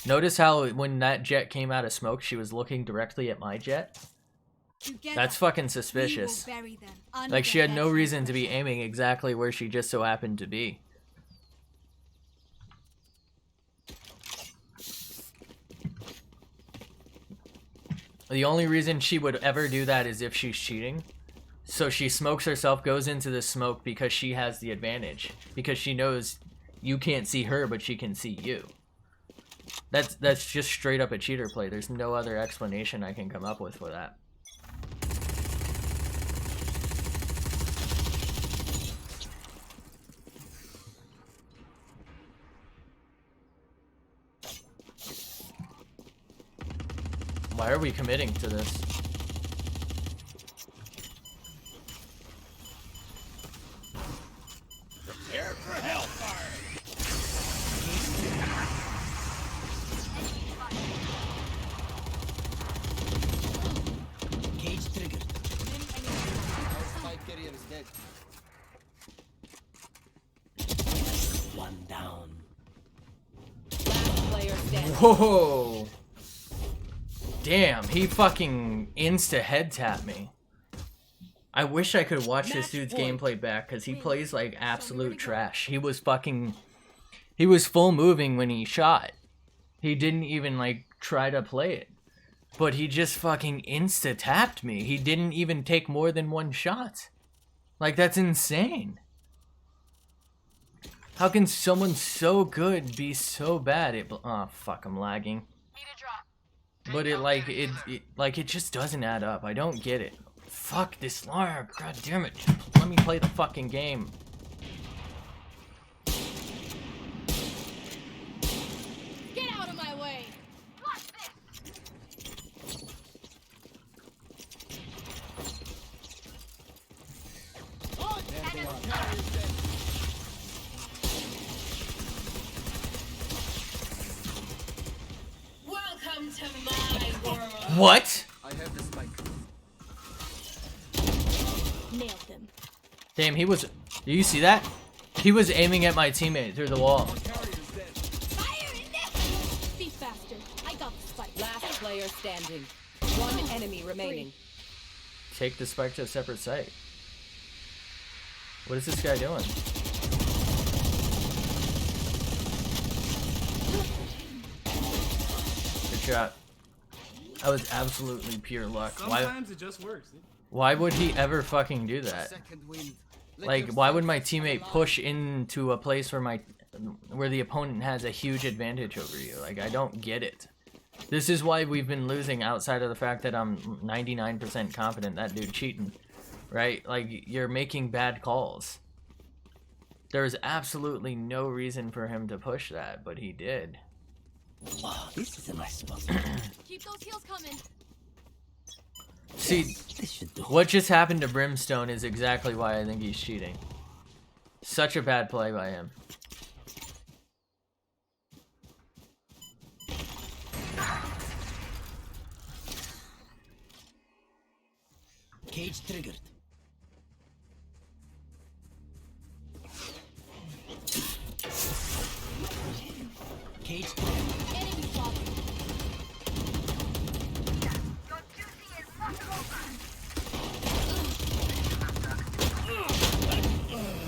Notice how when that jet came out of smoke, she was looking directly at my jet? Together, That's fucking we suspicious. will bury them Like, she had under no that reason to be transgression. aiming exactly where she just so happened to be. The only reason she would ever do that is if she's cheating. So she smokes herself, goes into the smoke because she has the advantage. Because she knows you can't see her, but she can see you. That's just straight up a cheater play. There's no other explanation I can come up with for that. Why are we committing to this? Prepare for hellfire. Cage triggered. Spike carrier is dead. One down. Last player standing. Whoa! Damn, he fucking insta head tapped me. I wish I could watch this dude's gameplay back because he plays like absolute trash. He was full moving when he shot. He didn't even like try to play it. But he just fucking insta tapped me. He didn't even take more than one shot. Like, that's insane. How can someone so good be so bad at oh fuck, I'm lagging. But it just doesn't add up. I don't get it. Fuck this lag. God damn it. Just let me play the fucking game. Get out of my way! Welcome to my world. What? I have the spike. Nailed them. Damn, he was... Do you see that? He was aiming at my teammate through the wall. Fire in there! Be faster. I got the spike. Last player standing. One enemy remaining. Take the spike to a separate site. What is this guy doing? Good shot. That was absolutely pure luck. Sometimes it just works. Why would he ever fucking do that? Like, why would my teammate push into a place where the opponent has a huge advantage over you? Like, I don't get it. This is why we've been losing outside of the fact that I'm 99% confident that dude cheating. Right? Like, you're making bad calls. There's absolutely no reason for him to push that, but he did. Wow, this is a nice spot. Keep those heels coming. See, what just happened to Brimstone is exactly why I think he's cheating. Such a bad play by him. Cage triggered. Cage triggered. Enemy spotted.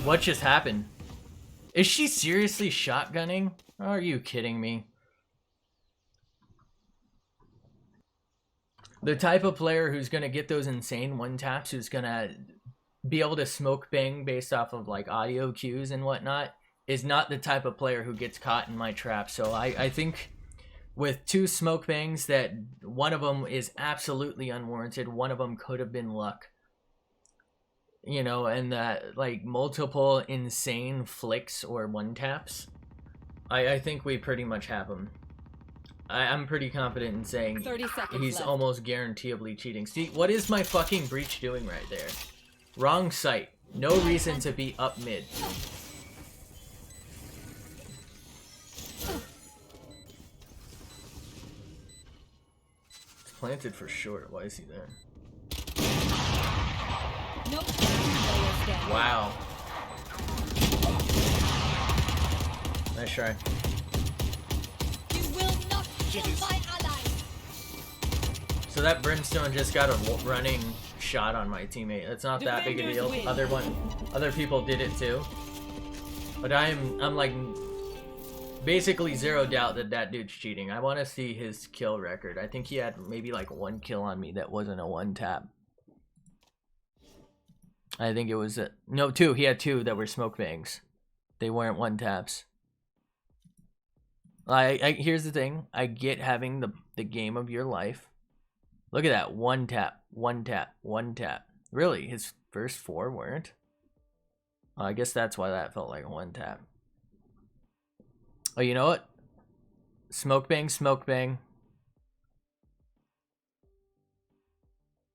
What just happened? Is she seriously shotgunning? Are you kidding me? The type of player who's gonna get those insane one taps, who's gonna be able to smoke bang based off of like audio cues and whatnot, is not the type of player who gets caught in my trap. So I think with two smoke bangs, that one of them is absolutely unwarranted, one of them could have been luck. You know, and that like multiple insane flicks or one taps, I think we pretty much have him. I'm pretty confident in saying 30 seconds he's left. almost guaranteeably cheating. See, what is my fucking breach doing right there? Wrong site. No reason to be up mid. It's planted for short. Why is he there? Nope. Player standing. Wow. Nice try. You will not So that Brimstone just got a running shot on my teammate. It's not that big a deal. Other people did it too. But I'm like basically zero doubt that that dude's cheating. I want to see his kill record. I think he had maybe like 1 kill on me that wasn't a 1 tap. I think it was no, 2. He had 2 that were smoke bangs. They weren't 1 taps. Here's the thing. I get having the game of your life. Look at that. 1 tap, 1 tap, 1 tap. Really? His first 4 weren't? I guess that's why that felt like a 1 tap. Oh, you know what? Smoke bang, smoke bang.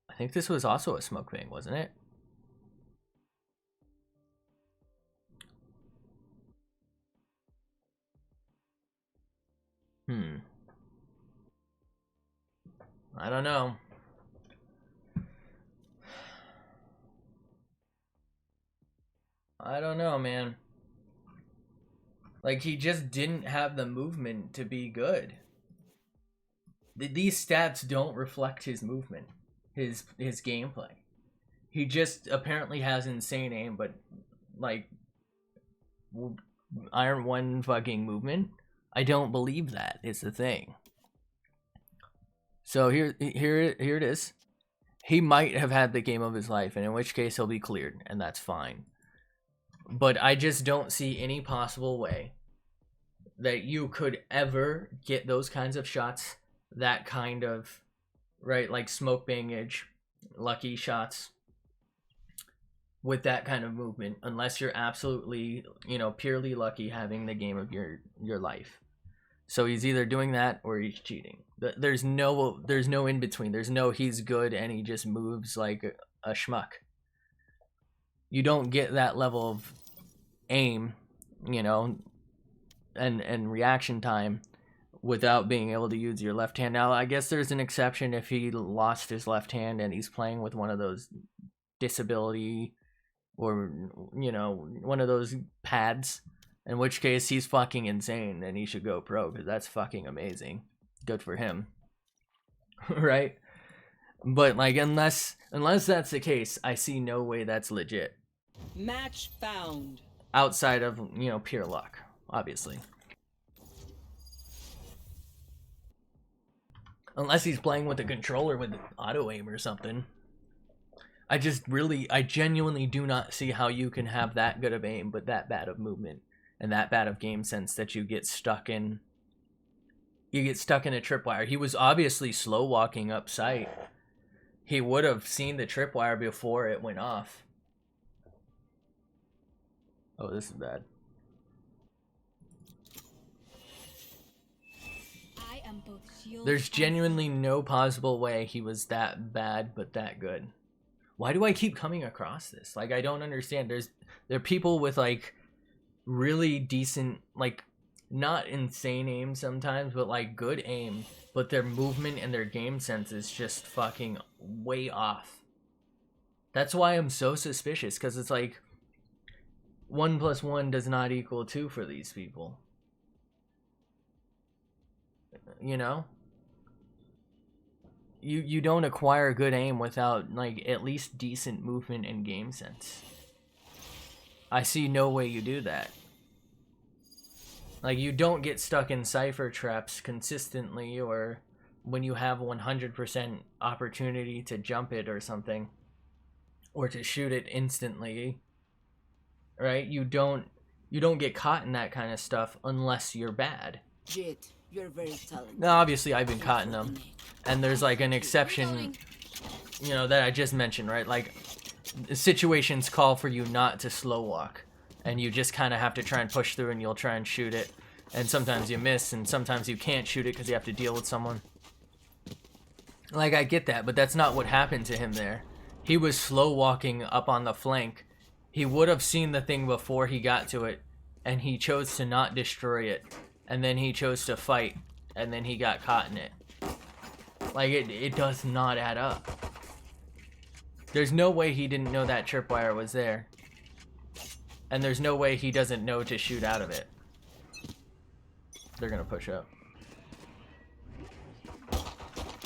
I think this was also a smoke bang, wasn't it? I don't know. I don't know, man. Like, he just didn't have the movement to be good. These stats don't reflect his movement, his gameplay. He just apparently has insane aim, but like Iron 1 fucking movement. I don't believe that is the thing. So here it is. He might have had the game of his life, and in which case he'll be cleared, and that's fine. But I just don't see any possible way that you could ever get those kinds of shots, that kind of, right, like smoke bangage, lucky shots, with that kind of movement, unless you're absolutely, you know, purely lucky having the game of your life. So he's either doing that or he's cheating. There's no in between. There's no he's good and he just moves like a schmuck. You don't get that level of aim, you know, and reaction time without being able to use your left hand. Now, I guess there's an exception if he lost his left hand and he's playing with one of those disability or, you know, one of those pads, in which case he's fucking insane and he should go pro, because that's fucking amazing. Good for him. Right? But like, unless that's the case, I see no way that's legit. Match found. Outside of, you know, pure luck, obviously. Unless he's playing with a controller with auto aim or something. I genuinely do not see how you can have that good of aim but that bad of movement and that bad of game sense that you get stuck in a tripwire. He was obviously slow walking up sight. He would have seen the tripwire before it went off. Oh, this is bad. There's genuinely no possible way he was that bad but that good. Why do I keep coming across this? Like, I don't understand. There are people with like really decent, like, not insane aim sometimes, but like good aim, but their movement and their game sense is just fucking way off. That's why I'm so suspicious, because it's like 1 + 1 does not equal 2 for these people. You know? You don't acquire good aim without like at least decent movement and game sense. I see no way you do that. Like, you don't get stuck in cipher traps consistently, or when you have 100% opportunity to jump it or something, or to shoot it instantly, right? You don't get caught in that kind of stuff unless you're bad. Jit, you're very talented. Now, obviously, I've been caught in them, and there's like an exception, you know, that I just mentioned, right? Like, situations call for you not to slow walk, and you just kind of have to try and push through, and you'll try and shoot it, and sometimes you miss, and sometimes you can't shoot it because you have to deal with someone. Like, I get that, but that's not what happened to him there. He was slow walking up on the flank. He would have seen the thing before he got to it, and he chose to not destroy it, and then he chose to fight, and then he got caught in it. Like, it does not add up. There's no way he didn't know that tripwire was there. And there's no way he doesn't know to shoot out of it. They're gonna push up.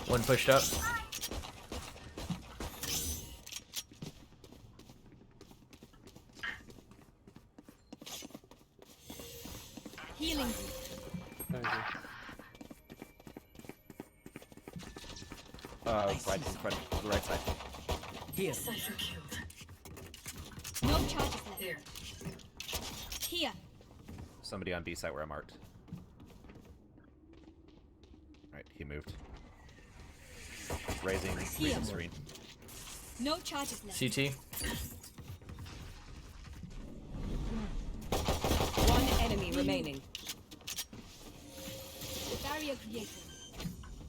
One pushed up. Healing. Right in front, the right side. Here. Cypher killed. No charges left. There. Here. Somebody on B side where I marked. Alright, he moved. Raising screen. No charges left. CT. One enemy remaining. Barrier created.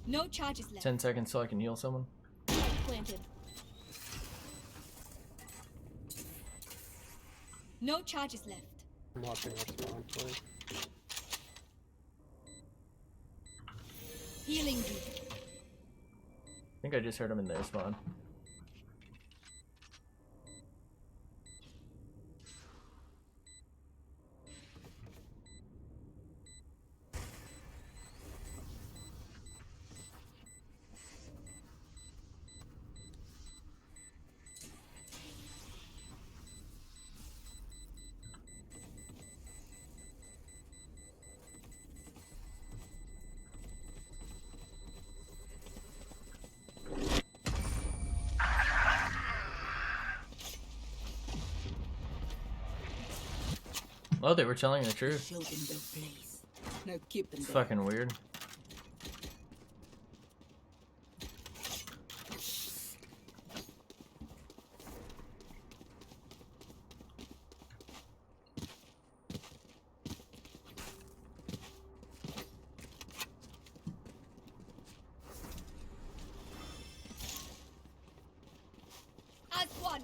No charges left. 10 seconds till I can heal someone. Planted. No charges left. I'm watching what's going on. Healing you. I think I just heard him in their spawn. Oh, they were telling the truth. Show them their place. Now keep them It's there. fucking weird. As one.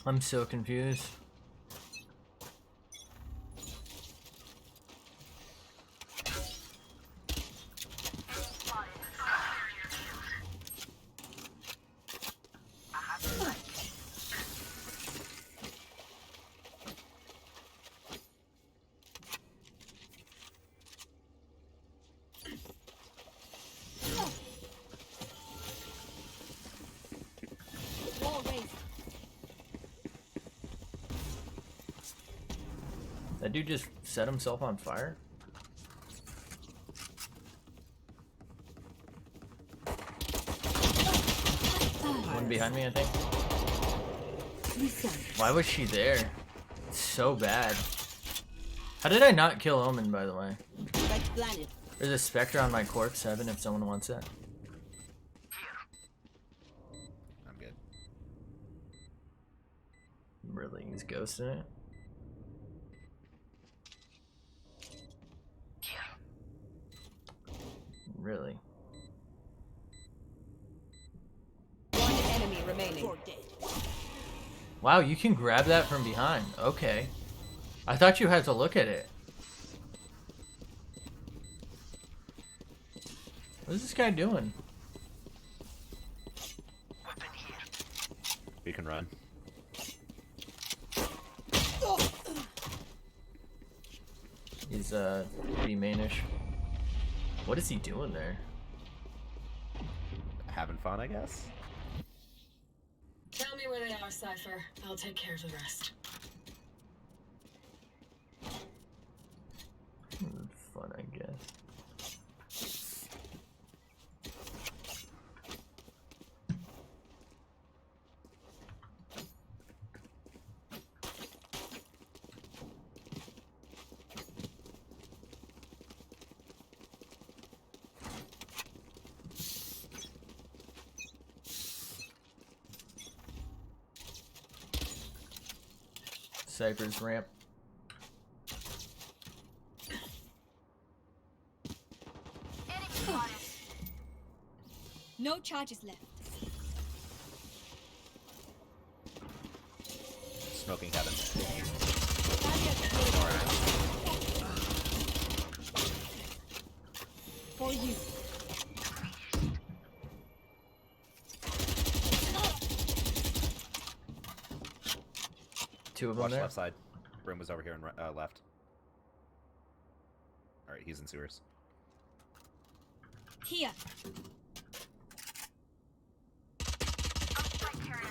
I'm so confused. Wall raised. That dude just set himself on fire? One behind me, I think. Why was she there? It's so bad. How did I not kill Omen, by the way? There's a Spectre on my corpse, Heaven, if someone wants it. I'm good. Really, he's ghosting it? Really? One enemy remaining. Wow, you can grab that from behind. Okay. I thought you had to look at it. What is this guy doing? We can run. He's pretty mainish. What is he doing there? Having fun, I guess. Tell me where they are, Cypher. I'll take care of the rest. Fun, I guess. Cypher's ramp. No charges left. Smoking Heaven. For you. Two of them Watch there. left side. Brim was over here and left. Alright, he's in sewers. Here.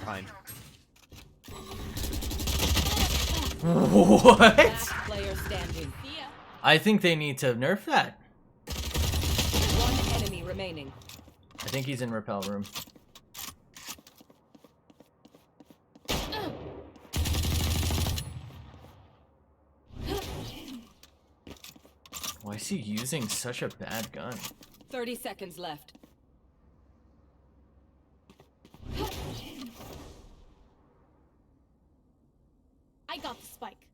Behind. What? Last player standing. I think they need to nerf that. One enemy remaining. I think he's in rappel room. Why is he using such a bad gun? 30 seconds left. I got the spike.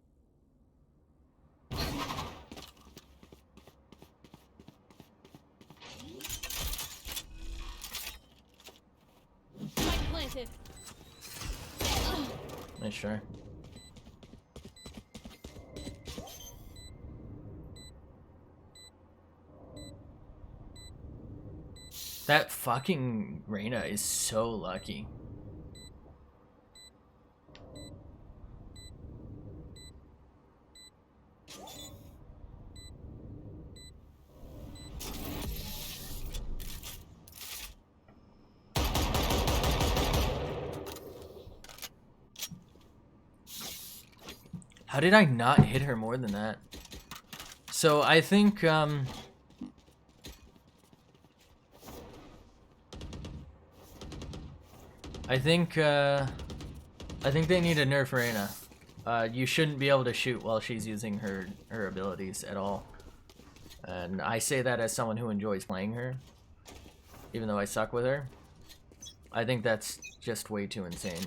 Spike planted. Nice try. That fucking Reyna is so lucky. How did I not hit her more than that? So I think I think they need to nerf Reyna. You shouldn't be able to shoot while she's using her abilities at all. And I say that as someone who enjoys playing her, even though I suck with her. I think that's just way too insane.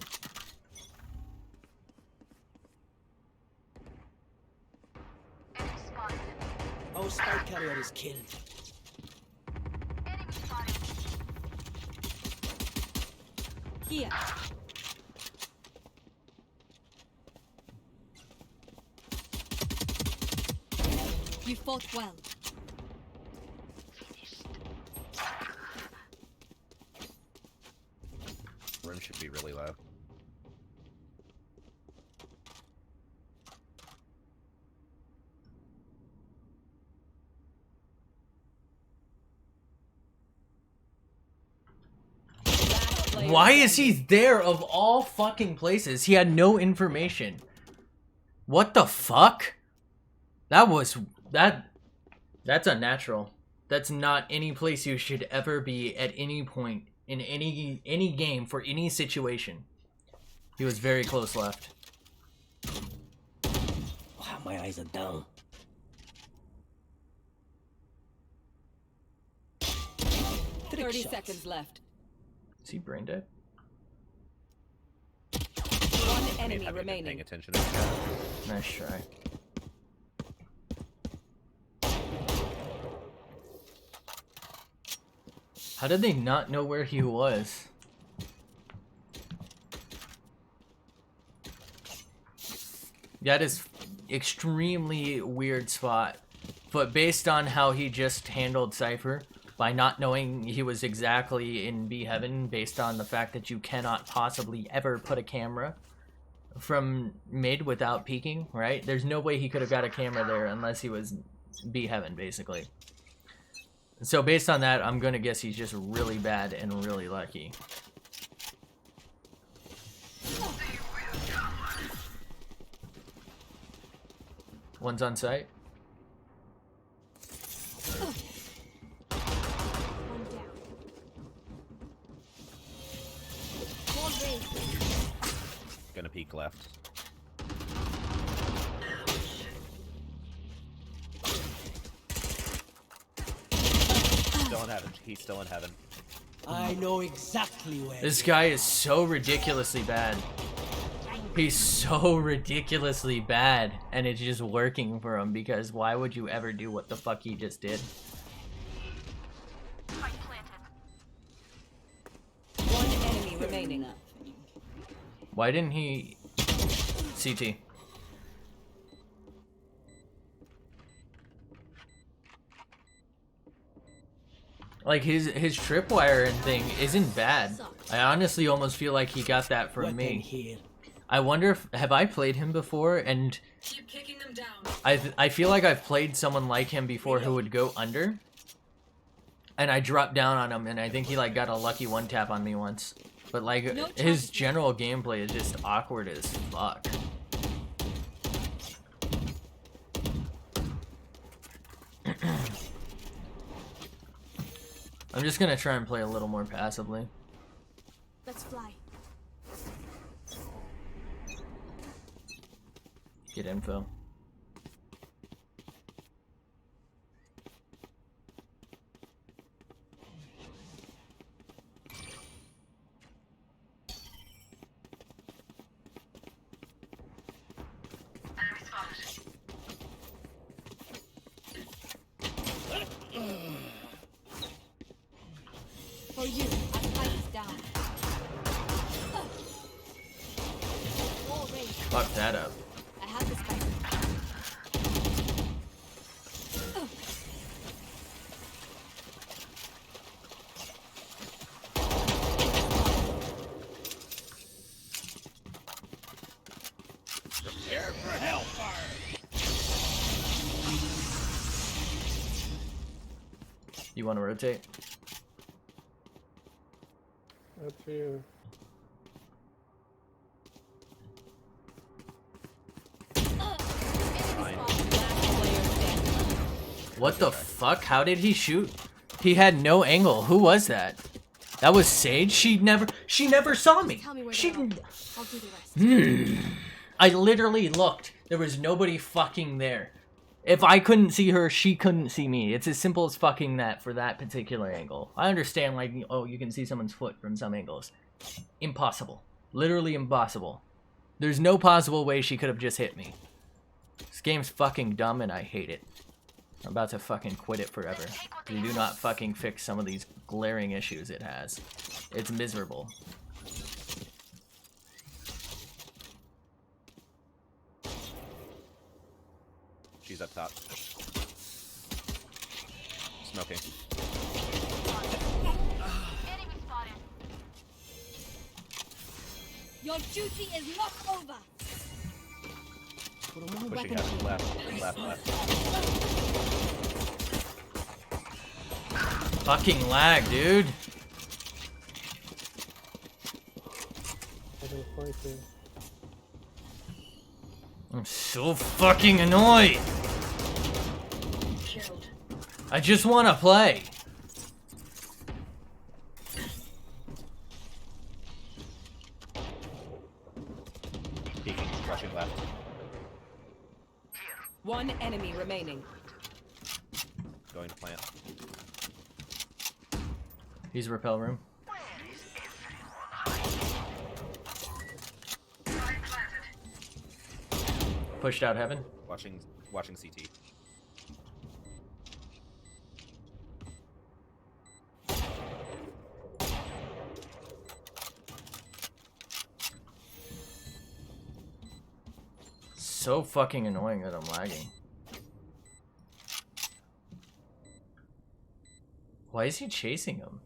Our spike carrier is killed. Here. You fought well. Room should be really low. Why is he there of all fucking places? He had no information. What the fuck? That's unnatural. That's not any place you should ever be at any point in any game for any situation. He was very close left. Wow, my eyes are down. Trick 30 shots. seconds left. Is he brain dead? One I mean, enemy have you been paying remaining. attention to this? Nice try. How did they not know where he was? That is extremely weird spot. But based on how he just handled Cypher, by not knowing he was exactly in B heaven, based on the fact that you cannot possibly ever put a camera from mid without peeking, right? There's no way he could have got a camera there unless he was B heaven, basically. So based on that, I'm gonna guess he's just really bad and really lucky. One's on site. One down. Wall raised. Gonna peek left. Still in heaven. He's still in heaven. I know exactly where. This guy is so ridiculously bad. He's so ridiculously bad, and it's just working for him, because why would you ever do what the fuck he just did? One enemy remaining. Why didn't he... CT. Like, his tripwire and thing isn't bad. I honestly almost feel like he got that from me. Here. I wonder if... Have I played him before? And Keep kicking them down. I feel like I've played someone like him before who would go under. and I dropped down on him, and I think he like got a lucky one tap on me once. But like his general gameplay is just awkward as fuck. I'm just gonna try and play a little more passively. Let's fly. Get info. For you, our fight is down. Wall raised. Fuck that up. I have this fight. Prepare for hellfire. You want to rotate? Up to you. What the fuck? How did he shoot? He had no angle. Who was that? That was Sage? She never saw me. She didn't. I'll do the rest. I literally looked. There was nobody fucking there. If I couldn't see her, she couldn't see me. It's as simple as fucking that for that particular angle. I understand, like, oh, you can see someone's foot from some angles. Impossible. Literally impossible. There's no possible way she could have just hit me. This game's fucking dumb and I hate it. I'm about to fucking quit it forever. You do not fucking fix some of these glaring issues it has. It's miserable. She's up top. Smoking. Your duty is not over. Pushing out left. Fucking lag, dude. I don't quite see. I'm so fucking annoyed. I just want to play. Peeking, rushing left. One enemy remaining. Going to plant. He's repel room. Pushed out heaven. Watching CT. So fucking annoying that I'm lagging. Why is he chasing him?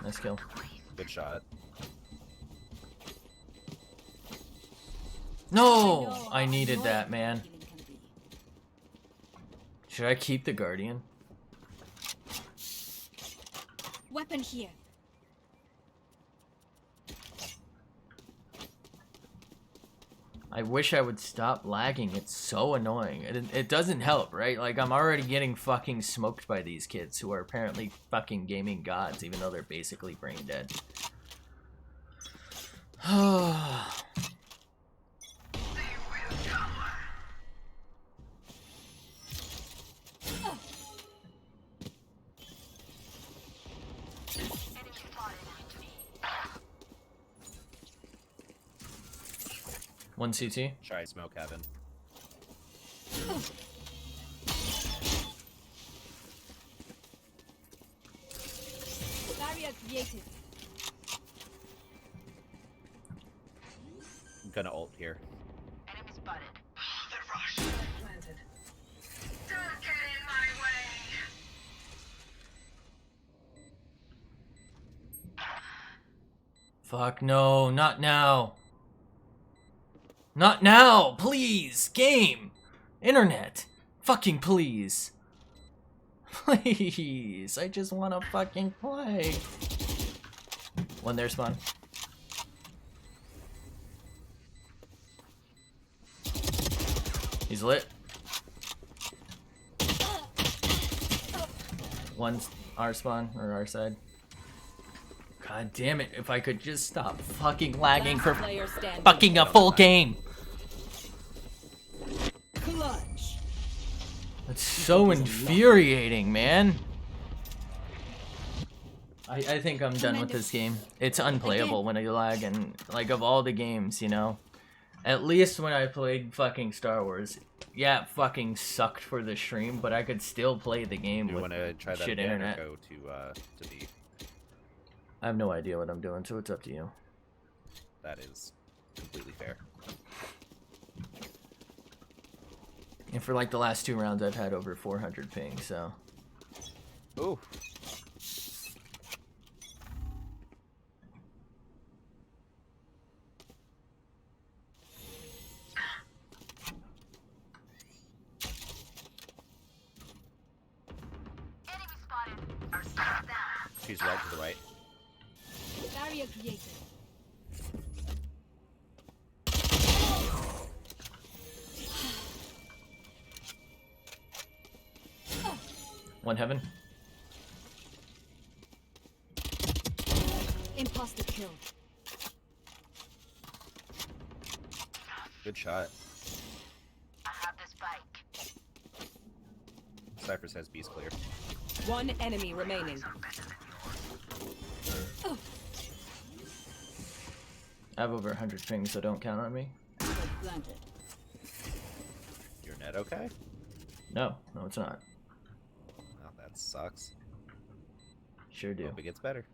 Nice kill. Good shot. No! I needed that, man. Should I keep the Guardian? Weapon here. I wish I would stop lagging. It's so annoying. It doesn't help, right? Like, I'm already getting fucking smoked by these kids who are apparently fucking gaming gods, even though they're basically brain dead. One CT. Try smoke heaven. Barrier created. I'm gonna ult here. Enemy spotted. The rush. Planted. Don't get in my way. Fuck no, not now. Not now! Please! Game! Internet! Fucking please! Please! I just wanna fucking play! One there, Spawn. He's lit. One's our spawn, or our side. God damn it, if I could just stop fucking lagging for fucking a full game! Clutch. That's so infuriating, man. I think I'm done with this game. It's unplayable when I lag, and like of all the games, you know. At least when I played fucking Star Wars, yeah, it fucking sucked for the stream, but I could still play the game with try that shit again internet. Or go to B? I have no idea what I'm doing, so it's up to you. That is completely fair. And for like the last 2 rounds, I've had over 400 ping, so. Ooh. She's right to the right. Barrier created. One heaven. Imposter killed. Good shot. I have this bike. Cypher says B's clear. One enemy remaining. I have over 100 ping, so don't count on me. Your net okay? No, it's not. Oh, that sucks. Sure do. Hope it gets better.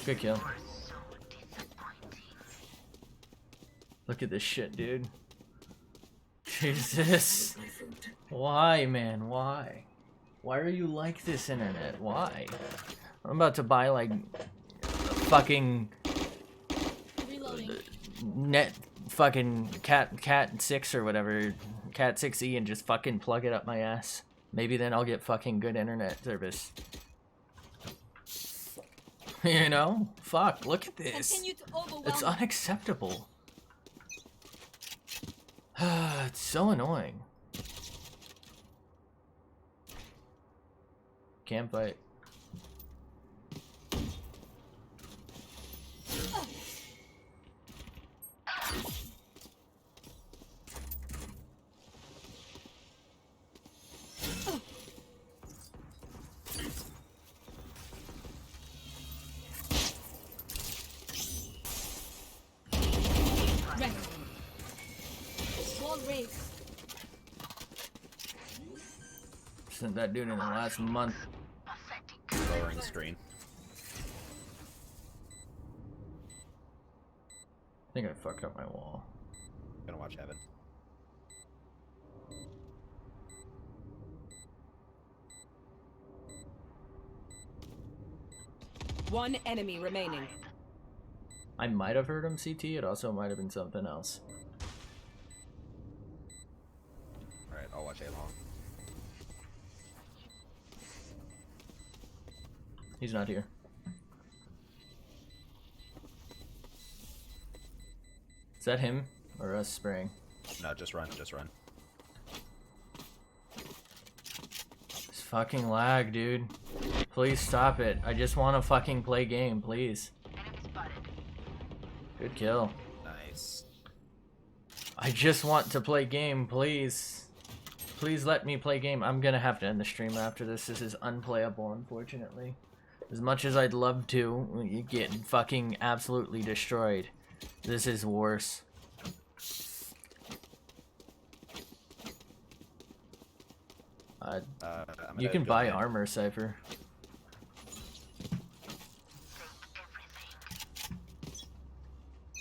Good kill. Look at this shit, dude. Jesus. Why, man? Why? Why are you like this, internet? Why? I'm about to buy, like, fucking... net fucking cat 6 or whatever. Cat 6E and just fucking plug it up my ass. Maybe then I'll get fucking good internet service. You know? Fuck, look at this. It's unacceptable. It's so annoying. Can't fight. Sent that dude in the last month. Lowering the screen. I think I fucked up my wall. Gonna watch heaven. One enemy remaining. I might have heard him CT, it also might have been something else. Alright, I'll watch A long. He's not here. Is that him or us spraying? No, just run, just run. It's fucking lag, dude. Please stop it. I just want to fucking play game, please. Good kill. Nice. I just want to play game, please. Please let me play game. I'm gonna have to end the stream after this. This is unplayable, unfortunately. As much as I'd love to, you get fucking absolutely destroyed. This is worse. You can buy armor, Cypher.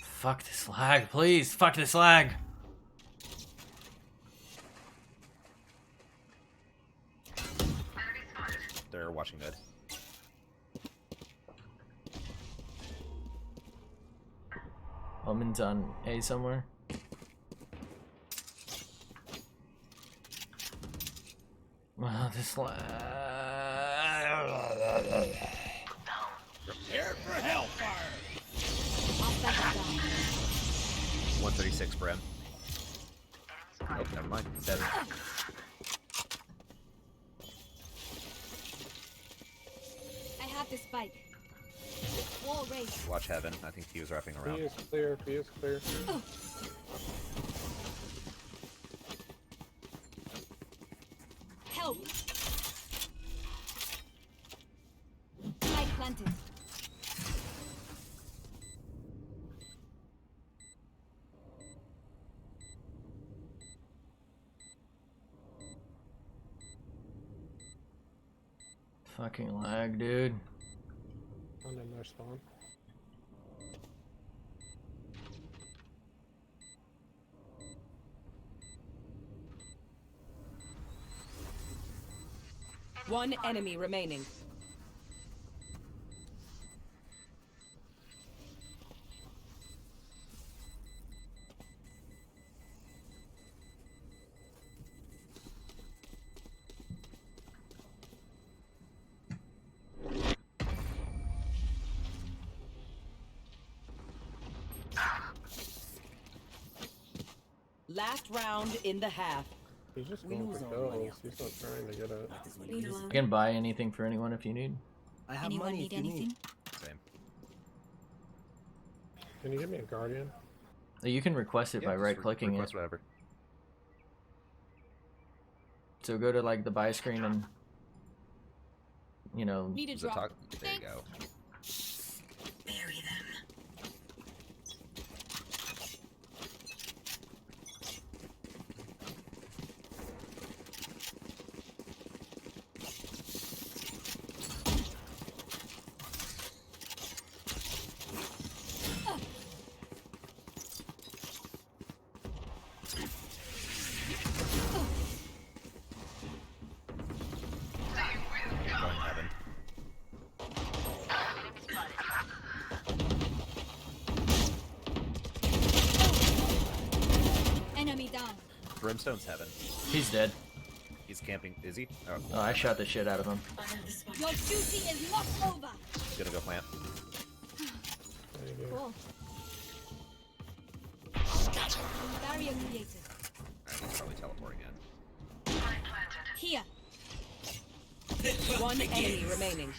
Fuck this lag, please. Fuck this lag. They're watching mid. Woman's on A somewhere. Wow, this Prepare for hellfire. 136 for him. Oh, never mind. 7. I have this spike. Wall raised. Watch heaven. I think he was wrapping around. B is clear. B is clear. Help! Spike planted. fucking lag, dude. On in their spawn. One enemy remaining. Last round in the half. He's just going for kills. He's not trying to get it. I can buy anything for anyone if you need. I have Anyone money need if you anything? need. Same. Can you give me a guardian? You can request it by right-clicking request it. whatever. So go to like the buy screen and, you know. Need a Is it drop. talk? There you go. Bury them. Going heaven. Enemy down. Brimstone's heaven. He's dead. He's camping. Is he? Oh, cool. Oh, I shot the shit out of him. Your duty is not over. He's gonna go plant. There you go. Cool. Barrier created. Alright, he's probably teleporting in. Here. One enemy remaining.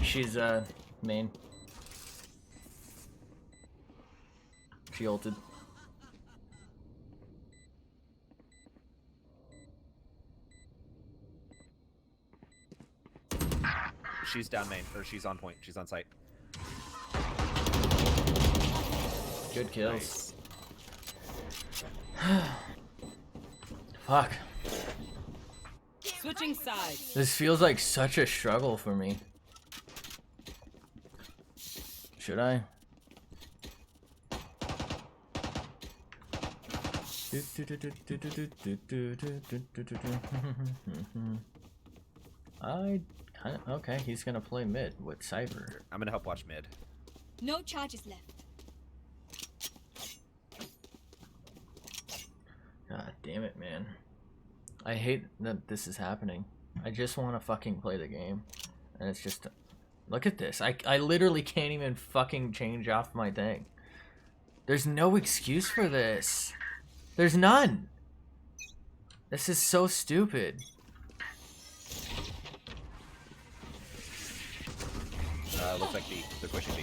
She's main. She ulted. She's down main, or she's on point. She's on site. Good kills. Fuck. Switching sides. This feels like such a struggle for me. Should I? I kind of okay. He's gonna play mid with Cypher. I'm gonna help watch mid. No charges left. God damn it, man. I hate that this is happening. I just want to fucking play the game, and it's just look at this. I literally can't even fucking change off my thing. There's no excuse for this. There's none. This is so stupid. Looks like B. They're pushing B.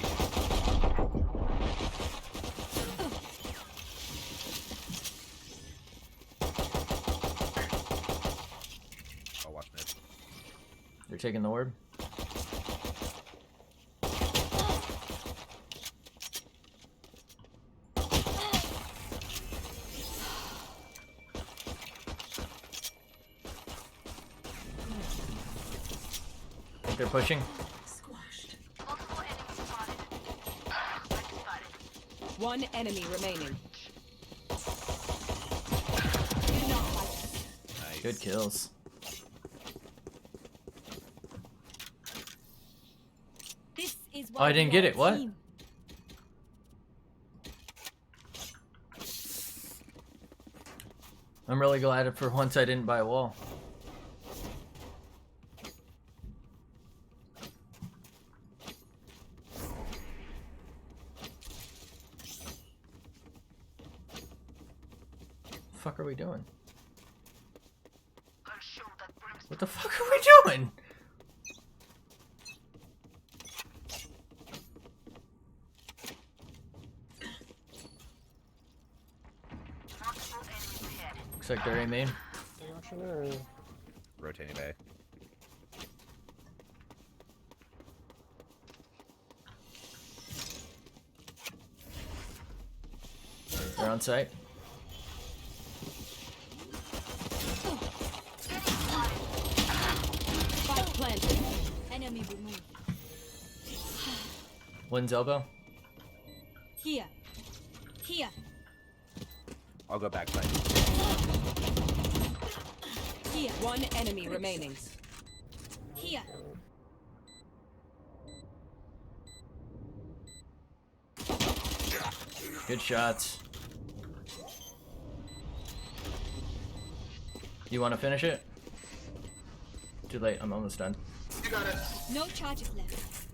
I'll watch mid. They're taking the orb. They're pushing. Squashed. One enemy remaining. Nice. Good kills. This is Oh, I didn't get it. What? I'm really glad for once I didn't buy a wall. What the fuck are we doing? What the fuck are we doing? Looks like they're A main. Rotating A. They're on site. Spike planted. Enemy removed. One's elbow. Here. Here. I'll go back side. Here. One enemy remaining. Here. Good shots. You want to finish it? Too late. I'm almost done. You got it. No charges left.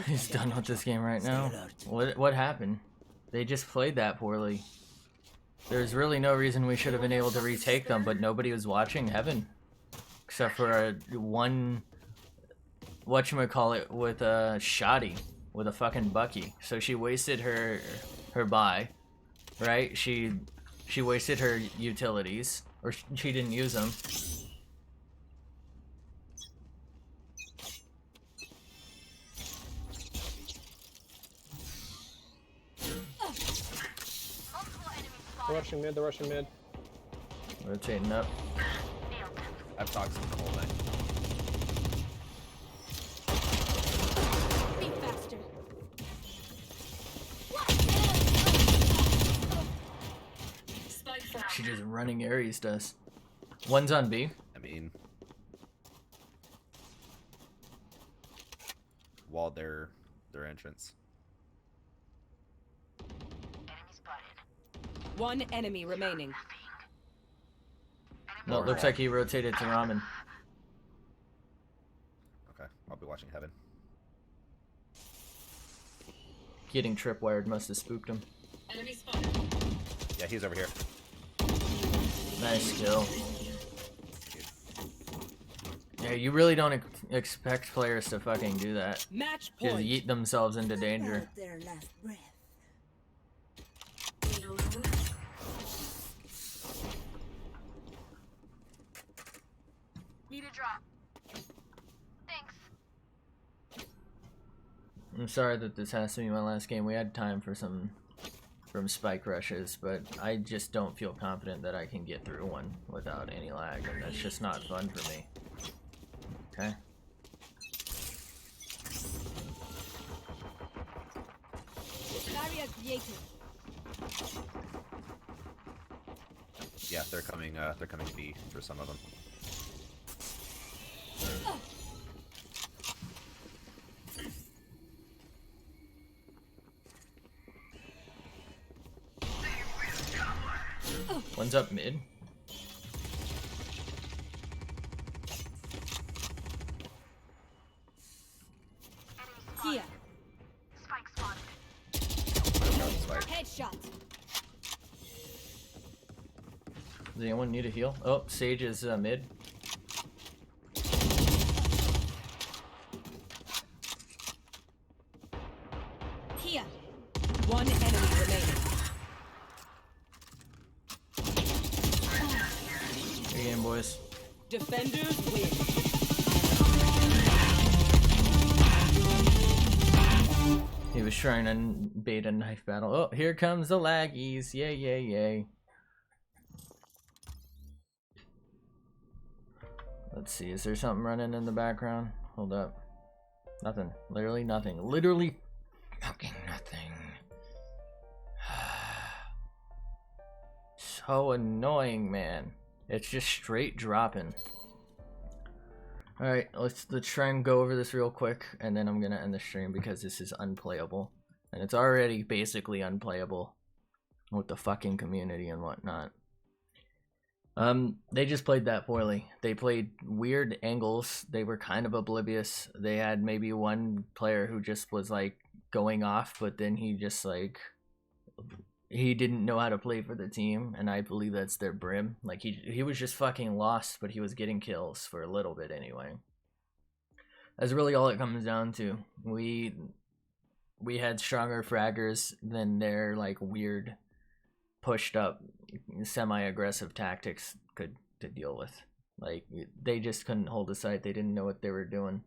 He's done with this game right now. What happened? They just played that poorly. There's really no reason we should have been able to retake them, but nobody was watching Heaven. Except for one... whatchamacallit with a shoddy. With a fucking Bucky. So she wasted her buy. Right? She wasted her utilities. Or she didn't use them. They're rushing mid, they're rushing mid. Rotating up. I've talked the whole night. Be faster. She just running Ares does. One's on B. I mean, walled their entrance. One enemy remaining. No, it looks like he rotated to Ramen. Okay, I'll be watching Heaven. Getting tripwired must have spooked him. Enemy spotted. Yeah, he's over here. Nice kill. Yeah, you really don't expect players to fucking do that. Match Just point. yeet themselves into danger. Their last breath. Need a drop. Thanks. I'm sorry that this has to be my last game. We had time for some spike rushes, but I just don't feel confident that I can get through one without any lag, and that's just not fun for me. Okay? Barrier created. Yeah, they're coming B for some of them. One's up mid. Here. Spike spotted. Headshot. Does anyone need a heal? Oh, Sage is mid. Here. One enemy remaining. Good game, boys. Defenders win. He was trying to bait a knife battle. Oh, here comes the laggies. Yay, yay, yay. Let's see, is there something running in the background? Hold up. Nothing. Literally nothing. Literally fucking nothing. So annoying, man. It's just straight dropping. Alright, let's try and go over this real quick, and then I'm gonna end the stream because this is unplayable. And it's already basically unplayable with the fucking community and whatnot. They just played that poorly. They played weird angles. They were kind of oblivious. They had maybe one player who just was like going off, but then he just like he didn't know how to play for the team, and I believe that's their Brim. Like he was just fucking lost, but he was getting kills for a little bit anyway. That's really all it comes down to. We had stronger fraggers than their like weird pushed up semi-aggressive tactics could to deal with. Like they just couldn't hold a sight. They didn't know what they were doing.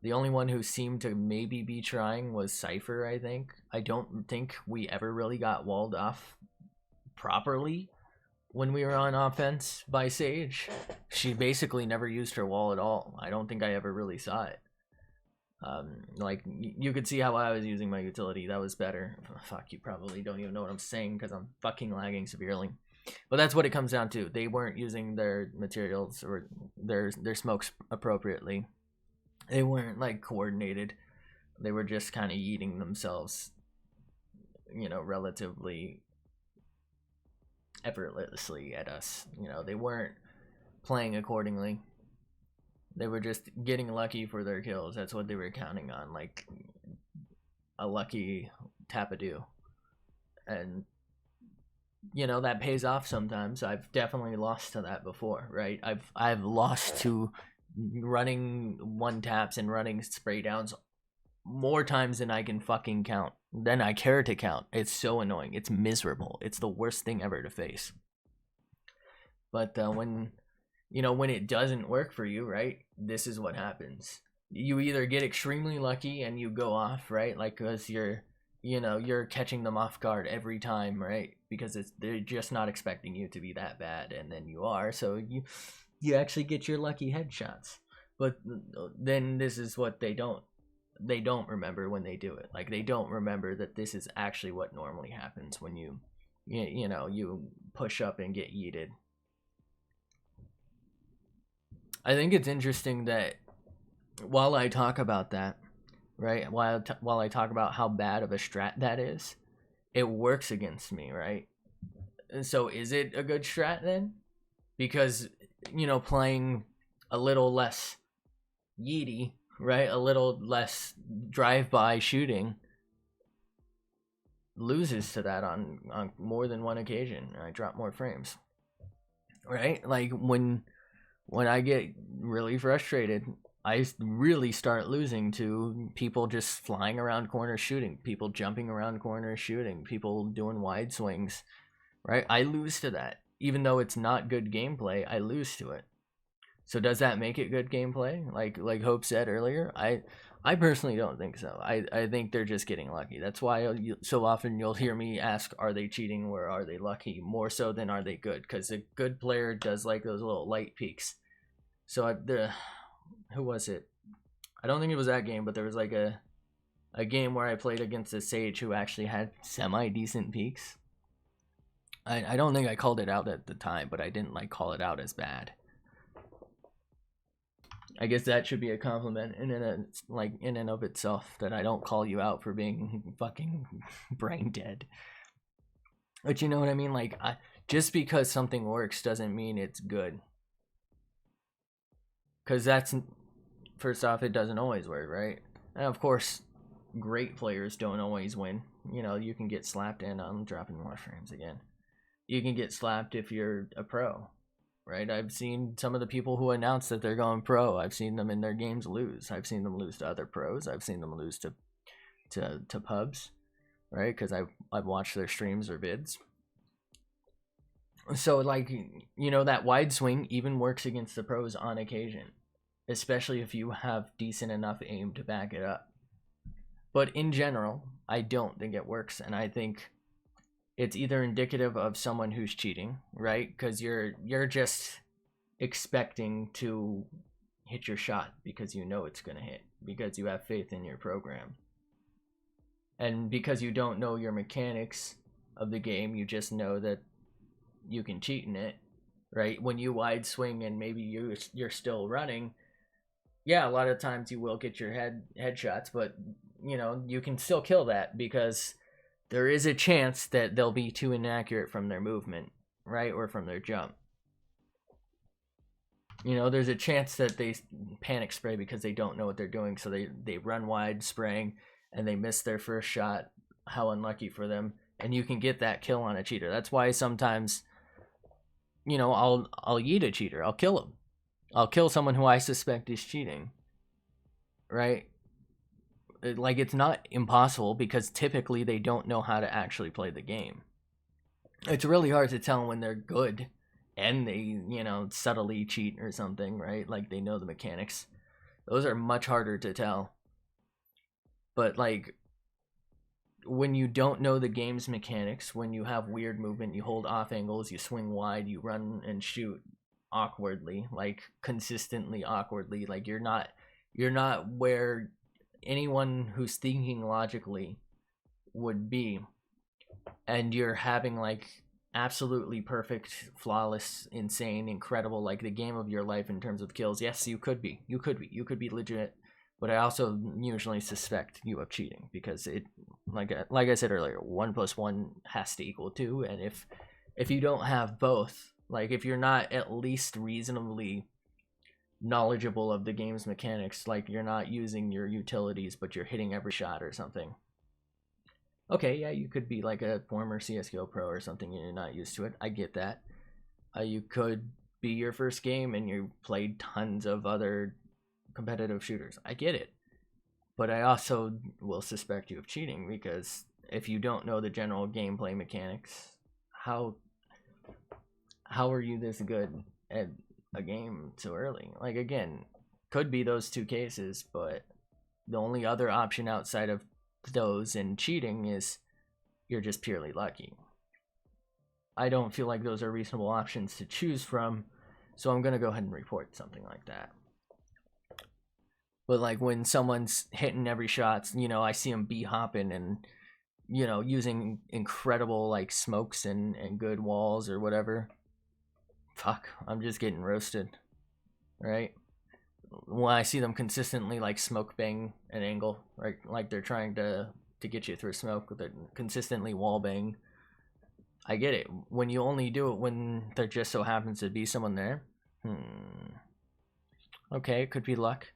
The only one who seemed to maybe be trying was Cypher, I think. I don't think we ever really got walled off properly when we were on offense by Sage. She basically never used her wall at all. I don't think I ever really saw it. Like, you could see how I was using my utility. That was better. Fuck, you probably don't even know what I'm saying because I'm fucking lagging severely. But that's what it comes down to. They weren't using their materials or their smokes appropriately. They weren't, like, coordinated. They were just kind of eating themselves, you know, relatively effortlessly at us. You know, they weren't playing accordingly. They were just getting lucky for their kills. That's what they were counting on, like a lucky tapadoo. And, you know, that pays off sometimes. I've definitely lost to that before, right? I've lost to running one taps and running spray downs more times than I can fucking count. Than I care to count. It's so annoying. It's miserable. It's the worst thing ever to face. But when it doesn't work for you, right? This is what happens. You either get extremely lucky and you go off, right? Like, because you're catching them off guard every time, right? Because they're just not expecting you to be that bad, and then you are, so you actually get your lucky headshots. But then this is what they don't remember when they do it. Like, they don't remember that this is actually what normally happens when you push up and get yeeted. I think it's interesting that while I talk about that, right, while I talk about how bad of a strat that is, it works against me, right? So is it a good strat then? Because, playing a little less yeety, right, a little less drive-by shooting loses to that on more than one occasion. I drop more frames, right? Like, when I get really frustrated, I really start losing to people just flying around corners shooting, people jumping around corners shooting, people doing wide swings, right? I lose to that. Even though it's not good gameplay, I lose to it. So does that make it good gameplay? Like Hope said earlier, I personally don't think so. I think they're just getting lucky. That's why so often you'll hear me ask, are they cheating or are they lucky? More so than are they good? Because a good player does like those little light peaks. So who was it? I don't think it was that game, but there was like a game where I played against a Sage who actually had semi-decent peaks. I don't think I called it out at the time, but I didn't call it out as bad. I guess that should be a compliment in and of itself, that I don't call you out for being fucking brain dead. But you know what I mean? Like, just because something works doesn't mean it's good. Because that's, first off, it doesn't always work, right? And of course, great players don't always win. You can get slapped, and I'm dropping more frames again. You can get slapped if you're a pro, right? I've seen some of the people who announce that they're going pro. I've seen them in their games lose. I've seen them lose to other pros. I've seen them lose to pubs, right? Because I've watched their streams or vids. So, that wide swing even works against the pros on occasion, especially if you have decent enough aim to back it up. But in general, I don't think it works, and I think it's either indicative of someone who's cheating, right? Because you're just expecting to hit your shot because you know it's going to hit, because you have faith in your program. And because you don't know your mechanics of the game, you just know that you can cheat in it, right? When you wide swing and maybe you're still running, yeah, a lot of times you will get your headshots, but you know, you can still kill that because there is a chance that they'll be too inaccurate from their movement, right? Or from their jump. You know, there's a chance that they panic spray because they don't know what they're doing, so they run wide spraying and they miss their first shot. How unlucky for them. And you can get that kill on a cheater. That's why sometimes, you know, I'll yeet a cheater. I'll kill him. I'll kill someone who I suspect is cheating. Right? Like, it's not impossible because typically they don't know how to actually play the game. It's really hard to tell when they're good and they, you know, subtly cheat or something, right? Like, they know the mechanics. Those are much harder to tell. But, like, when you don't know the game's mechanics, when you have weird movement, you hold off angles, you swing wide, you run and shoot awkwardly, like consistently awkwardly, like you're not where anyone who's thinking logically would be, and you're having like absolutely perfect, flawless, insane, incredible, like the game of your life in terms of kills. Yes, you could be legit, but I also usually suspect you of cheating because it, like I said earlier, 1 + 1 has to equal 2, and if you don't have both, like if you're not at least reasonably knowledgeable of the game's mechanics, like you're not using your utilities but you're hitting every shot or something, okay, yeah, you could be like a former CSGO pro or something and you're not used to it. I get that. You could be your first game and you played tons of other competitive shooters. I get it. But I also will suspect you of cheating because if you don't know the general gameplay mechanics, how are you this good at a game so early? Like, again, could be those two cases, but the only other option outside of those and cheating is you're just purely lucky. I don't feel like those are reasonable options to choose from, so I'm gonna go ahead and report something like that. But like when someone's hitting every shot, you know, I see them b-hopping and, you know, using incredible like smokes and good walls or whatever. Fuck, I'm just getting roasted, right? When I see them consistently like smoke bang an angle, right? Like they're trying to get you through smoke, they're consistently wall bang. I get it. When you only do it when there just so happens to be someone there, okay, it could be luck.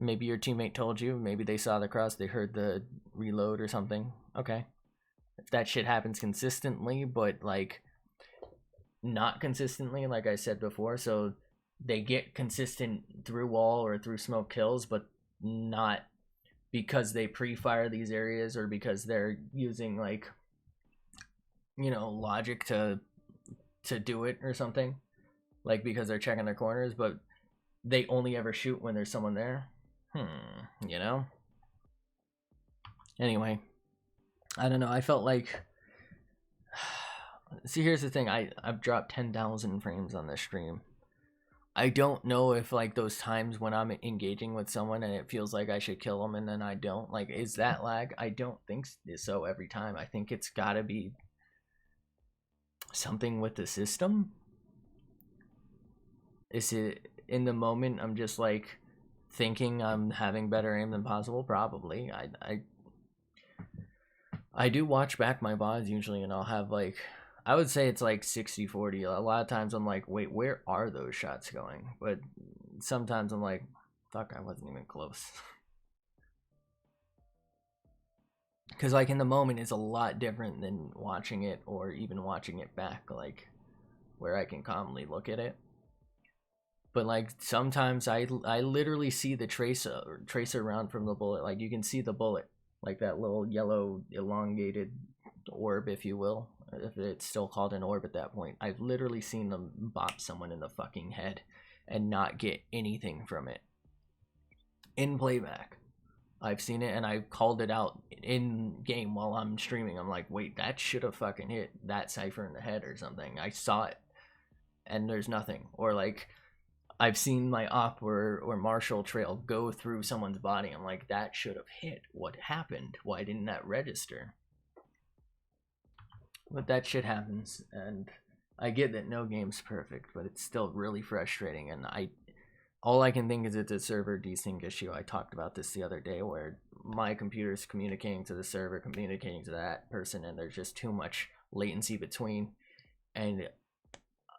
Maybe your teammate told you, maybe they saw the cross, they heard the reload or something. Okay. If that shit happens consistently, but like not consistently, like I said before, so they get consistent through wall or through smoke kills, but not because they pre-fire these areas or because they're using like, you know, logic to do it or something, like because they're checking their corners, but they only ever shoot when there's someone there. You know? Anyway, I don't know, I felt like, see, here's the thing, I've dropped 10,000 frames on this stream. I don't know if like those times when I'm engaging with someone and it feels like I should kill them and then I don't, like, is that lag? I don't think so every time. I think it's gotta be something with the system. Is it in the moment I'm just like thinking I'm having better aim than possible? Probably. I do watch back my VODs usually and I'll have like, I would say it's like 60-40. A lot of times I'm like, wait, where are those shots going? But sometimes I'm like, fuck, I wasn't even close. Because like in the moment it's a lot different than watching it or even watching it back, like where I can calmly look at it. But like sometimes I literally see the tracer around from the bullet. Like you can see the bullet, like that little yellow elongated orb, if you will, if it's still called an orb at that point. I've literally seen them bop someone in the fucking head and not get anything from it. In playback, I've seen it and I called it out in game while I'm streaming. I'm like, wait, that should have fucking hit that Cypher in the head or something. I saw it and there's nothing. Or like I've seen my op or Marshall trail go through someone's body. I'm like, that should have hit. What happened? Why didn't that register? But that shit happens, and I get that no game's perfect, but it's still really frustrating, and all I can think is it's a server desync issue. I talked about this the other day where my computer's communicating to the server, communicating to that person, and there's just too much latency between. And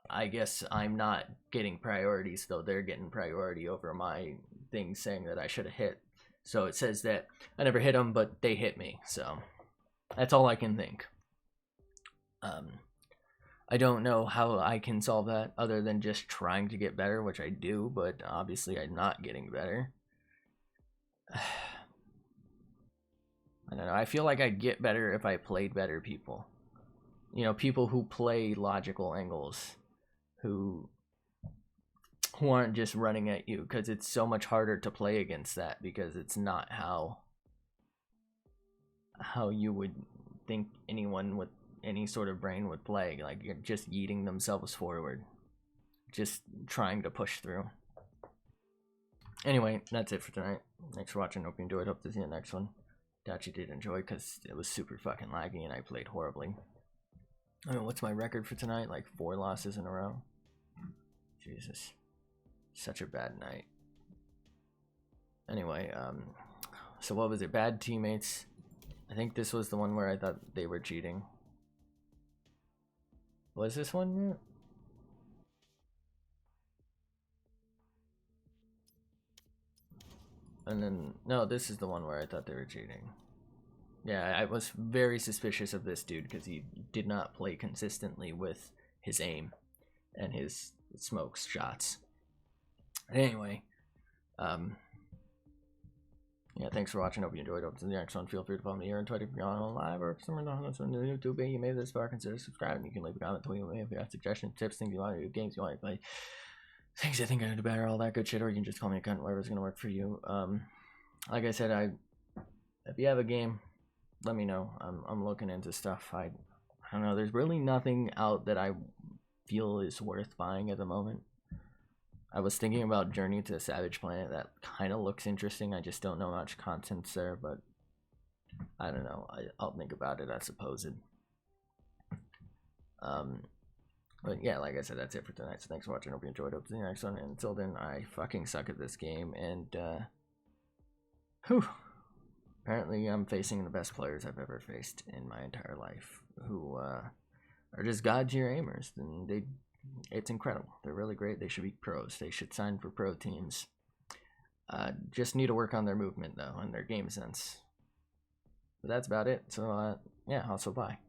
I guess I'm not getting priorities, though they're getting priority over my thing saying that I should have hit. So it says that I never hit them, but they hit me. So that's all I can think. I don't know how I can solve that other than just trying to get better, which I do, but obviously I'm not getting better. I don't know. I feel like I'd get better if I played better people. You know, people who play logical angles, who aren't just running at you, because it's so much harder to play against that because it's not how you would think anyone with any sort of brain would play. Like, you're just yeeting themselves forward, just trying to push through. Anyway, that's it for tonight. Thanks for watching. Hope you enjoyed. Hope to see you in the next one. Doubt you did enjoy because it was super fucking laggy and I played horribly. I don't know, what's my record for tonight? Like 4 losses in a row? Jesus. Such a bad night. Anyway, so what was it? Bad teammates. I think this was the one where I thought they were cheating. Was this one yet? And then, no, this is the one where I thought they were cheating. Yeah, I was very suspicious of this dude because he did not play consistently with his aim and his smokes shots. Anyway, yeah, thanks for watching. Hope you enjoyed. Hope to the next one. Feel free to follow me here on Twitter if you're on live, or if someone on YouTube, you made this far, consider subscribing. You can leave a comment, tweet me if you have suggestions, tips, things you want to do, games you want to play, things I think I can do better, all that good shit, or you can just call me a cunt, whatever's gonna work for you. Like I said, if you have a game, let me know. I'm looking into stuff. I don't know. There's really nothing out that I feel is worth buying at the moment. I was thinking about Journey to the Savage Planet. That kind of looks interesting. I just don't know much content's there, but I don't know. I'll think about it, I suppose. But yeah, like I said, that's it for tonight. So thanks for watching. Hope you enjoyed. Hope to see you next one. And until then, I fucking suck at this game. And whew. Apparently, I'm facing the best players I've ever faced in my entire life, who are just god-tier aimers, and it's incredible. They're really great. They should be pros. They should sign for pro teams. Just need to work on their movement, though, and their game sense. But that's about it. So, yeah, also bye.